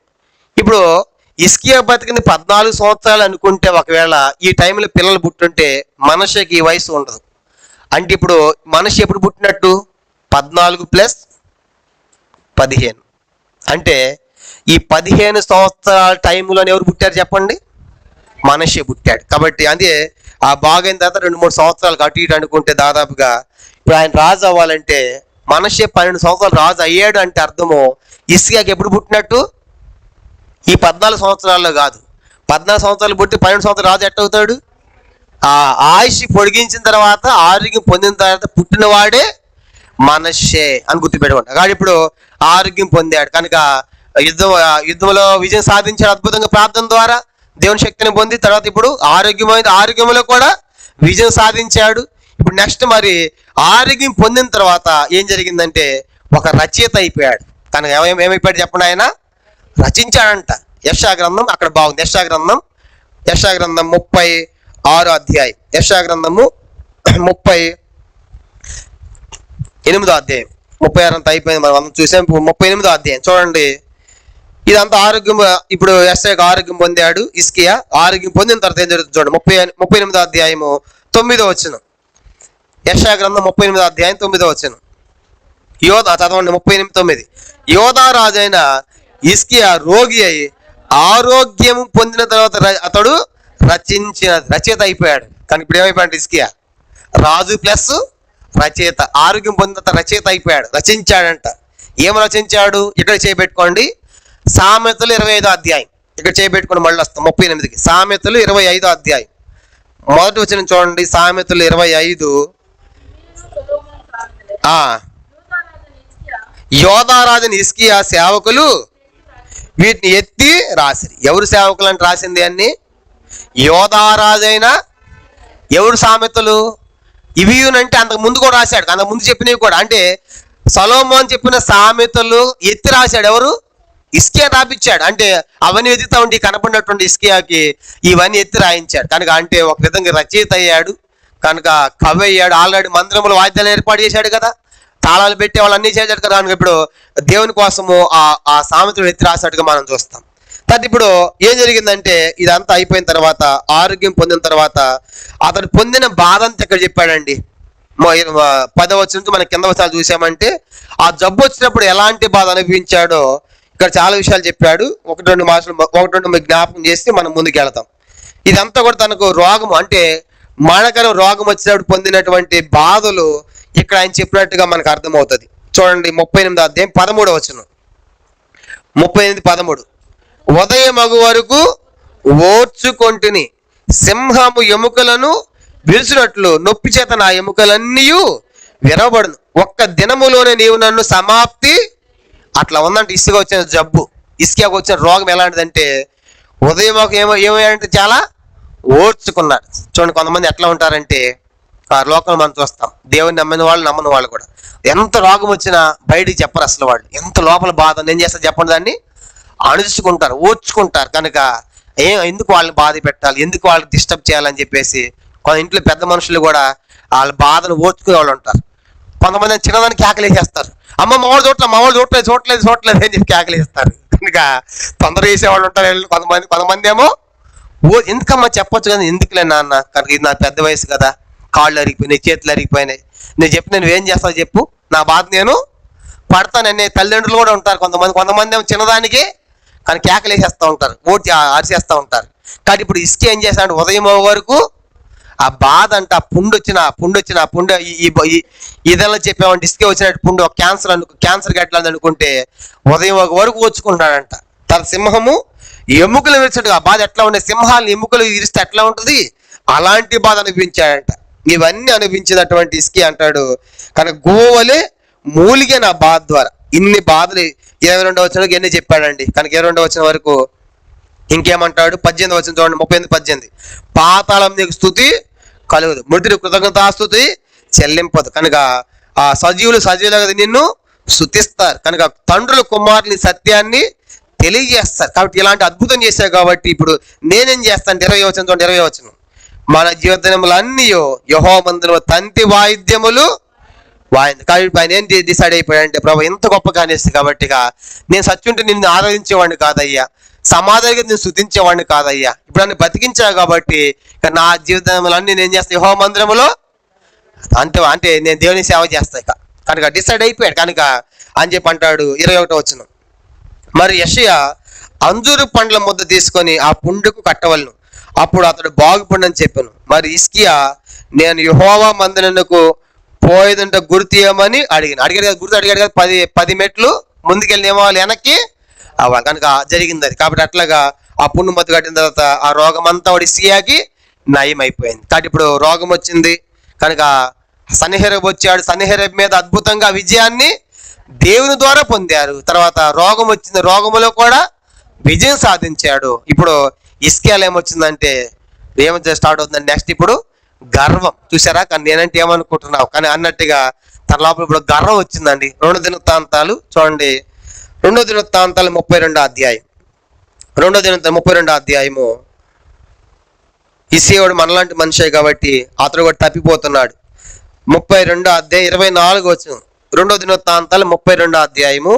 ఇప్పుడు హిజ్కియా బతికింది 14 సంవత్సరాలు అనుకుంటే, ఒకవేళ ఈ టైంలో పిల్లలు పుట్టుంటే మనిషికి ఈ వయసు ఉండదు. అంటే ఇప్పుడు మనిషి ఎప్పుడు పుట్టినట్టు? 14 + 15. అంటే ఈ 15 సంవత్సరాల టైంలోనే ఎవరు పుట్టారు చెప్పండి? మనిషి పుట్టాడు. కాబట్టి అదే బాగైన తర్వాత 2-3 సంవత్సరాలకు అటు ఇటు అనుకుంటే దాదాపుగా ఇప్పుడు ఆయన రాజు అవ్వాలంటే మనిషి 12 సంవత్సరాలు రాజు అయ్యాడు అంటే అర్థము హిజ్కియాకి ఎప్పుడు పుట్టినట్టు? ఈ 14 సంవత్సరాల్లో కాదు. 14 సంవత్సరాలు పుట్టి 12 సంవత్సరాలు రాజు ఎట్ట అవుతాడు? ఆయుష్ పొడిగించిన తర్వాత, ఆరోగ్యం పొందిన తర్వాత పుట్టినవాడే మనిషే అని గుర్తుపెట్టుకుంటాడు. కానీ ఇప్పుడు ఆరోగ్యం పొందాడు కనుక యుద్ధంలో విజయం సాధించాడు అద్భుతంగా ప్రార్థన ద్వారా, దేవుని శక్తిని పొంది. తర్వాత ఇప్పుడు ఆరోగ్యంలో కూడా విజయం సాధించాడు. ఇప్పుడు నెక్స్ట్ మరి ఆరోగ్యం పొందిన తర్వాత ఏం జరిగిందంటే ఒక రచయిత అయిపోయాడు. కనుక ఏమైపోయాడు చెప్పండి? ఆయన రచించాడంట. యెషయా గ్రంథం అక్కడ బాగుంది. యెషయా గ్రంథం 36వ అధ్యాయం. యెషయా గ్రంథము 38వ అధ్యాయం, 36 అంతా అయిపోయింది, మనం చూసాం. 38వ అధ్యాయం చూడండి. ఇదంతా ఆరోగ్యం. ఇప్పుడు యెషయాకు ఆరోగ్యం పొందాడు హిజ్కియా. ఆరోగ్యం పొందిన తర్వాత ఏం జరుగుతుంది చూడండి. 38వ అధ్యాయము 9వ వచనం. యెషయా గ్రంథం 38వ అధ్యాయం 9వ వచనం. చదవండి. 38:9. యోధా రాజైన హిజ్కియా రోగి అయి ఆరోగ్యం పొందిన తర్వాత అతడు రచయిత అయిపోయాడు. కానీ ఇప్పుడు ఏమైపోయాడు హిజ్కియా? రాజు ప్లస్ రచయిత. ఆరోగ్యం పొందిన తర్వాత రచయిత అయిపోయాడు, రచించాడంట. ఏం రచించాడు? ఇక్కడ చేయబెట్టుకోండి. సామెతలు 25వ అధ్యాయం. ఇక్కడ చేయబెట్టుకోండి, మళ్ళీ వస్తాం 38కి. సామెతలు 25వ అధ్యాయం మొదటి వచనం చూడండి. సామెతలు 25. యోధారాజుని హిజ్కియా సేవకులు వీటిని ఎత్తి రాసిరి. ఎవరు సేవకులు అంటే రాసింది అన్ని? యోధారాజైన. ఎవరు సామెతలు ఇవి అంటే అంతకు ముందు కూడా రాశాడు, అంతకు ముందు చెప్పినవి కూడా. అంటే సొలొమోను చెప్పిన సామెతలు ఎత్తి రాశాడు ఎవరు? హిజ్కియా రాపించాడు. అంటే అవన్నీ ఎదుగుతా ఉండి కనపడినటువంటి హిజ్కియాకి ఇవన్నీ ఎత్తి రాయించాడు కనుక, అంటే ఒక విధంగా రచయిత అయ్యాడు కనుక, కవి అయ్యాడు. ఆల్రెడీ మందిరంలో వాయిద్యాలు ఏర్పాటు చేశాడు కదా, తాళాలు పెట్టి వాళ్ళు అన్నీ చేశాడు కదా. కనుక ఇప్పుడు దేవుని కోసము ఆ సామెతలు ఎత్తి రాశాడుగా మనం చూస్తాం. తర్వాత ఇప్పుడు ఏం జరిగిందంటే, ఇదంతా అయిపోయిన తర్వాత, ఆరోగ్యం పొందిన తర్వాత అతడు పొందిన బాధ అంతా ఇక్కడ చెప్పాడండి. 10వ వచనం నుంచి మనం కింద వచనాలు చూసామంటే, ఆ జబ్బు వచ్చినప్పుడు ఎలాంటి బాధ అనుభవించాడో ఇక్కడ చాలా విషయాలు చెప్పాడు. 1-2 మీకు జ్ఞాపకం చేసి మనం ముందుకు వెళతాం. ఇదంతా కూడా తనకు రోగం, అంటే మరణకరం రోగం వచ్చినప్పుడు పొందినటువంటి బాధలు ఇక్కడ ఆయన చెప్పినట్టుగా మనకు అర్థమవుతుంది. చూడండి 38వ అధ్యాయం 13వ వచనం. 38:13. ఉదయమగు వరకు ఓర్చుకొంటిని, సింహము ఎముకలను విరుచునట్లు నొప్పి చేత నా ఎముకలన్నీ విరవబడును. ఒక్క దినములోనే నీవు నన్ను సమాప్తి. అట్లా ఉందంటే ఇసుక వచ్చిన జబ్బు, ఇసుకకు వచ్చిన రోగం ఎలాంటిదంటే, ఉదయం ఏమంటే చాలా ఓర్చుకున్నాడు. చూడండి కొంతమంది ఎట్లా ఉంటారంటే, ఆ లోకంలో మనం చూస్తాం, దేవుని నమ్మిన వాళ్ళు నమ్మని వాళ్ళు కూడా ఎంత రోగం వచ్చినా బయటికి చెప్పరు అసలు. వాళ్ళు ఎంత లోపల బాధ నేను చేస్తా చెప్పండి, దాన్ని అణుచుకుంటారు, ఓర్చుకుంటారు. కనుక ఎందుకు వాళ్ళని బాధ పెట్టాలి, ఎందుకు వాళ్ళకి డిస్టర్బ్ చేయాలని చెప్పేసి కొంత ఇంట్లో పెద్ద మనుషులు కూడా వాళ్ళ బాధను ఓర్చుకునే వాళ్ళు ఉంటారు. కొంతమంది చిన్నదాన్ని కేకలేసేస్తారు, అమ్మ మామూలు చూడలేదు అని చెప్పి కేకలేస్తారు. కనుక తొందర చేసేవాళ్ళు ఉంటారు. కొంతమంది ఏమో ఎందుకమ్మా చెప్పొచ్చు కదా, ఎందుకులే నాన్న, కనుక ఇది నా పెద్ద వయసు కదా, కాళ్ళు అరిగిపోయినాయి, చేతులు అరిగిపోయినాయి, నేను చెప్పి నువ్వేం చేస్తావు చెప్పు, నా బాధ నేను పడతాననే తల్లిదండ్రులు కూడా ఉంటారు. కొంతమంది ఏమో చిన్నదానికి కానీ కేకలేసేస్తూ ఉంటారు, అరిసేస్తూ ఉంటారు. కానీ ఇప్పుడు హిజ్కియా ఏం చేశాడు? ఉదయం వరకు ఆ బాధ అంట, ఆ పుండు వచ్చిన పుండు ఇదెలా చెప్పామంటే, హిజ్కియా వచ్చినట్టు పుండు క్యాన్సర్ గట్లని అనుకుంటే ఉదయం వరకు ఓర్చుకుంటాడంట. తన సింహము ఎముకలు విరిచాడు. ఆ బాధ ఎట్లా ఉండే, సింహాలను ఎముకలు విరిస్తే ఎట్లా ఉంటుంది, అలాంటి బాధ అనిపించాడంట. ఇవన్నీ అనిపించినటువంటి హిజ్కియా అంటాడు, కానీ గోవలే మూలిగే నా బాధ ద్వారా. ఇన్ని బాధలు 22వ వచనం ఎన్ని చెప్పాడండి. కనుక 22వ వచనం వరకు ఇంకేమంటాడు? 18వ వచనం చూడండి. 38:18. పాతాళం నీకు స్తుతి కలుగుదు, మృతుడు కృతజ్ఞతాస్తుతి చెల్లింపదు. కనుక ఆ సజీవులుగా నిన్ను స్తుతిస్తారు. కనుక తండ్రుల కుమారుని సత్యాన్ని తెలియజేస్తారు. కాబట్టి ఇలాంటి అద్భుతం చేశారు. కాబట్టి ఇప్పుడు నేనేం చేస్తాను? 20వ వచనం చూడండి. 20వ వచనం. మన జీవితములన్నీ యెహోవా మందిరములో తంతి వాయిద్యములు వాయింది. కాబట్టి ఆయన ఏం డిసైడ్ అయిపోయాడంటే, ప్రభు ఎంత గొప్ప కానిస్తుంది కాబట్టి నేను సత్యుంటే నిన్ను ఆరాధించేవాడిని కాదయ్యా, సమాధిగా నేను స్తుతించేవాడిని కాదయ్యా, ఇప్పుడు నన్ను బతికించావు కాబట్టి నా జీవితంలన్నీ నేను చేస్తాను యెహోవా మందిరములో, అంటే నేను దేవుని సేవ చేస్తాను. కనుక డిసైడ్ అయిపోయాడు. కనుక అని చెప్పి అంటాడు 21వ వచనం. మరి యెషయా అంజూరు పండ్ల ముద్ద తీసుకొని ఆ పుండుకు కట్టవలను, అప్పుడు అతడు బాగుపడని చెప్పాను. మరి హిజ్కియా నేను యెహోవా మందిరమునకు పోయేదంటే గుర్తీయమని అడిగాడు కదా, గుర్తు అడిగాడు కదా. 10 మెట్లు ముందుకెళ్ళి ఏమవ్వాలి, వెనక్కి అవ్వాలి. కనుక జరిగింది అది. కాబట్టి అట్లాగా ఆ పుండు మత్తు కట్టిన తర్వాత ఆ రోగం అంతా వాడి హిజ్కియాకి నయం అయిపోయింది. కాబట్టి ఇప్పుడు రోగం వచ్చింది కనుక సన్హెరీబు వచ్చాడు. సన్హెరీబు మీద అద్భుతంగా విజయాన్ని దేవుని ద్వారా పొందారు. తర్వాత రోగం వచ్చింది, రోగములో కూడా విజయం సాధించాడు. ఇప్పుడు హిజ్కియాలో ఏమొచ్చిందంటే ఏమైతే స్టార్ట్ అవుతుందంటే నెక్స్ట్ ఇప్పుడు గర్వం. చూసారా? కానీ నేనంటే ఏమనుకుంటున్నావు కానీ అన్నట్టుగా తన లోపల ఇప్పుడు గర్వం వచ్చిందండి. 2 దినవృత్తాంతాలు చూడండి. 2 దినవృత్తాంతాలు 32వ అధ్యాయం. 2 దినవృత్తాంతాలు 32వ అధ్యాయము. హిజ్కియా మనలాంటి మనిషే కాబట్టి అతడు కూడా తప్పిపోతున్నాడు. 32 అధ్యాయం 24 వచనం. 2 దినవృత్తాంతాలు 32 అధ్యాయము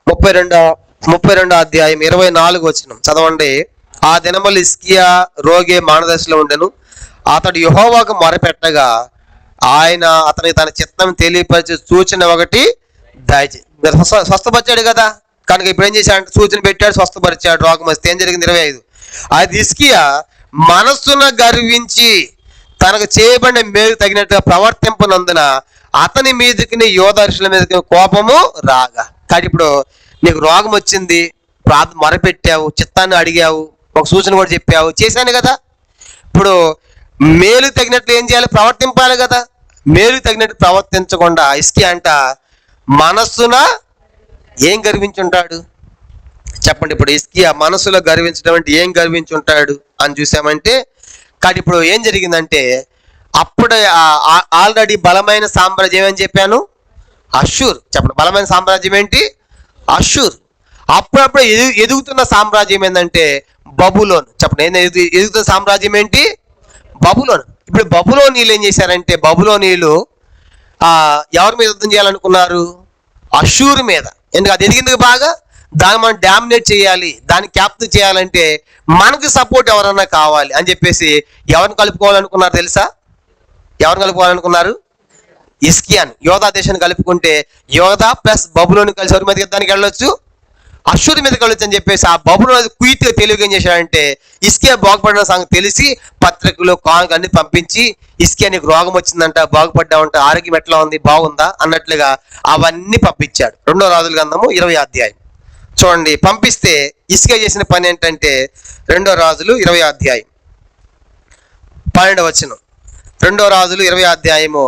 32 అధ్యాయం 24 వచనం చదవండి. ఆ దినములు హిజ్కియా రోగి మానదశలో ఉండెను. అతడు యెహోవాకు మొరపెట్టగా ఆయన అతనికి తన చిత్తం తెలియపరిచే సూచన ఒకటి స్వస్థపరిచాడు కదా. కనుక ఇప్పుడు ఏం చేశాడంటే సూచన పెట్టాడు, స్వస్థపరిచాడు. రోగం వస్తే ఏం జరిగింది? 25. అది హిజ్కియా మనస్సున గర్వించి తనకు చేయబడిన మేలు తగినట్టుగా ప్రవర్తింపనందున అతని మీదకి యోధర్షుల మీదకి కోపము రాగా. కాబట్టి ఇప్పుడు నీకు రోగం వచ్చింది, మొరపెట్టావు, చిత్తాన్ని అడిగావు, ఒక సూచన కూడా చెప్పావు, చేశాను కదా. ఇప్పుడు మేలు తగినట్లు ఏం చేయాలి? ప్రవర్తింపాలి కదా. మేలు తగినట్టు ప్రవర్తించకుండా హిజ్కియా అంట మనస్సున ఏం గర్వించుంటాడు చెప్పండి. ఇప్పుడు హిజ్కియా మనసులో గర్వించడం అంటే ఏం గర్వించుంటాడు అని చూసామంటే, కానీ ఇప్పుడు ఏం జరిగిందంటే అప్పుడు ఆల్రెడీ బలమైన సామ్రాజ్యం అని చెప్పాను, అష్షూర్. చెప్పండి, బలమైన సామ్రాజ్యం ఏంటి? అష్షూర్. అప్పుడప్పుడు ఎదుగుతున్న సామ్రాజ్యం ఏంటంటే బబులోను. చెప్పండి, ఎదుగుతున్న సామ్రాజ్యం ఏంటి? బబులోను. ఇప్పుడు బబులోనీయులు ఏం చేశారంటే, బబులోనీయులు ఎవరి మీద యుద్ధం చేయాలనుకున్నారు? అష్షూరు మీద. ఎందుకు? అది ఎదిగింది బాగా, దాన్ని మనం డామినేట్ చేయాలి, దాన్ని క్యాప్చర్ చేయాలంటే మనకు సపోర్ట్ ఎవరన్నా కావాలి అని చెప్పేసి ఎవరిని కలుపుకోవాలనుకున్నారు తెలుసా? ఎవరిని కలుపుకోవాలనుకున్నారు? హిజ్కియాని, యోధా దేశాన్ని కలుపుకుంటే యోధా ప్లస్ బబులోని కలిసి ఎవరి మీద యుద్ధానికి వెళ్ళొచ్చు? అష్షూరు మీదకి వెళ్ళొచ్చు అని చెప్పేసి ఆ బబులోని క్విక్గా తెలివిగా ఏం చేశాడంటే హిజ్కియా బాగుపడిన సంగతి తెలిసి పత్రికలు కానుకలు అన్ని పంపించి హిజ్కియా నీకు రోగం వచ్చిందంట, బాగుపడ్డావంట, ఆరోగ్యం ఎట్లా ఉంది, బాగుందా అన్నట్లుగా అవన్నీ పంపించాడు. 2వ రాజుల గ్రంథము 20వ అధ్యాయం చూడండి. పంపిస్తే హిజ్కియా చేసిన పని ఏంటంటే 2వ రాజులు 20వ అధ్యాయం 12వ వచనం. 2వ రాజులు 20వ అధ్యాయము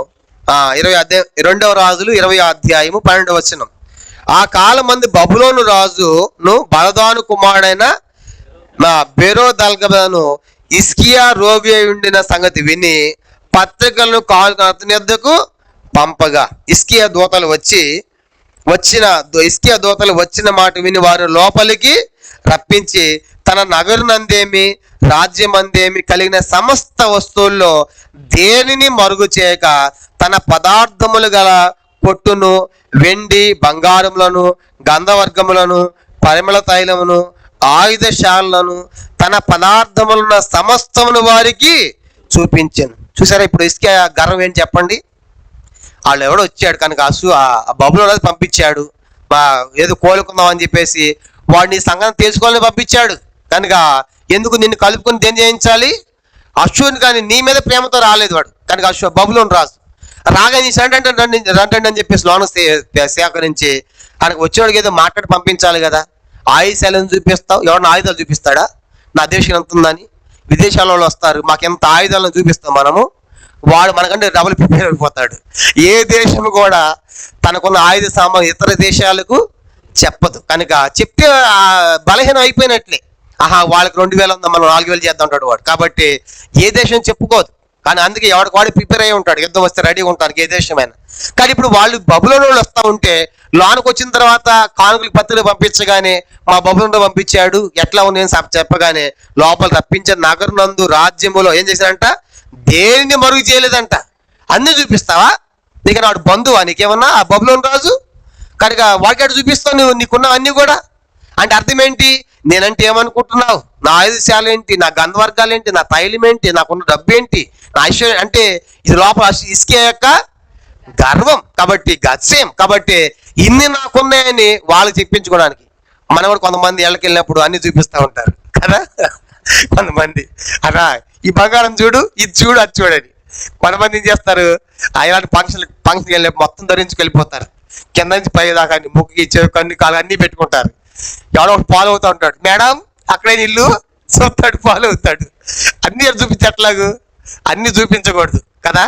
2వ రాజులు 20వ అధ్యాయము 12వ వచనం. ఆ కాలం మంది బబులోను రాజును బలదాను కుమారుడైన బెరోదల్గను హిజ్కియా రోగి అయి ఉండిన సంగతి విని పత్రికలను అతని వద్దకు పంపగా హిజ్కియా దూతలు వచ్చిన మాట విని వారు లోపలికి రప్పించి తన నగరునందేమి రాజ్యమందేమి కలిగిన సమస్త వస్తువుల్లో దేనిని మరుగు చేయక తన పదార్థములు గల పొట్టును, వెండి బంగారములను, గంధవర్గములను, పరిమళ తైలమును, ఆయుధశాలను, తన పదార్థములున్న సమస్తమును వారికి చూపించాను. చూసారా ఇప్పుడు హిజ్కియా గర్వం ఏంటి చెప్పండి? వాళ్ళు ఎవడో వచ్చాడు కనుక బబులోను పంపించాడు, ఏదో కోలుకుందాం అని చెప్పేసి వాడిని సంగతి తెలుసుకోవాలని పంపించాడు కనుక ఎందుకు నిన్ను కలుపుకొని దేని చేయించాలి? అష్షూరుని. కానీ నీ మీద ప్రేమతో రాలేదు వాడు కనుక బబులోను రాజు రాగానే రండి అని చెప్పేసి లోన సేకరించి ఆయనకు వచ్చేవాడికి ఏదో మాట్లాడి పంపించాలి కదా. ఆయుధాలను చూపిస్తావు, ఎవరిని ఆయుధాలు చూపిస్తాడా? నా దేశం ఎంత ఉందని. విదేశాల వాళ్ళు వస్తారు, మాకెంత ఆయుధాలను చూపిస్తాం మనము, వాడు మనకంటే డబుల్ ప్రిపేర్ అయిపోతాడు. ఏ దేశం కూడా తనకున్న ఆయుధ సామాన్ ఇతర దేశాలకు చెప్పదు కనుక చెప్తే బలహీనం అయిపోయినట్లే. వాళ్ళకి 2000 ఉందా, మనం 4000 చేద్దాం ఉంటాడు వాడు. కాబట్టి ఏ దేశం చెప్పుకోదు. కానీ అందుకే ఎవరికి వాడు ప్రిపేర్ అయ్యి ఉంటాడు, యుద్ధం వస్తే రెడీగా ఉంటారు ఏ దేశమైనా. కానీ ఇప్పుడు వాళ్ళు బబులోను వాళ్ళు వస్తూ ఉంటే లోనికి వచ్చిన తర్వాత కానుకలకు పత్రికలు పంపించగానే మా బబులోను పంపించాడు ఎట్లా ఉంది అని చెప్పగానే లోపల రప్పించే నగరునందు రాజ్యములో ఏం చేశాడంట? దేనిని మరుగు చేయలేదంట. అన్ని చూపిస్తావా? నీకు నాడు బంధువా నీకేమన్నా ఆ బబులోను రాజు? కనుక వాడికాడు చూపిస్తావు నువ్వు నీకున్న అన్ని కూడా. అంటే అర్థం ఏంటి? నేనంటే ఏమనుకుంటున్నావు? నా ఆయుధశాల ఏంటి, నా గంధవర్గాలు ఏంటి, నా తైలం ఏంటి, నాకున్న డబ్బు ఏంటి, నా ఐశ్వర్యం అంటే ఇది లోపల హిజ్కియా యొక్క గర్వం. కాబట్టి గత్సేం. కాబట్టి ఇన్ని నాకున్నాయని వాళ్ళకి చెప్పించుకోవడానికి. మనం కూడా కొంతమంది ఇళ్ళకి వెళ్ళినప్పుడు అన్ని చూపిస్తూ ఉంటారు కదా. కొంతమంది అలా ఈ బంగారం చూడు, ఇది చూడు, అది చూడని. కొంతమంది ఏం చేస్తారు, ఇలాంటి ఫంక్షన్కి వెళ్ళి మొత్తం ధరించి వెళ్ళిపోతారు. కింద నుంచి పై దాకా ముక్కి చెవి కాలు అన్నీ పెట్టుకుంటారు. ఎవడో ఒకటి ఫాలో అవుతూ ఉంటాడు, మేడం అక్కడే ఇల్లు చూస్తాడు, ఫాలో అవుతాడు. అన్ని చూపించట్లాగు అన్ని చూపించకూడదు కదా.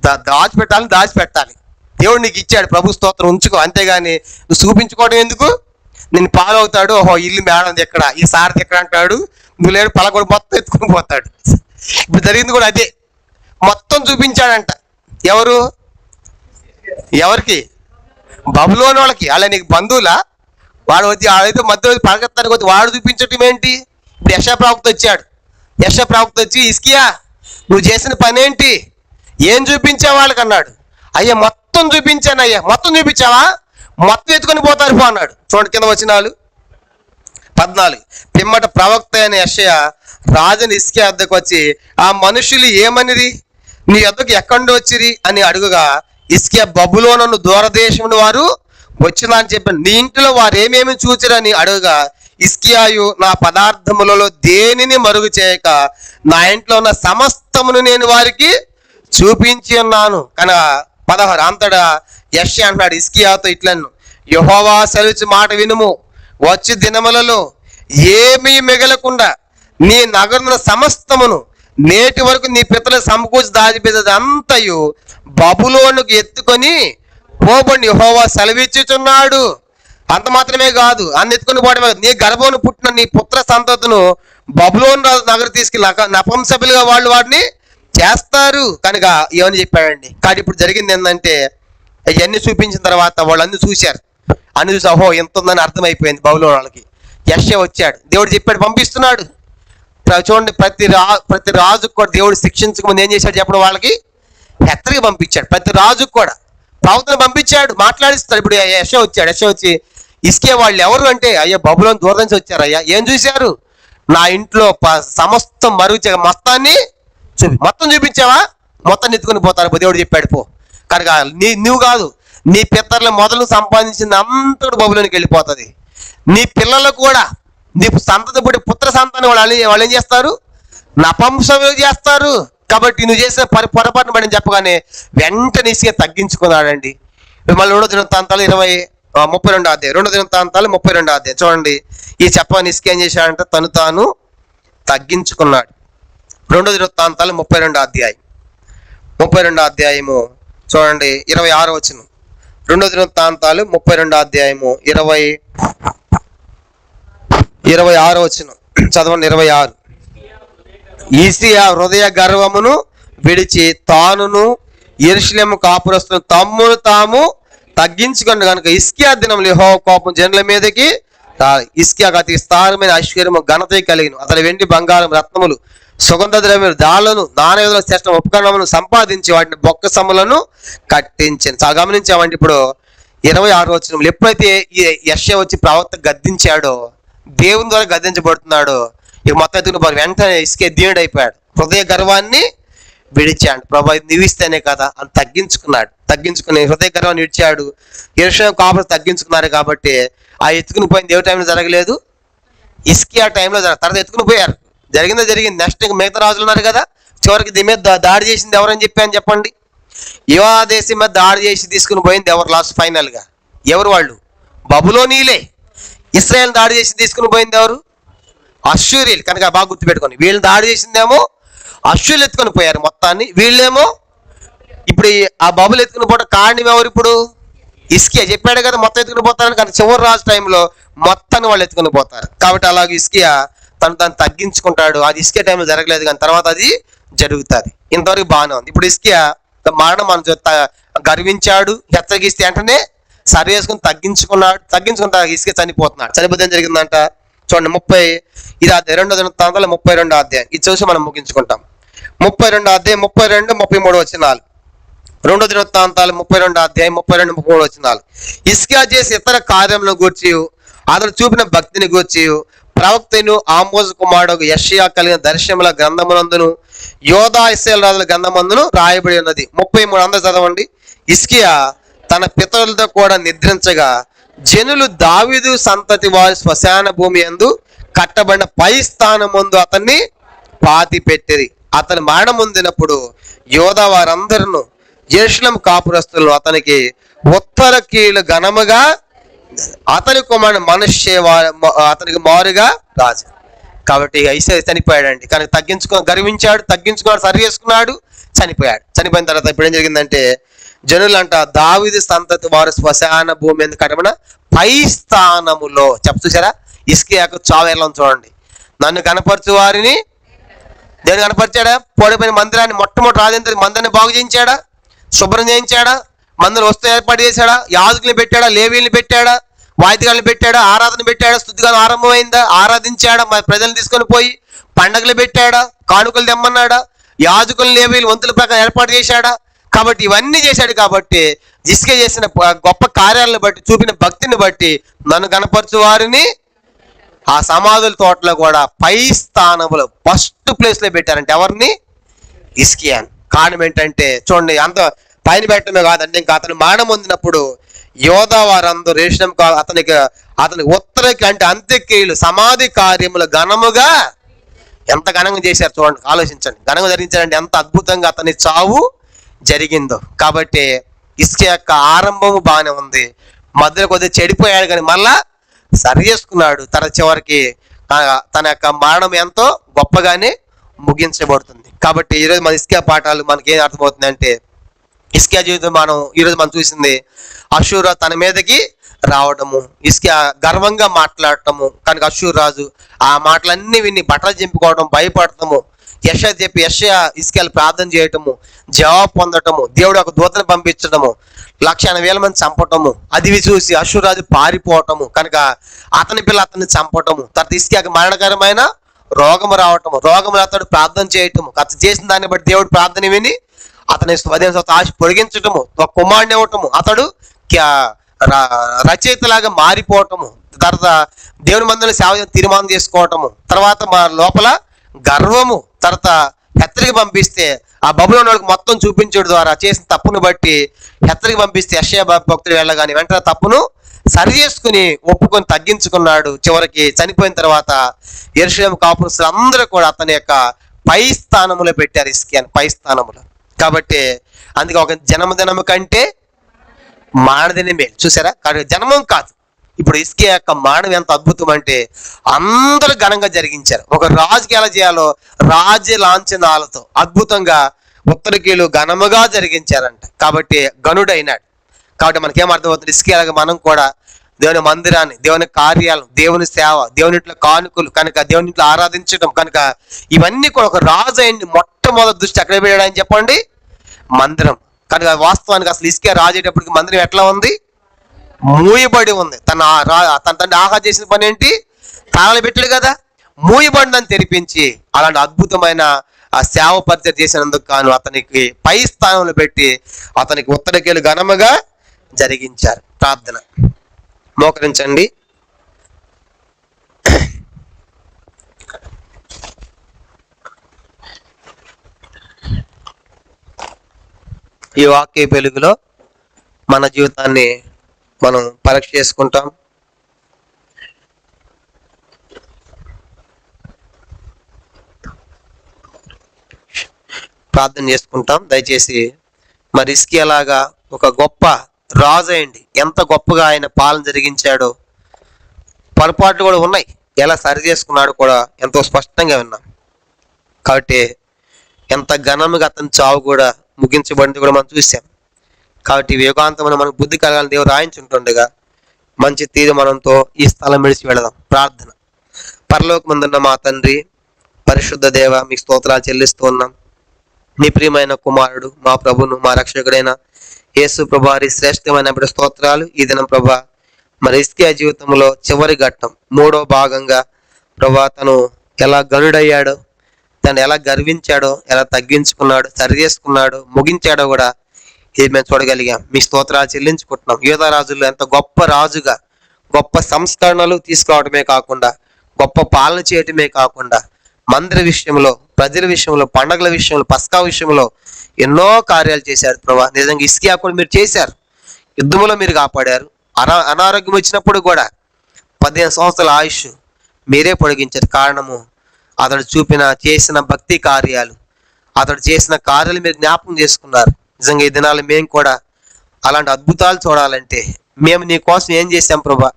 దాచిపెట్టాలి. దేవుడు నీకు ఇచ్చాడు, ప్రభు స్తోత్రం ఉంచుకో, అంతేగాని నువ్వు చూపించుకోవడం ఎందుకు? నేను ఫాలో అవుతాడు, ఓహో ఇల్లు మేడం ఎక్కడ, ఈ సారథి ఎక్కడ అంటాడు, నువ్వు లేడు పలకొడు మొత్తం ఎత్తుకుని పోతాడు. ఇప్పుడు జరిగింది కూడా అదే, మొత్తం చూపించాడంట. ఎవరికి? బబులోని వాళ్ళకి. అలా నీకు బంధువులా? వాడు వచ్చి ఆడైతే మధ్య పలకెత్తానికి వచ్చి వాడు చూపించటం ఏంటి? ఇప్పుడు యెషయా ప్రవక్త వచ్చాడు. యెషయా ప్రవక్త వచ్చి హిజ్కియా నువ్వు చేసిన పని ఏంటి? ఏం చూపించావు వాళ్ళకి అన్నాడు. అయ్యా మొత్తం చూపించాను అయ్యా. మొత్తం చూపించావా? మొత్తం ఎత్తుకొని పోతారు పో అన్నాడు. చూడండి కింద వచనాలు 14. పిమ్మట ప్రవక్త అయిన యెషయా రాజుని హిజ్కియా వద్దకు వచ్చి, ఆ మనుషులు ఏమనిరి, నీ వద్దకు ఎక్కడి వచ్చిరి అని అడుగుగా, హిజ్కియా బబులోను దూరదేశమును వారు వచ్చినా అని చెప్పాను. నీ ఇంట్లో వారు ఏమేమి చూచిరని అడుగుగా, హిజ్కియాయు నా పదార్థములలో దేనిని మరుగు చేయక నా ఇంట్లో ఉన్న సమస్తమును నేను వారికి చూపించి ఉన్నాను. కనుక 16 అంతటా యెషయా అంటున్నాడు హిజ్కియాతో ఇట్లను, యెహోవా సెలవిచ్చు మాట వినుము, వచ్చి దినములలో ఏమీ మిగలకుండా నీ నగరున సమస్తమును నేటి వరకు నీ పితల సమకూర్చి దాచిపెట్టేది అంతయు బబులోనుకు ఎత్తుకొని పోబడి యెహోవా సెలవిచ్చుచున్నాడు. అంత మాత్రమే కాదు, అన్ని ఎత్తుకొని పోవడమే కాదు, నీ గర్భమును పుట్టిన నీ పుత్ర సంతతిను బబులోను నగరు తీసుకెళ్ళి నపుంసకులుగా వాళ్ళు వాడిని చేస్తారు. కనుక ఏమని చెప్పాడండి. కానీ ఇప్పుడు జరిగింది ఏంటంటే, ఇవన్నీ చూపించిన తర్వాత వాళ్ళు అన్ని చూశారు. అన్ని చూసి అహో ఎంత ఉందని అర్థమైపోయింది బబులోను వాళ్ళకి. యెషయా వచ్చాడు, దేవుడు చెప్పాడు, పంపిస్తున్నాడు. చూడండి, ప్రతి రాజుకు కూడా దేవుడు శిక్షించక ముందు ఏం చేశాడు చెప్పడం, వాళ్ళకి హెచ్చరిక పంపించాడు. ప్రతి రాజుకు కూడా ప్రవక్తను పంపించాడు, మాట్లాడిస్తాడు. ఇప్పుడు యెషయా వచ్చాడు. యెషయా వచ్చి హిజ్కియా వాళ్ళు ఎవరు అంటే, అయ్యా బబులోను దూరం నుంచి వచ్చారు అయ్యా. ఏం చూశారు? నా ఇంట్లో సమస్తం మరుగు మొత్తాన్ని మొత్తం చూపించావా? మొత్తం ఎత్తుకుని పోతారు దేవుడు చెప్పాడు పో. కనుక నువ్వు కాదు, నీ పితరుల మొదలు సంపాదించింది అంతటి బబులోనికి వెళ్ళిపోతుంది. నీ పిల్లలు కూడా, నీ సంతతి పుట్టి పుత్ర సంతానం వాళ్ళు ఏం చేస్తారు? నపుంసకులు చేస్తారు. కాబట్టి నువ్వు చేసిన పొరపాటును పడి చెప్పగానే వెంటనే హిజ్కియా తగ్గించుకున్నాడండి. మళ్ళీ 2 దినవృత్తాంతాలు 32వ అధ్యాయం 2 దినవృత్తాంతాలు 32వ అధ్యాయం చూడండి. ఈ చెప్పని హిజ్కియా ఏం చేశాడంటే తను తాను తగ్గించుకున్నాడు. 2 దినవృత్తాంతాలు 32వ అధ్యాయము చూడండి 26వ వచనం. 2 దినవృత్తాంతాలు 32వ అధ్యాయము 26వ వచనం చదవండి. 26. హిజ్కియా హృదయ గర్వమును విడిచి తానును యెరూషలేము కాపురస్తులు తమ్మును తాము తగ్గించుకుని కనుక హిజ్కియా దినములు యెహోవా కోపం జనుల మీదకి హిజ్కియాకు అతి విస్తారమైన ఐశ్వర్యము ఘనత కలిగిన అతని వెండి బంగారం రత్నములు సుగంధ ద్రవ్యములు దాళ్లను నాణ్యతలో శ్రేష్ఠ ఉపకరణములను సంపాదించి వాటిని బొక్క సమ్ములను కట్టించాను. చాలా గమనించామంటే ఇప్పుడు 26వ వచనంలో ఎప్పుడైతే ఈ యెషయా వచ్చి ప్రవక్త గద్దించాడో, దేవుని ద్వారా గద్దించబడుతున్నాడో, ఇక మొత్తం ఎత్తుకుని వెంటనే హిజ్కియా దీనుడు అయిపోయాడు. హృదయ గర్వాన్ని విడిచాడు. ప్రభా నువ్వు ఇస్తేనే కదా అని తగ్గించుకుని హృదయ గర్వాన్ని విడిచాడు. యెరూషలేము కాపురం తగ్గించుకున్నారు కాబట్టి ఆ ఎత్తుకుని పోయిన దేవుడి టైంలో జరగలేదు, హిజ్కియా టైంలో తర్వాత ఎత్తుకుని పోయారు. జరిగింది. నెక్స్ట్ మిగతా రాజులు ఉన్నారు కదా, చివరికి దీని మీద దాడి చేసింది ఎవరని చెప్పండి. యువ దేశం మీద దాడి చేసి తీసుకుని పోయింది ఎవరు? లాస్ట్ ఫైనల్ గా ఎవరు? వాళ్ళు బబులోనీలే. ఇశ్రాయేల్ దాడి చేసి తీసుకుని పోయింది ఎవరు? అష్షూరీయులు. కనుక బాగా గుర్తుపెట్టుకోండి, వీళ్ళు దాడి చేసిందేమో అష్షూరులు ఎత్తుకొని పోయారు మొత్తాన్ని, వీళ్ళేమో ఇప్పుడు ఆ బబులు ఎత్తుకుని పోవడం కారణం ఎవరు? ఇప్పుడు హిజ్కియా చెప్పాడు కదా మొత్తం ఎత్తుకుని పోతారని. కానీ చివరి రాజు టైంలో మొత్తాన్ని వాళ్ళు ఎత్తుకుని పోతారు. కాబట్టి అలాగే హిజ్కియా తను తగ్గించుకుంటాడు. అది హిజ్కియా టైంలో జరగలేదు, కానీ తర్వాత అది జరుగుతుంది. ఇంతవరకు బాగానే ఉంది. ఇప్పుడు హిజ్కియా మరణం మన గర్వించాడు, హెచ్చరిస్తే వెంటనే సరి వేసుకుని తగ్గించుకున్న హిజ్కియా చనిపోతున్నాడు. చనిపోతే ఏం జరిగిందంట చూడండి. 2 దినవృత్తాంతాలు 32వ అధ్యాయం ఇది చూసి మనం ముగించుకుంటాం. 32వ అధ్యాయం 32, 33 వచనాలు. 2 దినవృత్తాంతాలు 32వ అధ్యాయం 32, 33 వచనాలు. హిజ్కియా చేసి ఇతర కార్యములను గూర్చి అతడు చూపిన భక్తిని గూర్చి ప్రవక్తను ఆమోజు కుమారుడు యెషయా కలిగిన దర్శనముల గ్రంథమునందును యోధా ఇశ్రాయేలు రాజుల గ్రంథమందును రాయబడి ఉన్నది. 33 అందరూ చదవండి. హిజ్కియా తన పితరులతో కూడా నిద్రించగా జనులు దావీదు సంతతి వారి శ్మశాన భూమి యందు కట్టబడిన పై స్థానం ముందు అతన్ని పాతి పెట్టిరి. అతని మరణం పొందినప్పుడు యోధా వారందరూ యెరూషలేము కాపురస్తులను అతనికి ఉత్తర కీలు ఘనముగా అతని కుమారుడు మనష్షే అతనికి మారుగా రాజు. కాబట్టి ఐసే చనిపోయాడండి. కానీ గర్వించాడు, తగ్గించుకున్నాడు, సరి చేసుకున్నాడు, చనిపోయాడు. చనిపోయిన తర్వాత ఇప్పుడు ఏం జరిగిందంటే జనులంట దావీదు సంతతి వారు శ్మశాన భూమి ఎందుకు కట్టబడిన పై స్థానములో చూసారా హిజ్కియాకు చావేళ్ళం చూడండి. నన్ను కనపరచు వారిని నేను కనపరిచాడా? పోడిపోయిన మందిరాన్ని మొట్టమొదటి రాజేంద్ర మందిరాన్ని బాగు చేయించాడా? శుభ్రం చేయించాడా? మందిరం వస్తూ ఏర్పాటు చేశాడా? యాజకుల్ని పెట్టాడా? లేవీల్ని పెట్టాడా? వాయిద్యాలను పెట్టాడా? ఆరాధన పెట్టాడా? స్తుతిగానం ఆరంభమైందా? ఆరాధించాడా? మరి ప్రజలను తీసుకొని పోయి పండగలు పెట్టాడా? కానుకలు తెమ్మన్నాడా? యాజకులు లేవీయులు వంతుల ప్రకారం ఏర్పాటు చేశాడా? కాబట్టి ఇవన్నీ చేశాడు. కాబట్టి హిజ్కియా చేసిన గొప్ప కార్యాలను బట్టి, చూపిన భక్తిని బట్టి నన్ను గణపరచు వారిని ఆ సమాధుల తోటలో కూడా పై స్థానంలో ఫస్ట్ ప్లేస్ లో పెట్టారంటే ఎవరిని? హిజ్కియాని. కారణం ఏంటంటే చూడండి, అంత పైన పెట్టడమే కాదండి, ఇంకా అతను మరణం పొందినప్పుడు యోధా వారందరూ రేషం అతనికి ఉత్తరకి అంటే అంత్యక్రియలు సమాధి కార్యములు ఘనముగా ఎంత ఘనంగా చేశారు చూడండి, ఆలోచించండి. ఘనంగా జరిగించారంటే ఎంత అద్భుతంగా అతని చావు జరిగిందో. కాబట్టి హిజ్కియా యొక్క ఆరంభము బాగానే ఉంది, మధ్యలో కొద్దిగా చెడిపోయాడు, కానీ మళ్ళా సరి చేసుకున్నాడు. చివరికి తన యొక్క మరణం ఎంతో గొప్పగానే ముగించబడుతుంది. కాబట్టి ఈరోజు మన హిజ్కియా పాఠాలు మనకి ఏం అర్థమవుతుంది అంటే, హిజ్కియా జీవితం ఈరోజు మనం చూసింది అష్షూరు తన మీదకి రావడము, హిజ్కియా గర్వంగా మాట్లాడటము, కనుక అష్షూరు రాజు ఆ మాటలన్నీ విని బట్టలు చింపుకోవడం, భయపడటము, యెషయా హిజ్కియాలు ప్రార్థన చేయటము, జవాబు పొందటము, దేవుడు ఒక దూతను పంపించడము, 1,80,000 మంది చంపటము, అది చూసి అష్షూరు రాజు పారిపోవటము, కనుక అతని పిల్ల అతన్ని చంపటము, తర్వాత హిజ్కియాకి మరణకరమైన రోగము రావటము, రోగము అతడు ప్రార్థన చేయటము, అతను చేసిన దాన్ని బట్టి దేవుడు ప్రార్థన విని అతని ఆశ పొడిగించటము, ఒక కుమారుని ఇవ్వటము, అతడు రచయితలాగా మారిపోవటము, తర్వాత దేవుని మందిని సేవ తీర్మానం చేసుకోవటము, తర్వాత మా లోపల గర్వము, తర్వాత హెచ్చరిక పంపిస్తే ఆ బబులోని వాళ్ళకి మొత్తం చూపించడం ద్వారా చేసిన తప్పును బట్టి హెచ్చరిక పంపిస్తే యెషయా భక్తుడు వెళ్ళగాని వెంటనే తప్పును సరి చేసుకుని ఒప్పుకొని తగ్గించుకున్నాడు. చివరికి చనిపోయిన తర్వాత యెరూషలేము కాపురస్తులు అందరూ కూడా అతని యొక్క పై స్థానములో పెట్టారు, హిజ్కియాని పై స్థానములో. కాబట్టి అందుకే ఒక జన్మదినము కంటే మానదినే మేలు. చూసారా? కాబట్టి జన్మం కాదు. ఇప్పుడు హిజ్కియా యొక్క మానవం ఎంత అద్భుతం అంటే అందరూ ఘనంగా జరిగించారు. ఒక రాజుకి ఎలా చేయాలో రాజ్య లాంఛనాలతో అద్భుతంగా ఉత్తరకీయులు ఘనముగా జరిగించారంట. కాబట్టి గనుడైనాడు. కాబట్టి మనకేం అర్థమవుతుంది? హిజ్కియాగా మనం కూడా దేవుని మందిరాన్ని, దేవుని కార్యాలను, దేవుని సేవ, దేవుని ఇంట్లో కానుకలు, కనుక దేవుని ఇంట్లో ఆరాధించడం, కనుక ఇవన్నీ కూడా ఒక రాజు అయింది మొట్టమొదటి దృష్టి ఎక్కడ పెట్టాడని చెప్పండి? మందిరం. కనుక వాస్తవానికి అసలు హిజ్కియా రాజు అయ్యేటప్పటికి మందిరం ఎట్లా ఉంది? మూయబడి ఉంది. తన తండ్రి ఆహా చేసిన పని ఏంటి? తాళాలు పెట్టాడు కదా, మూయబడిని తెరిపించి అలాంటి అద్భుతమైన ఆ సేవ పరిచయం చేసినందుకు గాను అతనికి పై స్థానంలో పెట్టి అతనికి ఉత్తరకీయులు ఘనముగా జరిగించారు. ప్రార్థన. మోకరించండి. ఈ వాక్య వెలుగులో మన జీవితాన్ని మనం పరీక్ష చేసుకుంటాం. ప్రార్థన చేసుకుంటాం. దయచేసి మరి హిజ్కియాలాగా ఒక గొప్ప రాజు అయ్యండి, ఎంత గొప్పగా ఆయన పాలన జరిగించాడో, పొరపాట్లు కూడా ఉన్నాయి, ఎలా సరి చేసుకున్నాడు కూడా ఎంతో స్పష్టంగా విన్నాం. కాబట్టి ఎంత ఘనంగా అతని చావు కూడా ముగించబడింది కూడా మనం చూసాం. కాబట్టి యుగాంతమైన మనకు బుద్ధి కలగాలని దేవుడు రాయించుంటుండగా మంచి తీర్మానంతో ఈ స్థలం విడిచి వెళదాం. ప్రార్థన. పరలోకమందున్న మా తండ్రి, పరిశుద్ధ దేవ, మీకు స్తోత్రాలు చెల్లిస్తూ ఉన్నాం. మీ ప్రియమైన కుమారుడు, మా ప్రభును, మా రక్షకుడైన యేసు ప్రభు వారి శ్రేష్టమైన స్తోత్రాలు. ఈ దినం ప్రభా మరి హిజ్కియా జీవితంలో చివరి ఘట్టం 3వ భాగంగా ప్రభా తను ఎలా గనుడయ్యాడో, తను ఎలా గర్వించాడో, ఎలా తగ్గించుకున్నాడు, సరి చేసుకున్నాడు, ముగించాడో కూడా ఇది మేము చూడగలిగాం. మీ స్తోత్రాలు చెల్లించుకుంటున్నాం. యూదా రాజుల్లో ఎంత గొప్ప రాజుగా, గొప్ప సంస్కరణలు తీసుకురావడమే కాకుండా, గొప్ప పాలన చేయటమే కాకుండా, మందిర విషయంలో, ప్రజల విషయంలో, పండగల విషయంలో, పస్కా విషయంలో ఎన్నో కార్యాలు చేశారు ప్రభా. నిజంగా హిజ్కియా కూడా మీరు చేశారు. యుద్ధంలో మీరు కాపాడారు. అనారోగ్యం వచ్చినప్పుడు కూడా 15 సంవత్సరాల ఆయుష్ మీరే పొడిగించారు. కారణము అతడు చేసిన భక్తి కార్యాలు, అతడు చేసిన కార్యాలు మీరు జ్ఞాపకం చేసుకున్నారు. నిజంగా ఈ దినాలు మేము కూడా అలాంటి అద్భుతాలు చూడాలంటే మేము నీ కోసం ఏం చేశాం ప్రభా?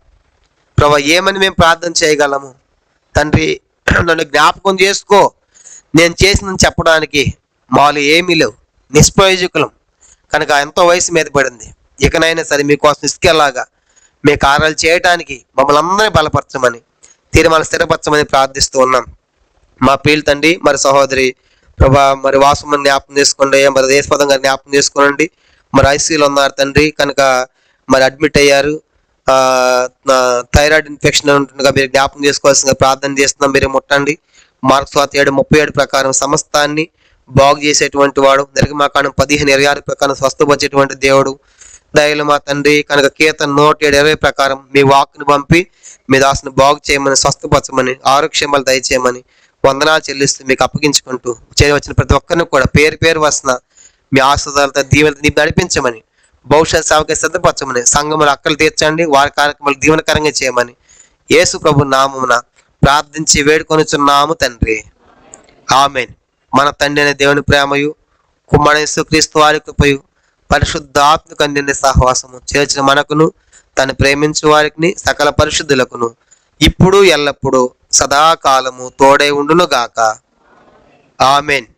ఏమని మేము ప్రార్థన చేయగలము? తండ్రి, నన్ను జ్ఞాపకం చేసుకో. నేను చేసిందని చెప్పడానికి మాలు ఏమీ లేవు, నిష్ప్రయోజకులం. కనుక ఎంతో వయసు మీద పడింది. ఇకనైనా సరే మీకోసం హిజ్కియాలాగా మీ కార్యాలు చేయటానికి మమ్మల్ని అందరినీ బలపరచమని, తీర్మానం స్థిరపరచమని ప్రార్థిస్తూ ఉన్నాం. మా ప్రియుల తండ్రి, మరి సహోదరి ప్రభా, మరి వాసమని జ్ఞాపకం చేసుకోండి, మరి దేశపదం గారు జ్ఞాపకం చేసుకోనండి. మరి ఐసీయూలో ఉన్నారు తండ్రి, కనుక మరి అడ్మిట్ అయ్యారు. థైరాయిడ్ ఇన్ఫెక్షన్ ఉంటుండగా మీరు జ్ఞాపకం చేసుకోవాల్సిందిగా ప్రార్థన చేస్తున్నాం. మీరే ముట్టండి. మార్క్స్ 7:37 ప్రకారం సమస్తాన్ని బాగు చేసేటువంటి వాడు, నిర్గమాకాండం 15:26 ప్రకారం స్వస్థపరిచేటువంటి దేవుడు. దయలు మా తండ్రి కనుక కీర్తన 107:20 ప్రకారం మీ వాక్కును పంపి మీ దాసుని బాగు చేయమని, స్వస్థపరచమని, ఆరోగ్యక్షేమాలు దయచేయమని వందనాలు చెల్లిస్తూ మీకు అప్పగించుకుంటూ చేయవచ్చిన ప్రతి ఒక్కరిని కూడా పేరు పేరు వస్తున్న మీ ఆశీర్వాదాలతో దీవెనతో నీకు నడిపించమని, భవిష్యత్ సేవకి సిద్ధపరచమని, సంఘములు అక్కలు తీర్చండి, వారి కార్యక్రమాలు దీవెనకరంగా చేయమని యేసు ప్రభు నామమున ప్రార్థించి వేడుకొనుచున్నాము తండ్రి. ఆమేన్. మన తండ్రి అనే దేవుని ప్రేమయు, కుమారుడైన యేసుక్రీస్తు వారి కృపయు, పరిశుద్ధాత్మక అన్యోన్య సహవాసము చేర్చిన మనకును, తను ప్రేమించు వారికి సకల పరిశుద్ధులకును ఇప్పుడు ఎల్లప్పుడూ సదాకాలము తోడై ఉండును గాక. ఆమేన్.